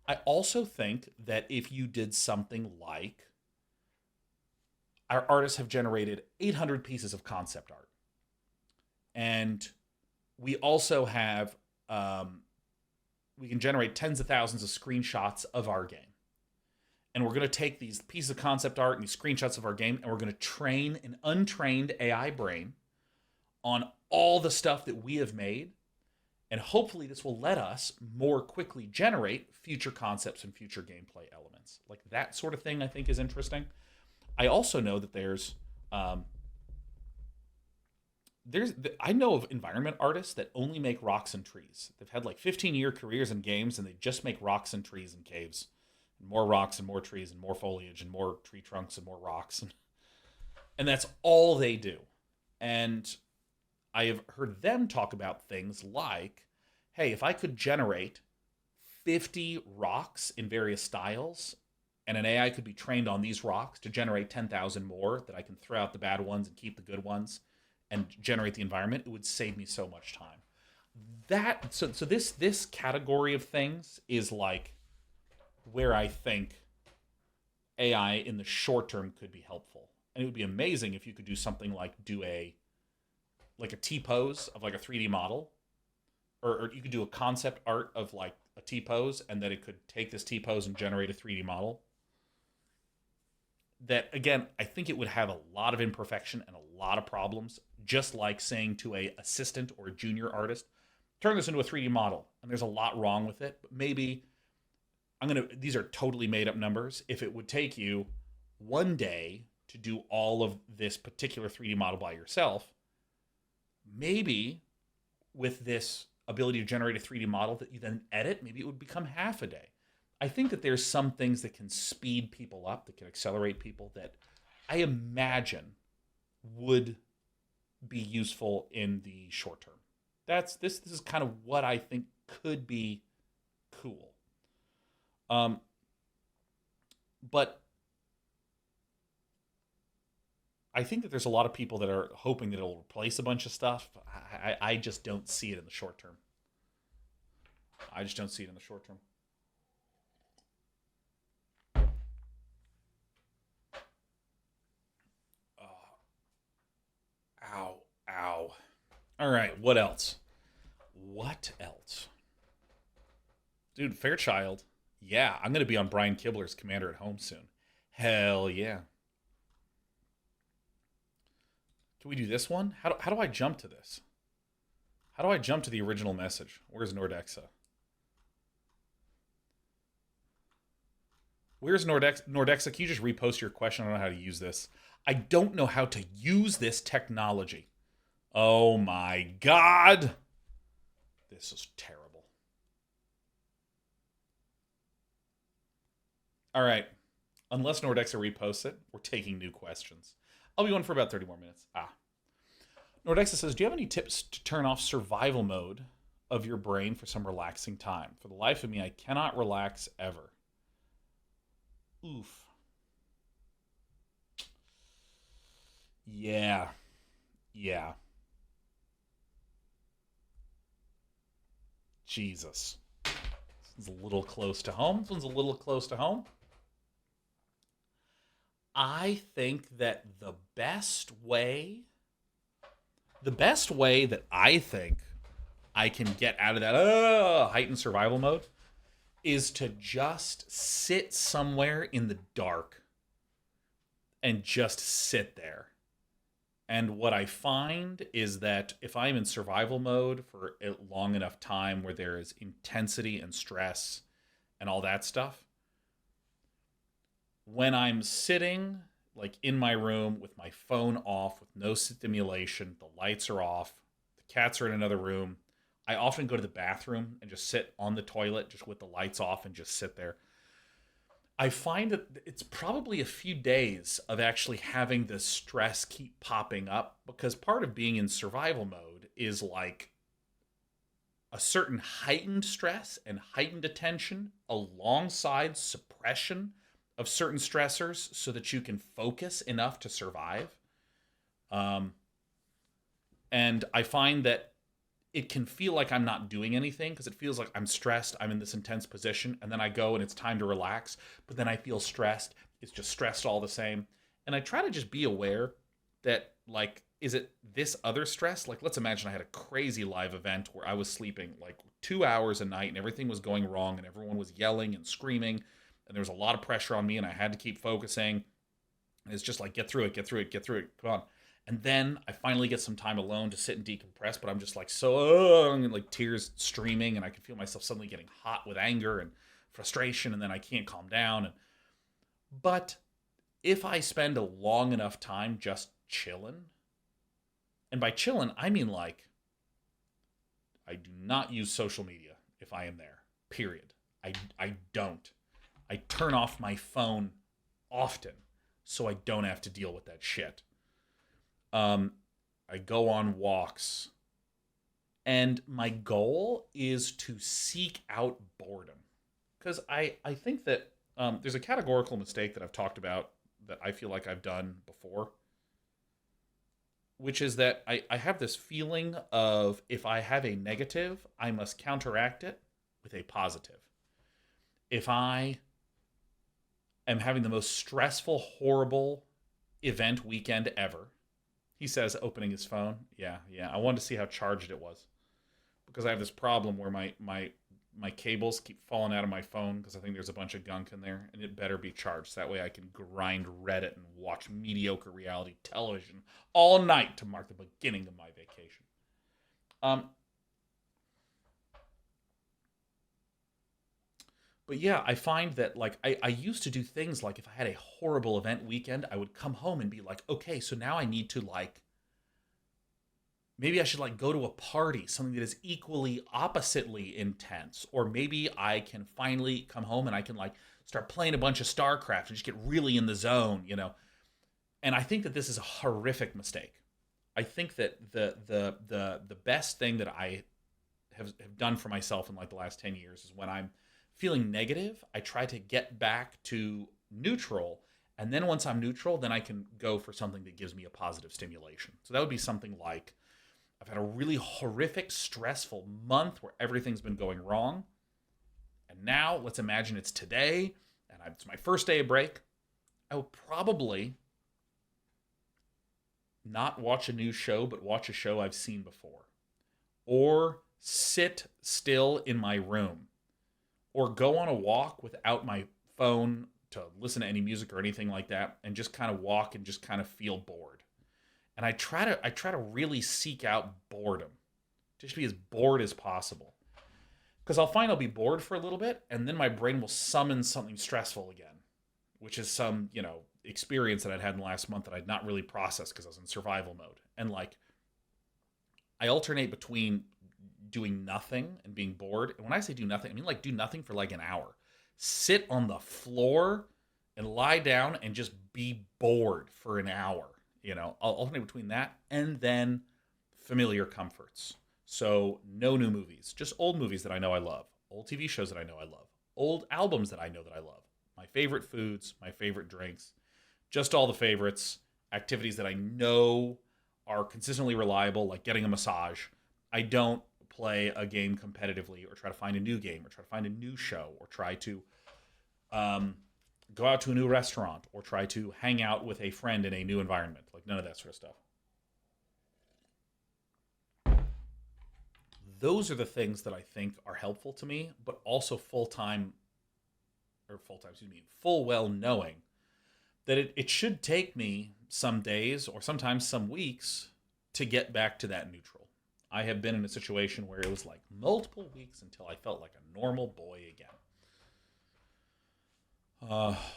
I also think that if you did something like our artists have generated 800 pieces of concept art, and we also have, we can generate tens of thousands of screenshots of our game. And we're going to take these pieces of concept art and these screenshots of our game, and we're going to train an untrained AI brain on all the stuff that we have made. And hopefully this will let us more quickly generate future concepts and future gameplay elements. Like that sort of thing I think is interesting. I also know that I know of environment artists that only make rocks and trees. They've had like 15-year careers in games, and they just make rocks and trees and caves. More rocks and more trees and more foliage and more tree trunks and more rocks. And that's all they do. And I have heard them talk about things like, hey, if I could generate 50 rocks in various styles, and an AI could be trained on these rocks to generate 10,000 more, that I can throw out the bad ones and keep the good ones and generate the environment, it would save me so much time. So this category of things is like where I think AI in the short term could be helpful. And it would be amazing if you could do something like a T-pose of like a 3D model, or you could do a concept art of like a T-pose, and that it could take this T-pose and generate a 3D model. That, again, I think it would have a lot of imperfection and a lot of problems, just like saying to a assistant or a junior artist, turn this into a 3D model. And there's a lot wrong with it, but maybe these are totally made up numbers. If it would take you one day to do all of this particular 3D model by yourself, maybe with this ability to generate a 3D model that you then edit, maybe it would become half a day. I think that there's some things that can speed people up, that can accelerate people, that I imagine would be useful in the short term. This is kind of what I think could be cool. But I think that there's a lot of people that are hoping that it'll replace a bunch of stuff. I just don't see it in the short term. Ow. All right, what else? Dude, Fairchild. Yeah, I'm going to be on Brian Kibler's Commander at Home soon. Hell yeah. Can we do this one? How do I jump to this? How do I jump to the original message? Where's Nordexa? Nordexa, can you just repost your question? I don't know how to use this. I don't know how to use this technology. Oh my God. This is terrible. All right. Unless Nordexa reposts it, we're taking new questions. I'll be on for about 30 more minutes. Nordexa says, do you have any tips to turn off survival mode of your brain for some relaxing time? For the life of me, I cannot relax ever. Oof. Yeah. Jesus. This one's a little close to home. I think that the best way that I think I can get out of that heightened survival mode is to just sit somewhere in the dark and just sit there. And what I find is that if I'm in survival mode for a long enough time where there is intensity and stress and all that stuff, when I'm sitting like in my room with my phone off, with no stimulation, the lights are off, the cats are in another room, I often go to the bathroom and just sit on the toilet just with the lights off and just sit there. I find that it's probably a few days of actually having the stress keep popping up, because part of being in survival mode is like a certain heightened stress and heightened attention alongside suppression of certain stressors so that you can focus enough to survive. Um, and I find that it can feel like I'm not doing anything because it feels like I'm stressed. I'm in this intense position, and then I go and it's time to relax, but then I feel stressed. It's just stressed all the same. And I try to just be aware that, like, is it this other stress? Like, let's imagine I had a crazy live event where I was sleeping like 2 hours a night and everything was going wrong and everyone was yelling and screaming and there was a lot of pressure on me and I had to keep focusing. And it's just like, get through it, get through it, get through it. Come on. And then I finally get some time alone to sit and decompress, but I'm just like and like tears streaming, and I can feel myself suddenly getting hot with anger and frustration, and then I can't calm down. But if I spend a long enough time just chilling, and by chilling, I mean like I do not use social media if I am there, period. I don't. I turn off my phone often so I don't have to deal with that shit. I go on walks, and my goal is to seek out boredom, because I think that there's a categorical mistake that I've talked about that I feel like I've done before, which is that I have this feeling of, if I have a negative, I must counteract it with a positive. If I am having the most stressful, horrible event weekend ever, he says, opening his phone. Yeah. I wanted to see how charged it was, because I have this problem where my cables keep falling out of my phone because I think there's a bunch of gunk in there, and it better be charged. That way I can grind Reddit and watch mediocre reality television all night to mark the beginning of my vacation. But yeah, I find that, like, I used to do things like, if I had a horrible event weekend, I would come home and be like, okay, so now I need to, like, maybe I should, like, go to a party, something that is equally oppositely intense. Or maybe I can finally come home and I can, like, start playing a bunch of StarCraft and just get really in the zone, you know? And I think that this is a horrific mistake. I think that the best thing that I have done for myself in, like, the last 10 years is, when I'm feeling negative, I try to get back to neutral. And then once I'm neutral, then I can go for something that gives me a positive stimulation. So that would be something like, I've had a really horrific, stressful month where everything's been going wrong. And now let's imagine it's today and it's my first day of break. I will probably not watch a new show, but watch a show I've seen before. Or sit still in my room. Or go on a walk without my phone to listen to any music or anything like that, and just kind of walk and just kind of feel bored. And I try to really seek out boredom, just be as bored as possible, because I'll find I'll be bored for a little bit, and then my brain will summon something stressful again, which is some, you know, experience that I'd had in the last month that I'd not really processed because I was in survival mode. And, like, I alternate between doing nothing and being bored. And when I say do nothing, I mean, like, do nothing for like an hour. Sit on the floor and lie down and just be bored for an hour. You know, I'll alternate between that and then familiar comforts. So no new movies, just old movies that I know I love, old TV shows that I know I love, old albums that I know that I love, my favorite foods, my favorite drinks, just all the favorites, activities that I know are consistently reliable, like getting a massage. I don't play a game competitively, or try to find a new game, or try to find a new show, or try to go out to a new restaurant, or try to hang out with a friend in a new environment. Like, none of that sort of stuff. Those are the things that I think are helpful to me, but also full well knowing that it should take me some days or sometimes some weeks to get back to that neutral. I have been in a situation where it was like multiple weeks until I felt like a normal boy again.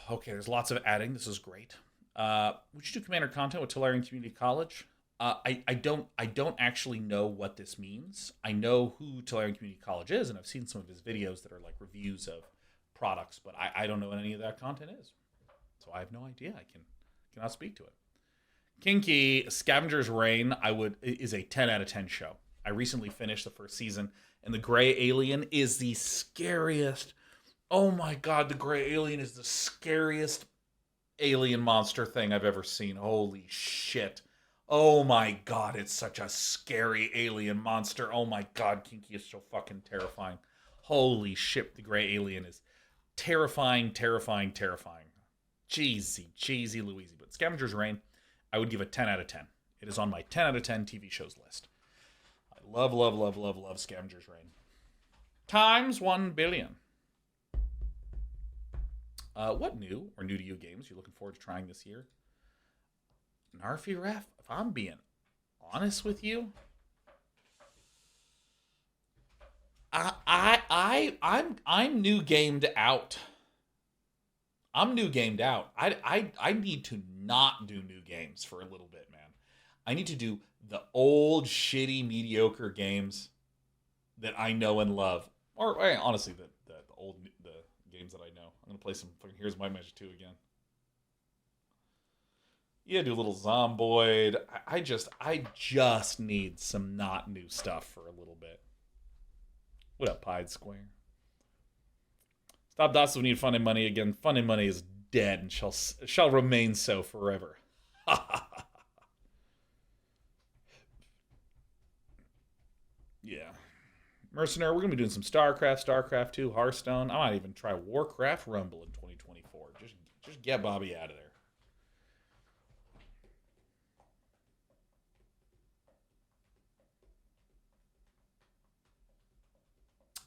Okay, there's lots of adding. This is great. Would you do Commander content with Tolarian Community College? I don't actually know what this means. I know who Tulare Community College is, and I've seen some of his videos that are like reviews of products, but I don't know what any of that content is. So I have no idea. Cannot speak to it. Kinky Scavenger's Reign is a 10 out of 10 show. I recently finished the first season, and the gray alien is the scariest. Oh my god, the gray alien is the scariest alien monster thing I've ever seen. Holy shit. Oh my god, it's such a scary alien monster. Oh my god, Kinky is so fucking terrifying. Holy shit, the gray alien is terrifying, terrifying, terrifying. Cheesy Louise. But Scavenger's Reign, I would give a 10 out of 10. It is on my 10 out of 10 TV shows list. I love Scavenger's Reign. Times 1 billion. What new or new to you games you're looking forward to trying this year? Narfi Ref, if I'm being honest with you, I'm new gamed out. I'm new gamed out. I need to not do new games for a little bit, man. I need to do the old shitty mediocre games that I know and love, or honestly the games that I know. I'm gonna play some fucking Here's My Magic 2 again. Yeah, do a little Zomboid. I just need some not new stuff for a little bit. What up, Pied Square? Stop Dots, we need Fun and Money again. Fun and Money is dead and shall remain so forever. Yeah. Mercenary, we're going to be doing some StarCraft 2, Hearthstone. I might even try Warcraft Rumble in 2024. Just get Bobby out of there.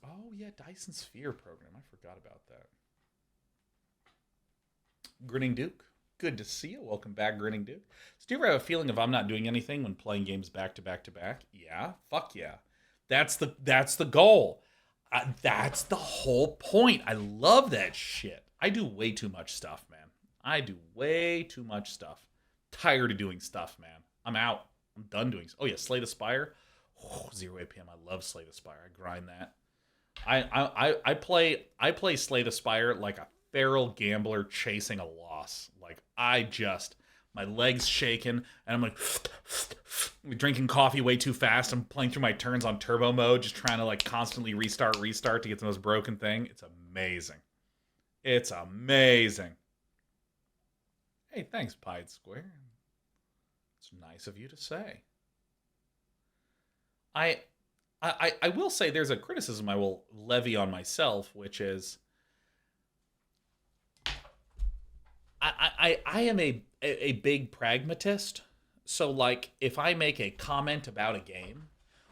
Oh, yeah, Dyson Sphere program. I forgot about that. Grinning Duke. Good to see you. Welcome back, Grinning Duke. So do you ever have a feeling of I'm not doing anything when playing games back to back to back? Yeah, fuck yeah. That's the goal. That's the whole point. I love that shit. I do way too much stuff, man. I do way too much stuff. Tired of doing stuff, man. I'm out. I'm done doing. Oh yeah, Slay the Spire. Oh, 0 APM. I love Slay the Spire. I grind that. I play Slay the Spire like a feral gambler chasing a loss. Like my legs shaking, and I'm like drinking coffee way too fast. I'm playing through my turns on turbo mode, just trying to like constantly restart to get the most broken thing. It's amazing. It's amazing. Hey, thanks, Pied Square. It's nice of you to say. I will say there's a criticism I will levy on myself, which is I am a big pragmatist. So like if I make a comment about a game,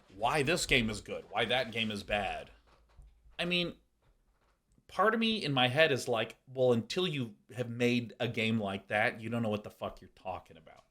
why this game is good, why that game is bad. I mean, part of me in my head is like, well, until you have made a game like that, you don't know what the fuck you're talking about.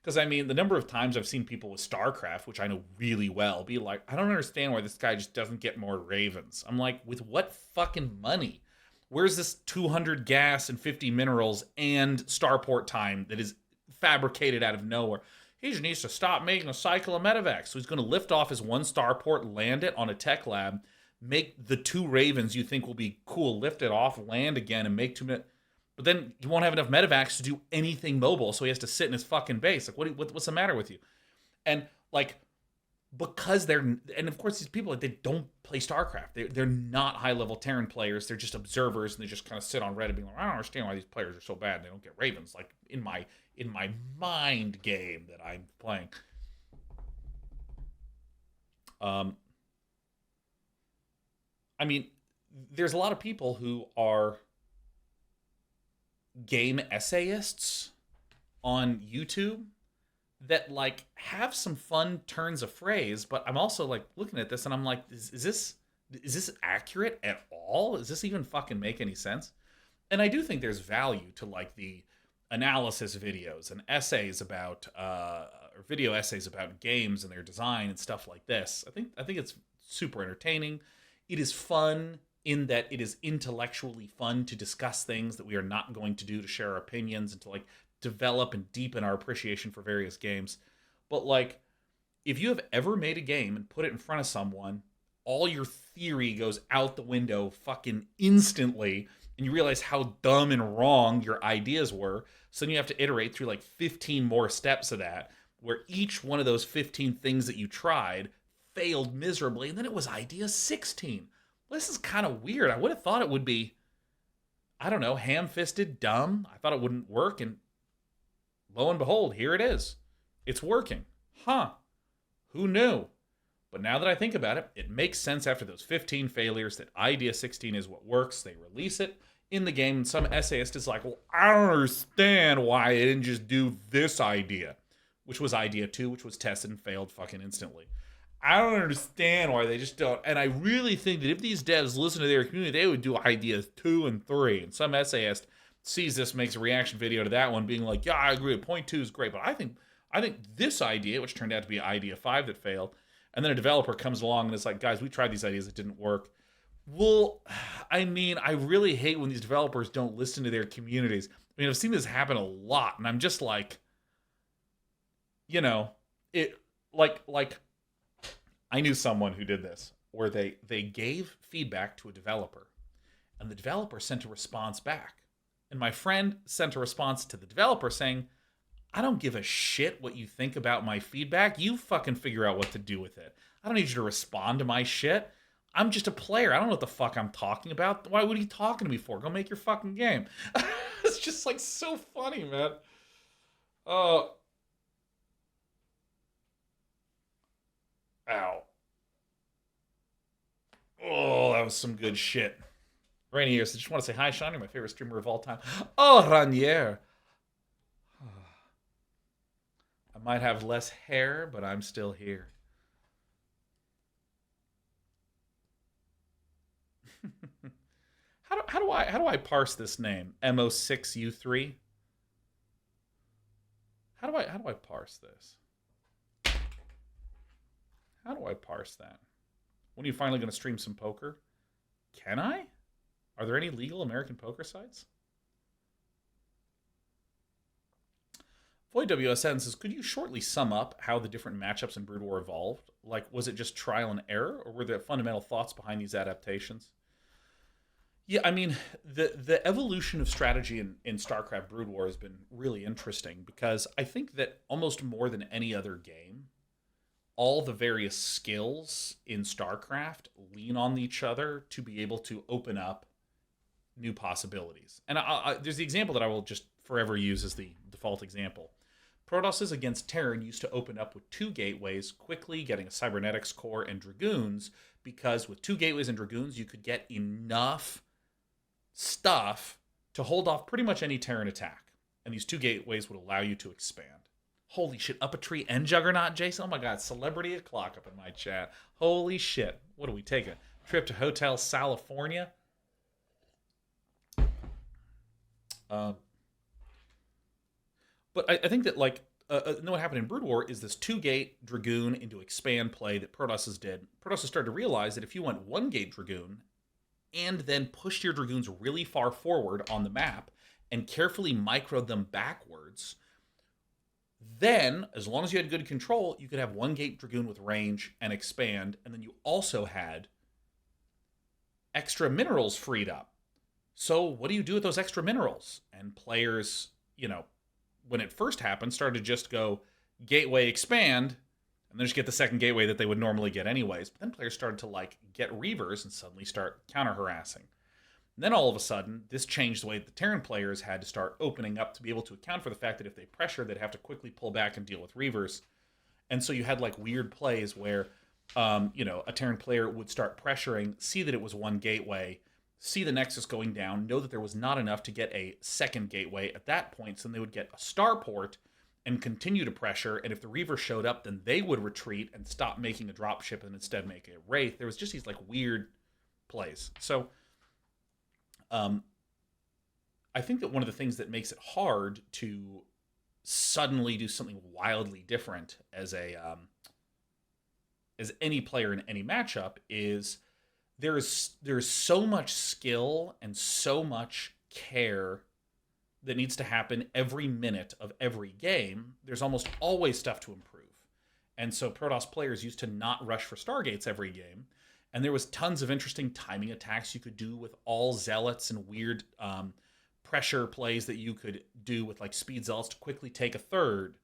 Because, I mean, the number of times I've seen people with StarCraft, which I know really well, be like, I don't understand why this guy just doesn't get more Ravens. I'm like, with what fucking money? Where's this 200 gas and 50 minerals and starport time that is fabricated out of nowhere? He just needs to stop making a cycle of medevacs. So he's going to lift off his one starport, land it on a tech lab, make the 2 Ravens you think will be cool, lift it off, land again, and make 2 minutes. But then you won't have enough medevacs to do anything mobile, so he has to sit in his fucking base. Like, what's the matter with you? And like, because and of course these people, like, they don't play StarCraft. They're not high level Terran players. They're just observers, and they just kind of sit on Reddit, being like, I don't understand why these players are so bad. And they don't get Ravens. Like in my mind game that I'm playing. I mean, there's a lot of people who are game essayists on YouTube that like have some fun turns of phrase, but I'm also like looking at this and I'm like, is this accurate at all? Does this even fucking make any sense? And I do think there's value to like the analysis videos and essays about or video essays about games and their design and stuff like this. I think it's super entertaining. It is fun in that it is intellectually fun to discuss things that we are not going to do to share our opinions and to like develop and deepen our appreciation for various games. but like, if you have ever made a game and put it in front of someone, all your theory goes out the window fucking instantly, and you realize how dumb and wrong your ideas were. So then you have to iterate through like 15 more steps of that, where each one of those 15 things that you tried failed miserably, and then it was idea 16. Well, this is kind of weird. I would have thought it would be, I don't know, ham-fisted, dumb. I thought it wouldn't work, and lo and behold, here it is. It's working. Huh. Who knew? But now that I think about it, it makes sense after those 15 failures that idea 16 is what works. They release it in the game, and some essayist is like, well, I don't understand why they didn't just do this idea, which was idea 2, which was tested and failed fucking instantly. I don't understand why they just don't. And I really think that if these devs listen to their community, they would do ideas 2 and 3. And some essayist sees this, makes a reaction video to that one, being like, yeah, I agree, point 2 is great, but I think this idea, which turned out to be idea 5 that failed, and then a developer comes along and is like, guys, we tried these ideas, it didn't work. Well, I mean, I really hate when these developers don't listen to their communities. I mean, I've seen this happen a lot, and I'm just like, you know, it like I knew someone who did this, where they gave feedback to a developer, and the developer sent a response back. And my friend sent a response to the developer saying, I don't give a shit what you think about my feedback. You fucking figure out what to do with it. I don't need you to respond to my shit. I'm just a player. I don't know what the fuck I'm talking about. Why would you talking to me for? Go make your fucking game. It's just like so funny, man. Ow. Oh, that was some good shit. Rainier here, so just want to say hi, Sean. You're my favorite streamer of all time. Oh, Ranier. I might have less hair, but I'm still here. How do I parse this name? MO6U3? How do I parse this? How do I parse that? When are you finally going to stream some poker? Can I? Are there any legal American poker sites? Void WSN says, could you shortly sum up how the different matchups in Brood War evolved? Like, was it just trial and error, or were there fundamental thoughts behind these adaptations? Yeah, I mean, the evolution of strategy in StarCraft Brood War has been really interesting, because I think that almost more than any other game, all the various skills in StarCraft lean on each other to be able to open up new possibilities. And there's the example that I will just forever use as the default example. Protosses against Terran used to open up with 2 gateways, quickly getting a Cybernetics core and Dragoons, because with 2 gateways and Dragoons, you could get enough stuff to hold off pretty much any Terran attack. And these 2 gateways would allow you to expand. Holy shit, up a tree and Juggernaut, Jason? Oh my god, celebrity o'clock up in my chat. Holy shit. What do we take? A trip to Hotel California? But I think that, like, what happened in Brood War is this 2-gate Dragoon into expand play that Protosses did. Protosses started to realize that if you went 1-gate Dragoon and then pushed your Dragoons really far forward on the map and carefully microed them backwards, then, as long as you had good control, you could have 1-gate Dragoon with range and expand, and then you also had extra minerals freed up. So what do you do with those extra minerals? And players, you know, when it first happened, started to just go gateway expand, and then just get the second gateway that they would normally get anyways. But then players started to, like, get Reavers and suddenly start counter-harassing. And then all of a sudden, this changed the way that the Terran players had to start opening up to be able to account for the fact that if they pressure, they'd have to quickly pull back and deal with Reavers. And so you had, like, weird plays where, a Terran player would start pressuring, see that it was 1 gateway, see the Nexus going down, know that there was not enough to get a second gateway at that point, so then they would get a starport and continue to pressure, and if the Reaver showed up, then they would retreat and stop making a dropship and instead make a Wraith. There was just these, like, weird plays. So I think that one of the things that makes it hard to suddenly do something wildly different as any player in any matchup is there's so much skill and so much care that needs to happen every minute of every game. There's almost always stuff to improve. And so Protoss players used to not rush for Stargates every game. And there was tons of interesting timing attacks you could do with all zealots and weird pressure plays that you could do with like speed zealots to quickly take a third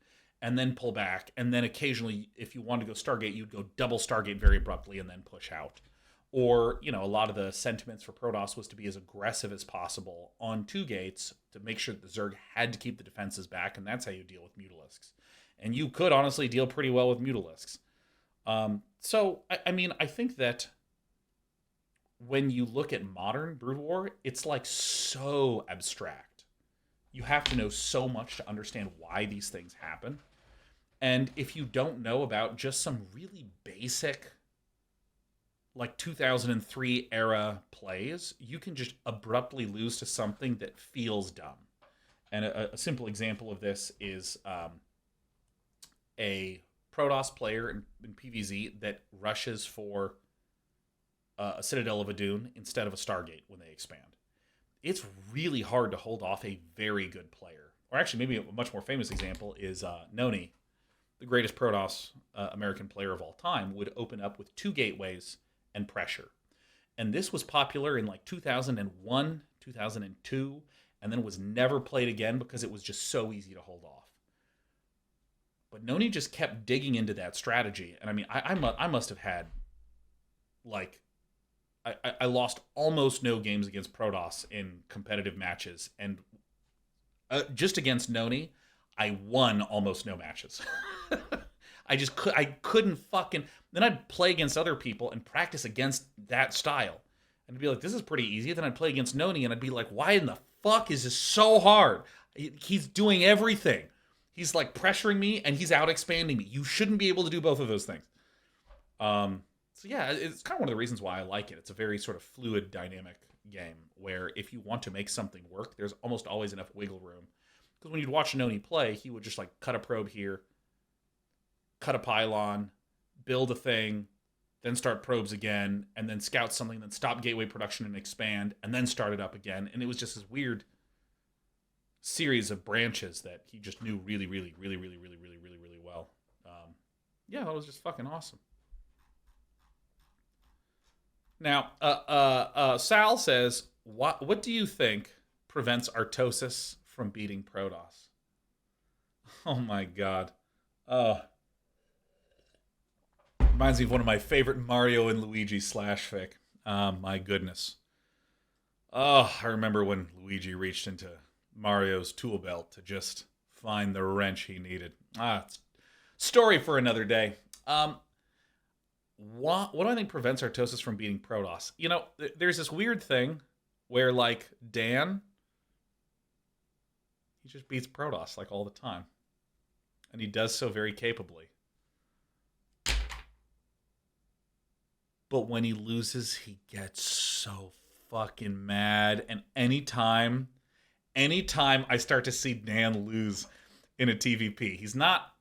and then pull back. And then occasionally, if you wanted to go Stargate, you'd go double Stargate very abruptly and then push out. Or, you know, a lot of the sentiments for Protoss was to be as aggressive as possible on 2 gates to make sure that the Zerg had to keep the defenses back, and that's how you deal with Mutalisks. And you could honestly deal pretty well with Mutalisks. So, I mean, I think that when you look at modern Brood War, it's like so abstract. You have to know so much to understand why these things happen. And if you don't know about just some really basic, like 2003 era plays, you can just abruptly lose to something that feels dumb. And a simple example of this is a Protoss player in PvZ that rushes for a Citadel of Adun instead of a Stargate when they expand. It's really hard to hold off a very good player. Or actually, maybe a much more famous example is Noni, the greatest Protoss American player of all time, would open up with 2 gateways and pressure. And this was popular in like 2001, 2002, and then was never played again because it was just so easy to hold off. But Noni just kept digging into that strategy. And I mean, I must have had, like, I lost almost no games against Protoss in competitive matches. And just against Noni, I won almost no matches. I couldn't fucking... Then I'd play against other people and practice against that style. And I'd be like, this is pretty easy. Then I'd play against Noni and I'd be like, why in the fuck is this so hard? He's doing everything. He's like pressuring me and he's out expanding me. You shouldn't be able to do both of those things. So yeah, it's kind of one of the reasons why I like it. It's a very sort of fluid, dynamic game where if you want to make something work, there's almost always enough wiggle room. Because when you'd watch Noni play, he would just like cut a probe here, cut a pylon, build a thing, then start probes again, and then scout something, then stop gateway production and expand, and then start it up again. And it was just this weird series of branches that he just knew really, really, really, really, really, really, really, really well. Yeah, that was just fucking awesome. Now, Sal says, what do you think prevents Artosis from beating Protoss? Oh my god. Reminds me of one of my favorite Mario and Luigi slash fic. My goodness. Oh, I remember when Luigi reached into Mario's tool belt to just find the wrench he needed. It's story for another day. What do I think prevents Artosis from beating Protoss? You know, there's this weird thing where, like, Dan, he just beats Protoss, like, all the time. And he does so very capably. But when he loses, he gets so fucking mad. And anytime I start to see Dan lose in a TVP, he's not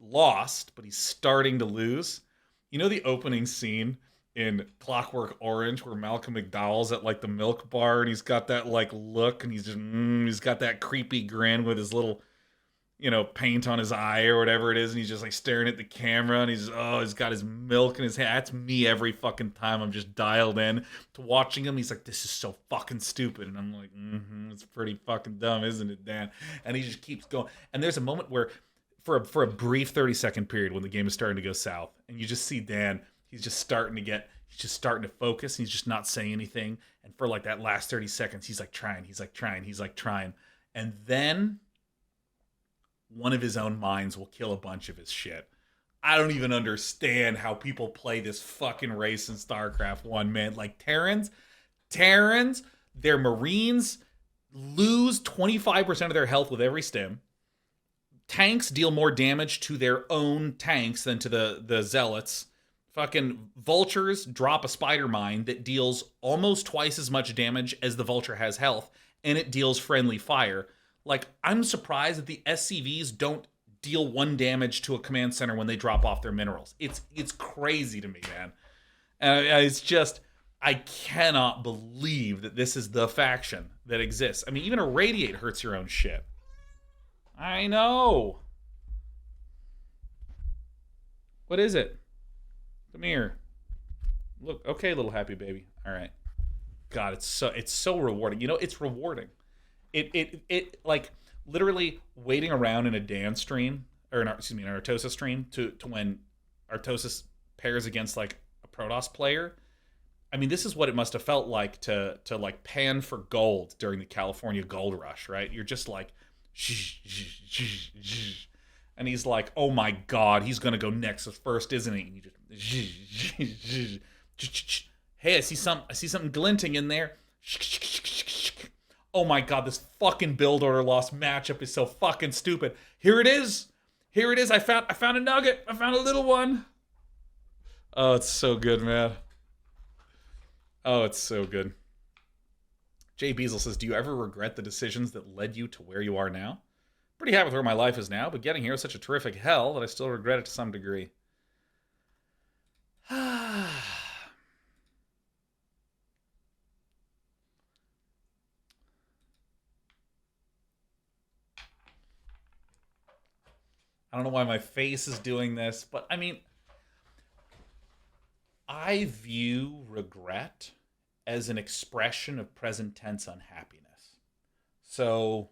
lost, but he's starting to lose. You know the opening scene in Clockwork Orange where Malcolm McDowell's at like the milk bar and he's got that like look and he's just he's got that creepy grin with his little, you know, paint on his eye or whatever it is, and he's just like staring at the camera and he's got his milk in his hand. That's me every fucking time I'm just dialed in to watching him. He's like, this is so fucking stupid, and I'm like, it's pretty fucking dumb, isn't it, Dan? And he just keeps going. And there's a moment where for a brief 30-second period when the game is starting to go south, and you just see Dan, he's just starting to focus, and he's just not saying anything. And for like that last 30 seconds, he's like trying. And then one of his own minds will kill a bunch of his shit. I don't even understand how people play this fucking race in StarCraft 1, man. Like Terrans, their Marines lose 25% of their health with every stim. Tanks deal more damage to their own tanks than to the Zealots. Fucking Vultures drop a spider mine that deals almost twice as much damage as the Vulture has health, and it deals friendly fire. Like, I'm surprised that the SCVs don't deal 1 damage to a command center when they drop off their minerals. It's crazy to me, man. And it's just, I cannot believe that this is the faction that exists. I mean, even Irradiate hurts your own shit. I know. What is it? Come here. Look, okay, little happy baby. All right. God, it's so rewarding. You know, it's rewarding. It like literally waiting around in a Dan stream or excuse me, an Artosis stream to when Artosis pairs against like a Protoss player. I mean, this is what it must have felt like to like pan for gold during the California gold rush, right? You're just like, and he's like, oh my God, he's gonna go Nexus first, isn't he? And you just, hey, I see something glinting in there. Oh my God, this fucking build order lost matchup is so fucking stupid. Here it is. Here it is. I found a nugget. I found a little one. Oh, it's so good, man. Oh, it's so good. Jay Beazle says, do you ever regret the decisions that led you to where you are now? Pretty happy with where my life is now, but getting here is such a terrific hell that I still regret it to some degree. I don't know why my face is doing this, but I mean, I view regret as an expression of present tense unhappiness. So,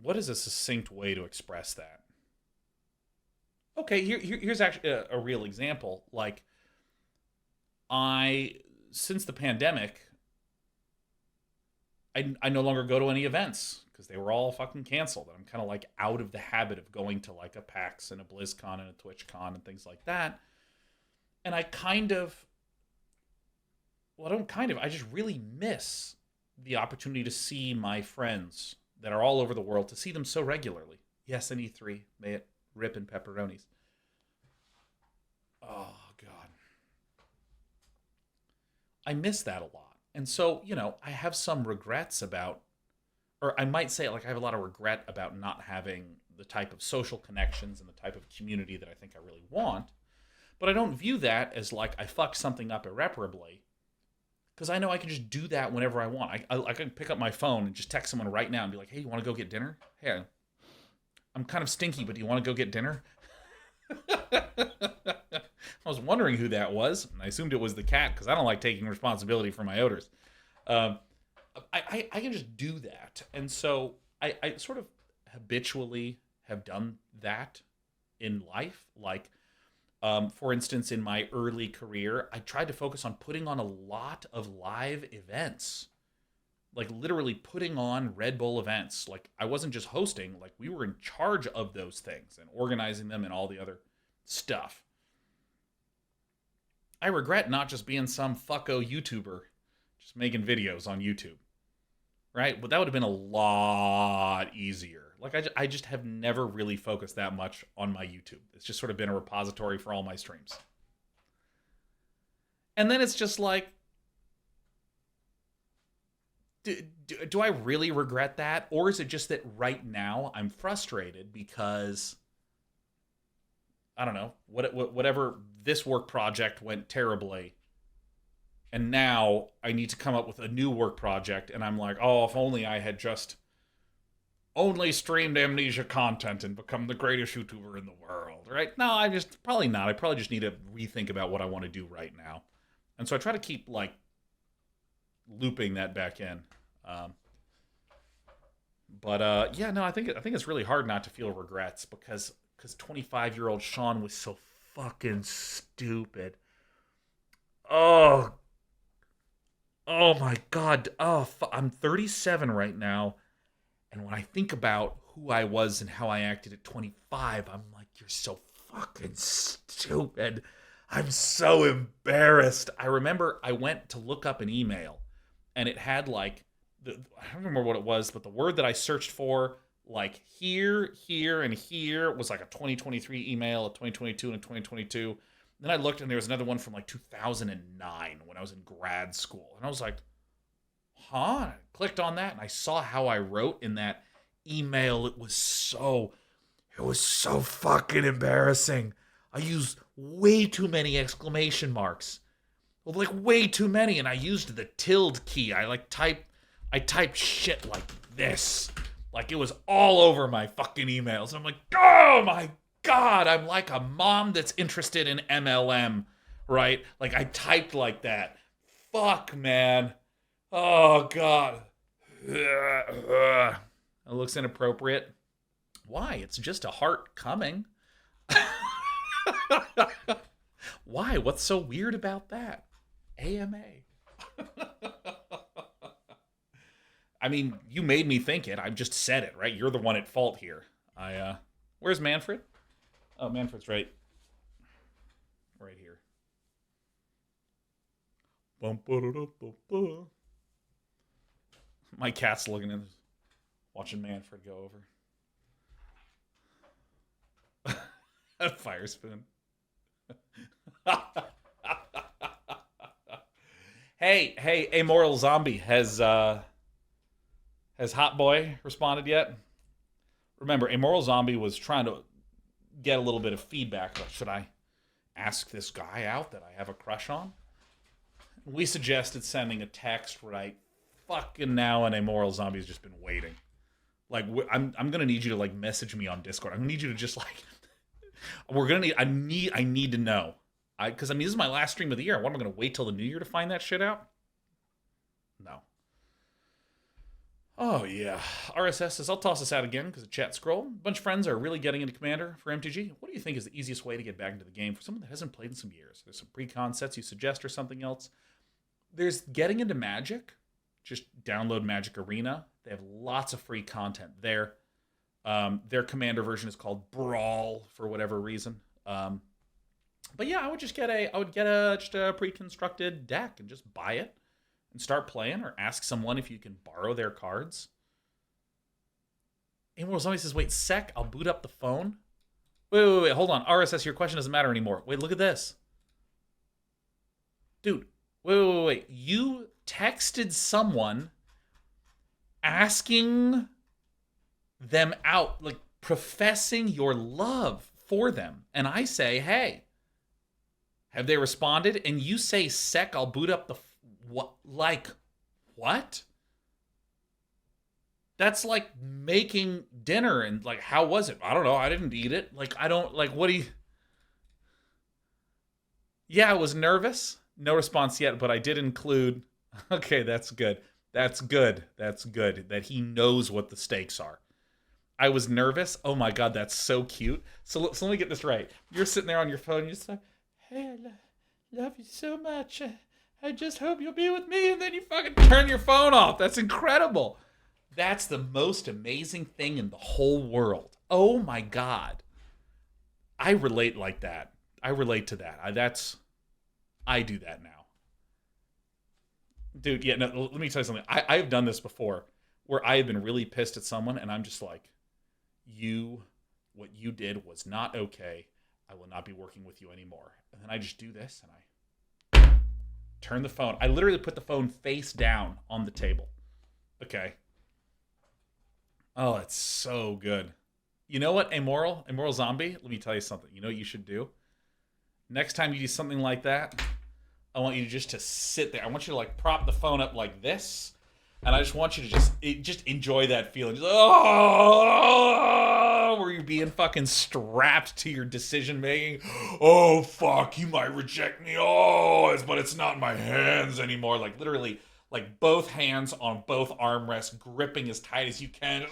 what is a succinct way to express that? Okay, here's actually a real example. Like, since the pandemic, I no longer go to any events because they were all fucking canceled. And I'm kind of like out of the habit of going to like a PAX and a BlizzCon and a TwitchCon and things like that. And I just really miss the opportunity to see my friends that are all over the world, to see them so regularly. Yes, and E3, may it rip in pepperonis. Oh, God. I miss that a lot. And so, you know, I have some regrets about, or I might say, like, I have a lot of regret about not having the type of social connections and the type of community that I think I really want. But I don't view that as like I fucked something up irreparably, because I know I can just do that whenever I want. I can pick up my phone and just text someone right now and be like, hey, you want to go get dinner? Hey, I'm kind of stinky, but do you want to go get dinner? I was wondering who that was, and I assumed it was the cat because I don't like taking responsibility for my odors. I can just do that. And so I sort of habitually have done that in life. Like, for instance, in my early career, I tried to focus on putting on a lot of live events. Like, literally putting on Red Bull events. Like, I wasn't just hosting. Like, we were in charge of those things and organizing them and all the other stuff. I regret not just being some fucko YouTuber just making videos on YouTube. Right? But that would have been a lot easier. Like, I just have never really focused that much on my YouTube. It's just sort of been a repository for all my streams. And then it's just like, do I really regret that? Or is it just that right now I'm frustrated because, I don't know, whatever, this work project went terribly, and now I need to come up with a new work project, and I'm like, oh, if only I had just only streamed Amnesia content and become the greatest YouTuber in the world, right? No, probably not. I probably just need to rethink about what I want to do right now. And so I try to keep, like, looping that back in. Yeah, no, I think it's really hard not to feel regrets because 25-year-old Sean was so fucking stupid. Oh my God. I'm 37 right now. And when I think about who I was and how I acted at 25, I'm like, you're so fucking stupid. I'm so embarrassed. I remember I went to look up an email, and it had like, I don't remember what it was, but the word that I searched for, like here, and here, was like a 2023 email, a 2022, and a 2022. Then I looked, and there was another one from like 2009 when I was in grad school. And I was like, huh? And I clicked on that, and I saw how I wrote in that email. It was so fucking embarrassing. I used way too many exclamation marks. Well, like way too many, and I used the tilde key. I typed shit like this. Like, it was all over my fucking emails. I'm like, oh my God, I'm like a mom that's interested in MLM, right? Like, I typed like that. Fuck, man. Oh, God. It looks inappropriate. Why? It's just a heart coming. Why? What's so weird about that? AMA. I mean, you made me think it. I just said it, right? You're the one at fault here. Where's Manfred? Oh, Manfred's right here. My cat's looking at this, watching Manfred go over. A fire spoon. Hey, Amoral Zombie, has Hot Boy responded yet? Remember, Amoral Zombie was trying to get a little bit of feedback. Like, should I ask this guy out that I have a crush on? We suggested sending a text right fucking now, and Amoral Zombie's just been waiting. Like, I'm gonna need you to, like, message me on Discord. I'm gonna need you to just, like, I need to know. Because, I mean, this is my last stream of the year. What, am I gonna wait till the new year to find that shit out? No. Oh, yeah. RSS says, I'll toss this out again because of chat scroll. A bunch of friends are really getting into Commander for MTG. What do you think is the easiest way to get back into the game for someone that hasn't played in some years? There's some pre-con sets you suggest or something else. There's getting into Magic. Just download Magic Arena. They have lots of free content there. Their Commander version is called Brawl for whatever reason. But yeah, I would just get a pre-constructed deck and just buy it and start playing, or ask someone if you can borrow their cards. Amoral Zombie says, wait, sec, I'll boot up the phone. Wait, hold on. RSS, your question doesn't matter anymore. Wait, look at this. Dude, wait. You texted someone asking them out, like professing your love for them. And I say, hey, have they responded? And you say, sec, I'll boot up the... What? Like, what? That's like making dinner and like, how was it? I don't know. I didn't eat it. Like, I don't, like, what do you... Yeah, I was nervous. No response yet, but I did include... Okay, that's good. That's good that he knows what the stakes are. I was nervous. Oh my God, that's so cute. So let me get this right. You're sitting there on your phone. You're just like, hey, I love you so much. I just hope you'll be with me. And then you fucking turn your phone off. That's incredible. That's the most amazing thing in the whole world. Oh my God. I relate like that. I relate to that. I do that now. Dude, yeah, no, let me tell you something. I've done this before where I have been really pissed at someone and I'm just like, what you did was not okay. I will not be working with you anymore. And then I just do this and I turn the phone. I literally put the phone face down on the table. Okay. Oh, it's so good. You know what, Amoral Zombie? Let me tell you something. You know what you should do? Next time you do something like that, I want you just to sit there. I want you to like prop the phone up like this. And I just want you to just enjoy that feeling. Just, oh, where you're being fucking strapped to your decision making. Oh, fuck, you might reject me. Oh, but it's not in my hands anymore. Like literally, like both hands on both armrests, gripping as tight as you can.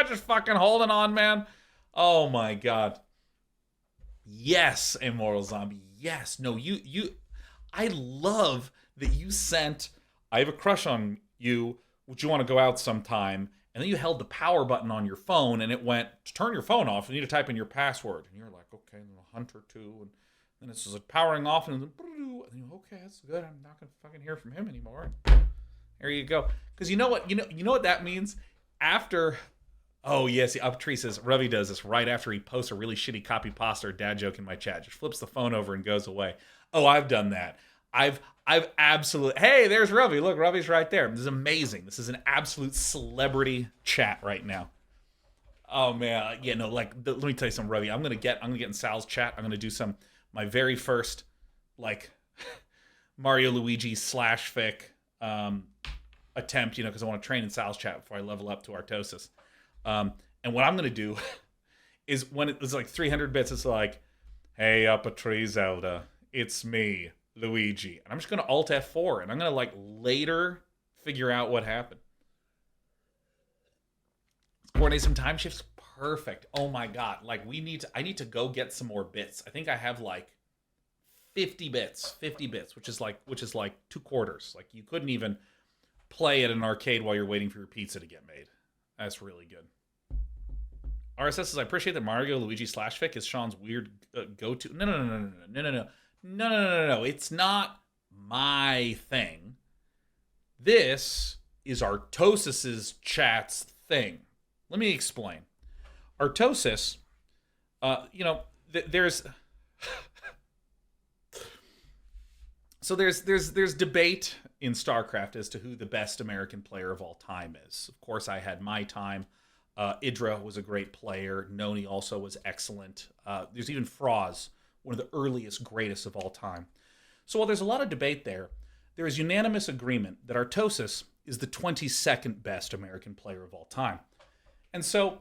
Just fucking holding on, man. Oh my God. Yes, Amoral Zombie. Yes. No, I love that you sent... I have a crush on you. Would you want to go out sometime? And then you held the power button on your phone and it went, to turn your phone off, you need to type in your password. And you're like, okay, and then a hunt or two. And then it's just like powering off and then, okay, that's good. I'm not going to fucking hear from him anymore. There you go. Because you know what? You know what that means? After, oh yes, Uptree says, Ravi does this right after he posts a really shitty copy pasta or dad joke in my chat. Just flips the phone over and goes away. Oh, I've done that. I've absolutely... Hey, there's Ravi. Look, Ravi's right there. This is amazing. This is an absolute celebrity chat right now. Oh man, yeah, no, like let me tell you something, Ravi. I'm gonna get in Sal's chat. I'm gonna do my very first like Mario Luigi /fic attempt, because I want to train in Sal's chat before I level up to Artosis. And what I'm going to do is when it's like 300 bits, it's like, hey, up a tree, Zelda. It's me, Luigi. And I'm just going to Alt F4, and I'm going to like later figure out what happened. Coordinate some time shifts. Perfect. Oh my God. Like I need to go get some more bits. I think I have like 50 bits, which is like 2 quarters. Like you couldn't even play at an arcade while you're waiting for your pizza to get made. That's really good. RSS says, I appreciate that Mario Luigi /fic is Sean's weird go-to. No. It's not my thing. This is Artosis's chat's thing. Let me explain. Artosis, there's so there's debate in StarCraft as to who the best American player of all time is. Of course, I had my time. Idra was a great player. Noni also was excellent. There's even Froz, one of the earliest, greatest of all time. So while there's a lot of debate there is unanimous agreement that Artosis is the 22nd best American player of all time. And so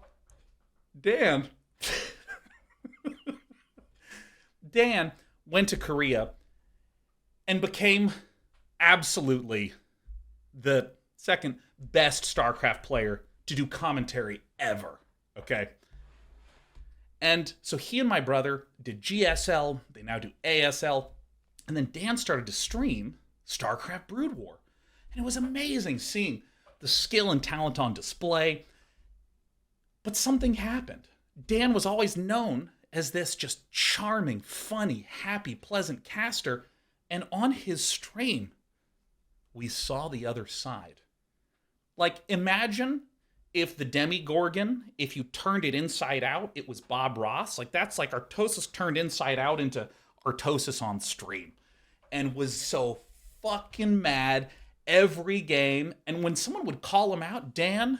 Dan went to Korea and became absolutely the second best StarCraft player to do commentary ever, okay? And so he and my brother did GSL, they now do ASL, and then Dan started to stream StarCraft Brood War. And it was amazing seeing the skill and talent on display. But something happened. Dan was always known as this just charming, funny, happy, pleasant caster, and on his stream, we saw the other side. Like, imagine if the Demigorgon, if you turned it inside out, it was Bob Ross. Like, that's like Artosis turned inside out into Artosis on stream and was so fucking mad every game. And when someone would call him out, Dan,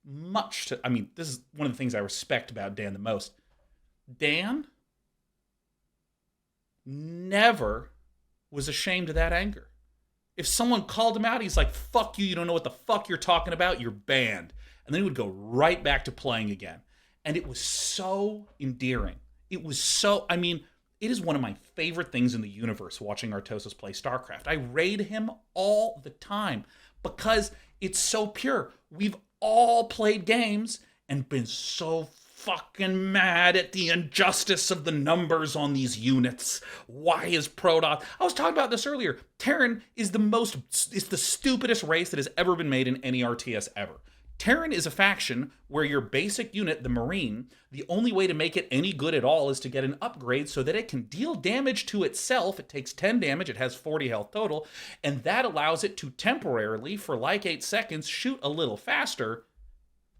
this is one of the things I respect about Dan the most. Dan never was ashamed of that anger. If someone called him out, he's like, fuck you, you don't know what the fuck you're talking about, you're banned. And then he would go right back to playing again. And it was so endearing. It is one of my favorite things in the universe, watching Artosis play StarCraft. I raid him all the time because it's so pure. We've all played games and been so fucking mad at the injustice of the numbers on these units. Why is Protoss? I was talking about this earlier. Terran is the stupidest race that has ever been made in any RTS ever. Terran is a faction where your basic unit, the Marine, the only way to make it any good at all is to get an upgrade so that it can deal damage to itself. It takes 10 damage, it has 40 health total, and that allows it to temporarily, for like 8 seconds, shoot a little faster,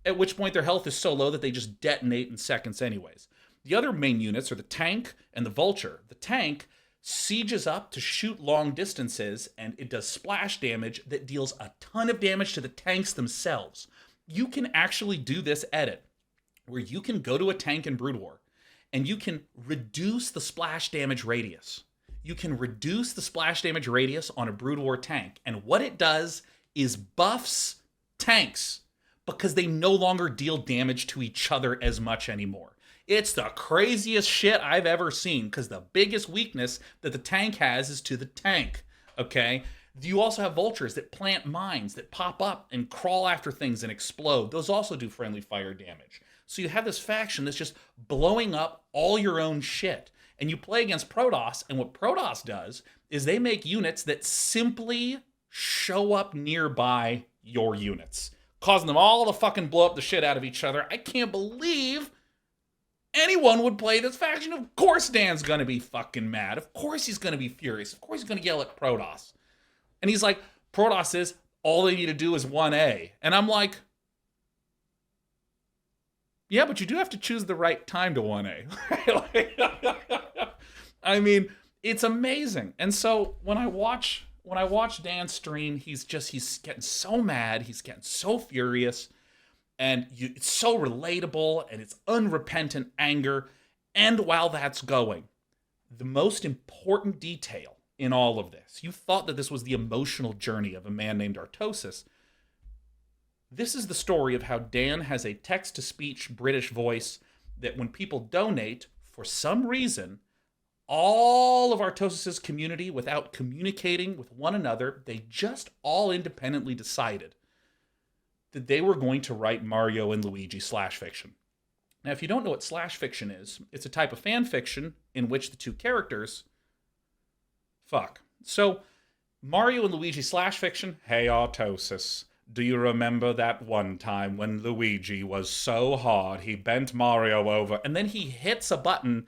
at which point their health is so low that they just detonate in seconds anyways. The other main units are the tank and the vulture. The tank sieges up to shoot long distances, and it does splash damage that deals a ton of damage to the tanks themselves. You can actually do this edit, where you can go to a tank in Brood War, and you can reduce the splash damage radius. You can reduce the splash damage radius on a Brood War tank, and what it does is buffs tanks, because they no longer deal damage to each other as much anymore. It's the craziest shit I've ever seen, because the biggest weakness that the tank has is to the tank, okay? You also have vultures that plant mines, that pop up and crawl after things and explode. Those also do friendly fire damage. So you have this faction that's just blowing up all your own shit. And you play against Protoss, and what Protoss does is they make units that simply show up nearby your units, causing them all to fucking blow up the shit out of each other. I can't believe anyone would play this faction. Of course Dan's gonna be fucking mad. Of course he's gonna be furious. Of course he's gonna yell at Protoss. And he's like, Protoss is, all they need to do is 1A. And I'm like, yeah, but you do have to choose the right time to 1A. I mean, it's amazing. And so when I watch Dan stream, he's getting so mad, he's getting so furious, and it's so relatable, and it's unrepentant anger. And while that's going, the most important detail in all of this, you thought that this was the emotional journey of a man named Artosis, This is the story of how Dan has a text-to-speech British voice that when people donate, for some reason, all of Artosis' community, without communicating with one another, they just all independently decided that they were going to write Mario and Luigi slash fiction. Now, if you don't know what slash fiction is, it's a type of fan fiction in which the two characters fuck. So, Mario and Luigi slash fiction, hey Artosis, do you remember that one time when Luigi was so hard he bent Mario over, and then he hits a button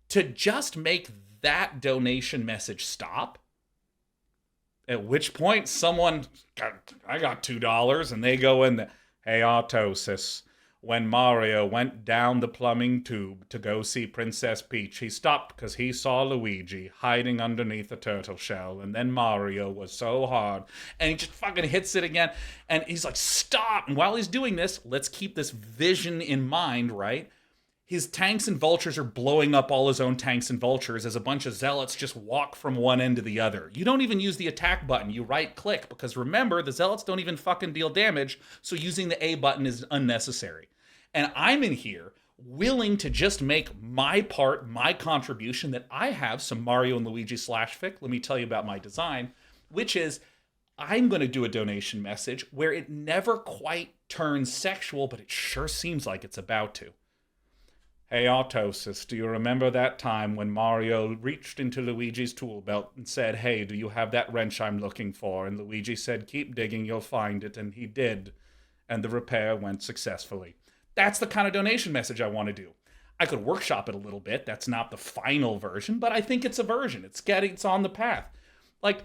to just make that donation message stop? At which point someone, I got $2, and they go in there, hey Artosis, when Mario went down the plumbing tube to go see Princess Peach, he stopped because he saw Luigi hiding underneath a turtle shell, and then Mario was so hard, and he just fucking hits it again, and he's like, stop! And while he's doing this, let's keep this vision in mind, right? His tanks and vultures are blowing up all his own tanks and vultures as a bunch of zealots just walk from one end to the other. You don't even use the attack button, you right-click, because remember, the zealots don't even fucking deal damage, so using the A button is unnecessary. And I'm in here willing to just make my part, my contribution, that I have some Mario and Luigi slash fic. Let me tell you about my design, which is I'm going to do a donation message where it never quite turns sexual, but it sure seems like it's about to. Hey Artosis, do you remember that time when Mario reached into Luigi's tool belt and said, hey, do you have that wrench I'm looking for? And Luigi said, keep digging, you'll find it. And he did. And the repair went successfully. That's the kind of donation message I want to do. I could workshop it a little bit. That's not the final version, but I think it's a version. It's on the path. Like,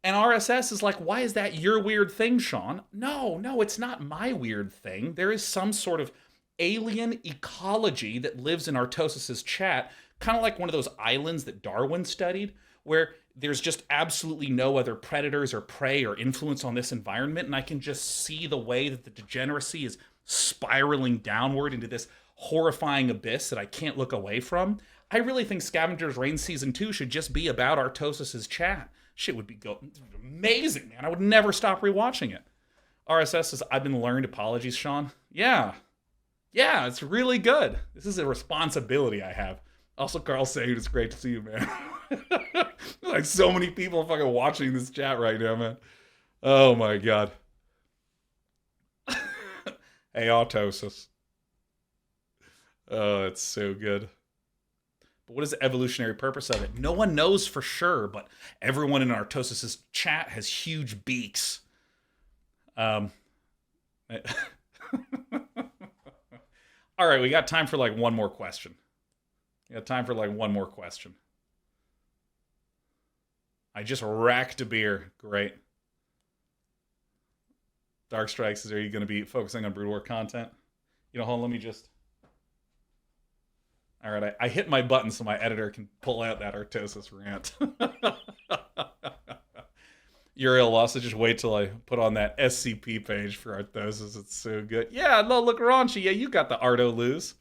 and RSS is like, why is that your weird thing, Sean? No, it's not my weird thing. There is some sort of alien ecology that lives in Artosis' chat, kind of like one of those islands that Darwin studied, where there's just absolutely no other predators or prey or influence on this environment, and I can just see the way that the degeneracy is spiraling downward into this horrifying abyss that I can't look away from. I really think Scavenger's Reign Season 2 should just be about Artosis' chat. Shit would be amazing, man. I would never stop rewatching it. RSS says, I've been learned. Apologies, Sean. Yeah, it's really good. This is a responsibility I have. Also, Carl saying it's great to see you, man. Like so many people fucking watching this chat right now, man. Oh my god. Hey, Artosis. Oh, it's so good. But what is the evolutionary purpose of it? No one knows for sure, but everyone in Artosis' chat has huge beaks. All right, we got time for like one more question. I just racked a beer. Great. Dark Strikes, are you going to be focusing on Brood War content? Hold on, let me just... All right, I hit my button so my editor can pull out that Artosis rant. Uriel also just wait till I put on that SCP page for Artosis. It's so good. Yeah, no, look, raunchy. Yeah, you got the Arto lose.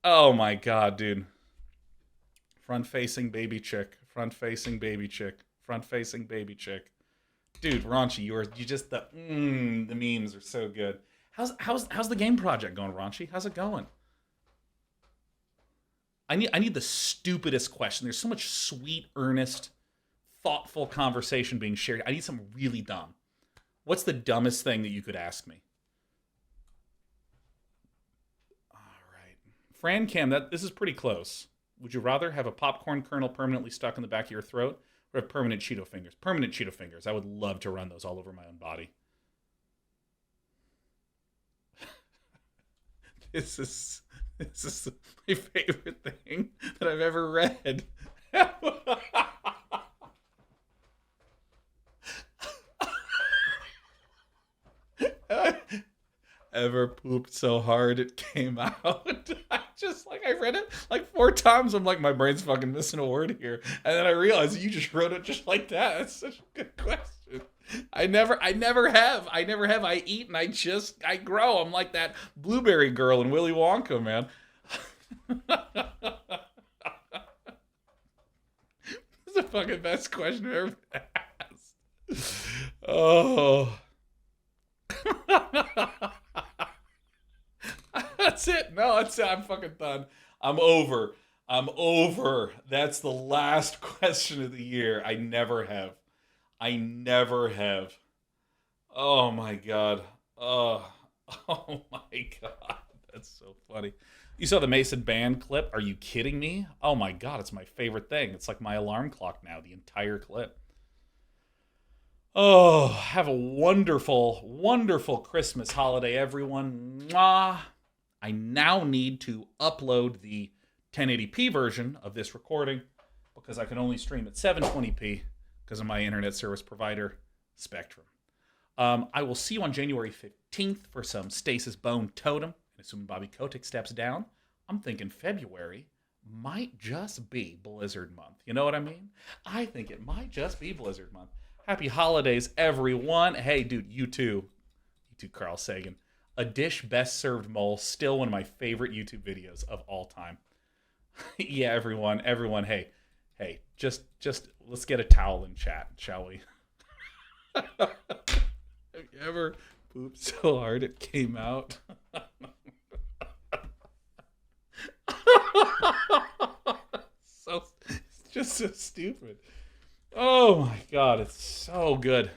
Oh my god, dude. Front-facing baby chick. Dude, Raunchy, you just the memes are so good. How's the game project going, Raunchy? How's it going? I need the stupidest question. There's so much sweet, earnest, thoughtful conversation being shared. I need something really dumb. What's the dumbest thing that you could ask me? All right. Fran Cam, this is pretty close. Would you rather have a popcorn kernel permanently stuck in the back of your throat or have permanent Cheeto fingers? Permanent Cheeto fingers. I would love to run those all over my own body. This is my favorite thing that I've ever read. Ever pooped so hard it came out? I read it like 4 times. I'm like, my brain's fucking missing a word here. And then I realized you just wrote it just like that. That's such a good question. I never have. I eat and I grow. I'm like that blueberry girl in Willy Wonka, man. This is the fucking best question I've ever asked. Oh. That's it. No, that's it. I'm fucking done. I'm over. I'm over. That's the last question of the year. I never have. I never have. Oh my god. Oh, oh my god. That's so funny. You saw the Mason band clip? Are you kidding me? Oh my god, it's my favorite thing. It's like my alarm clock now, the entire clip. Oh, have a wonderful, wonderful Christmas holiday, everyone. Mwah. I now need to upload the 1080p version of this recording because I can only stream at 720p because of my internet service provider, Spectrum. I will see you on January 15th for some Stasis Bone Totem. And assuming Bobby Kotick steps down, I'm thinking February might just be Blizzard Month. You know what I mean? I think it might just be Blizzard Month. Happy holidays, everyone. Hey, dude, you too, Carl Sagan. A dish best served mole, still one of my favorite YouTube videos of all time. Yeah, everyone, hey, just let's get a towel and chat, shall we? Have you ever pooped so hard it came out? It's just so stupid. Oh my god, it's so good.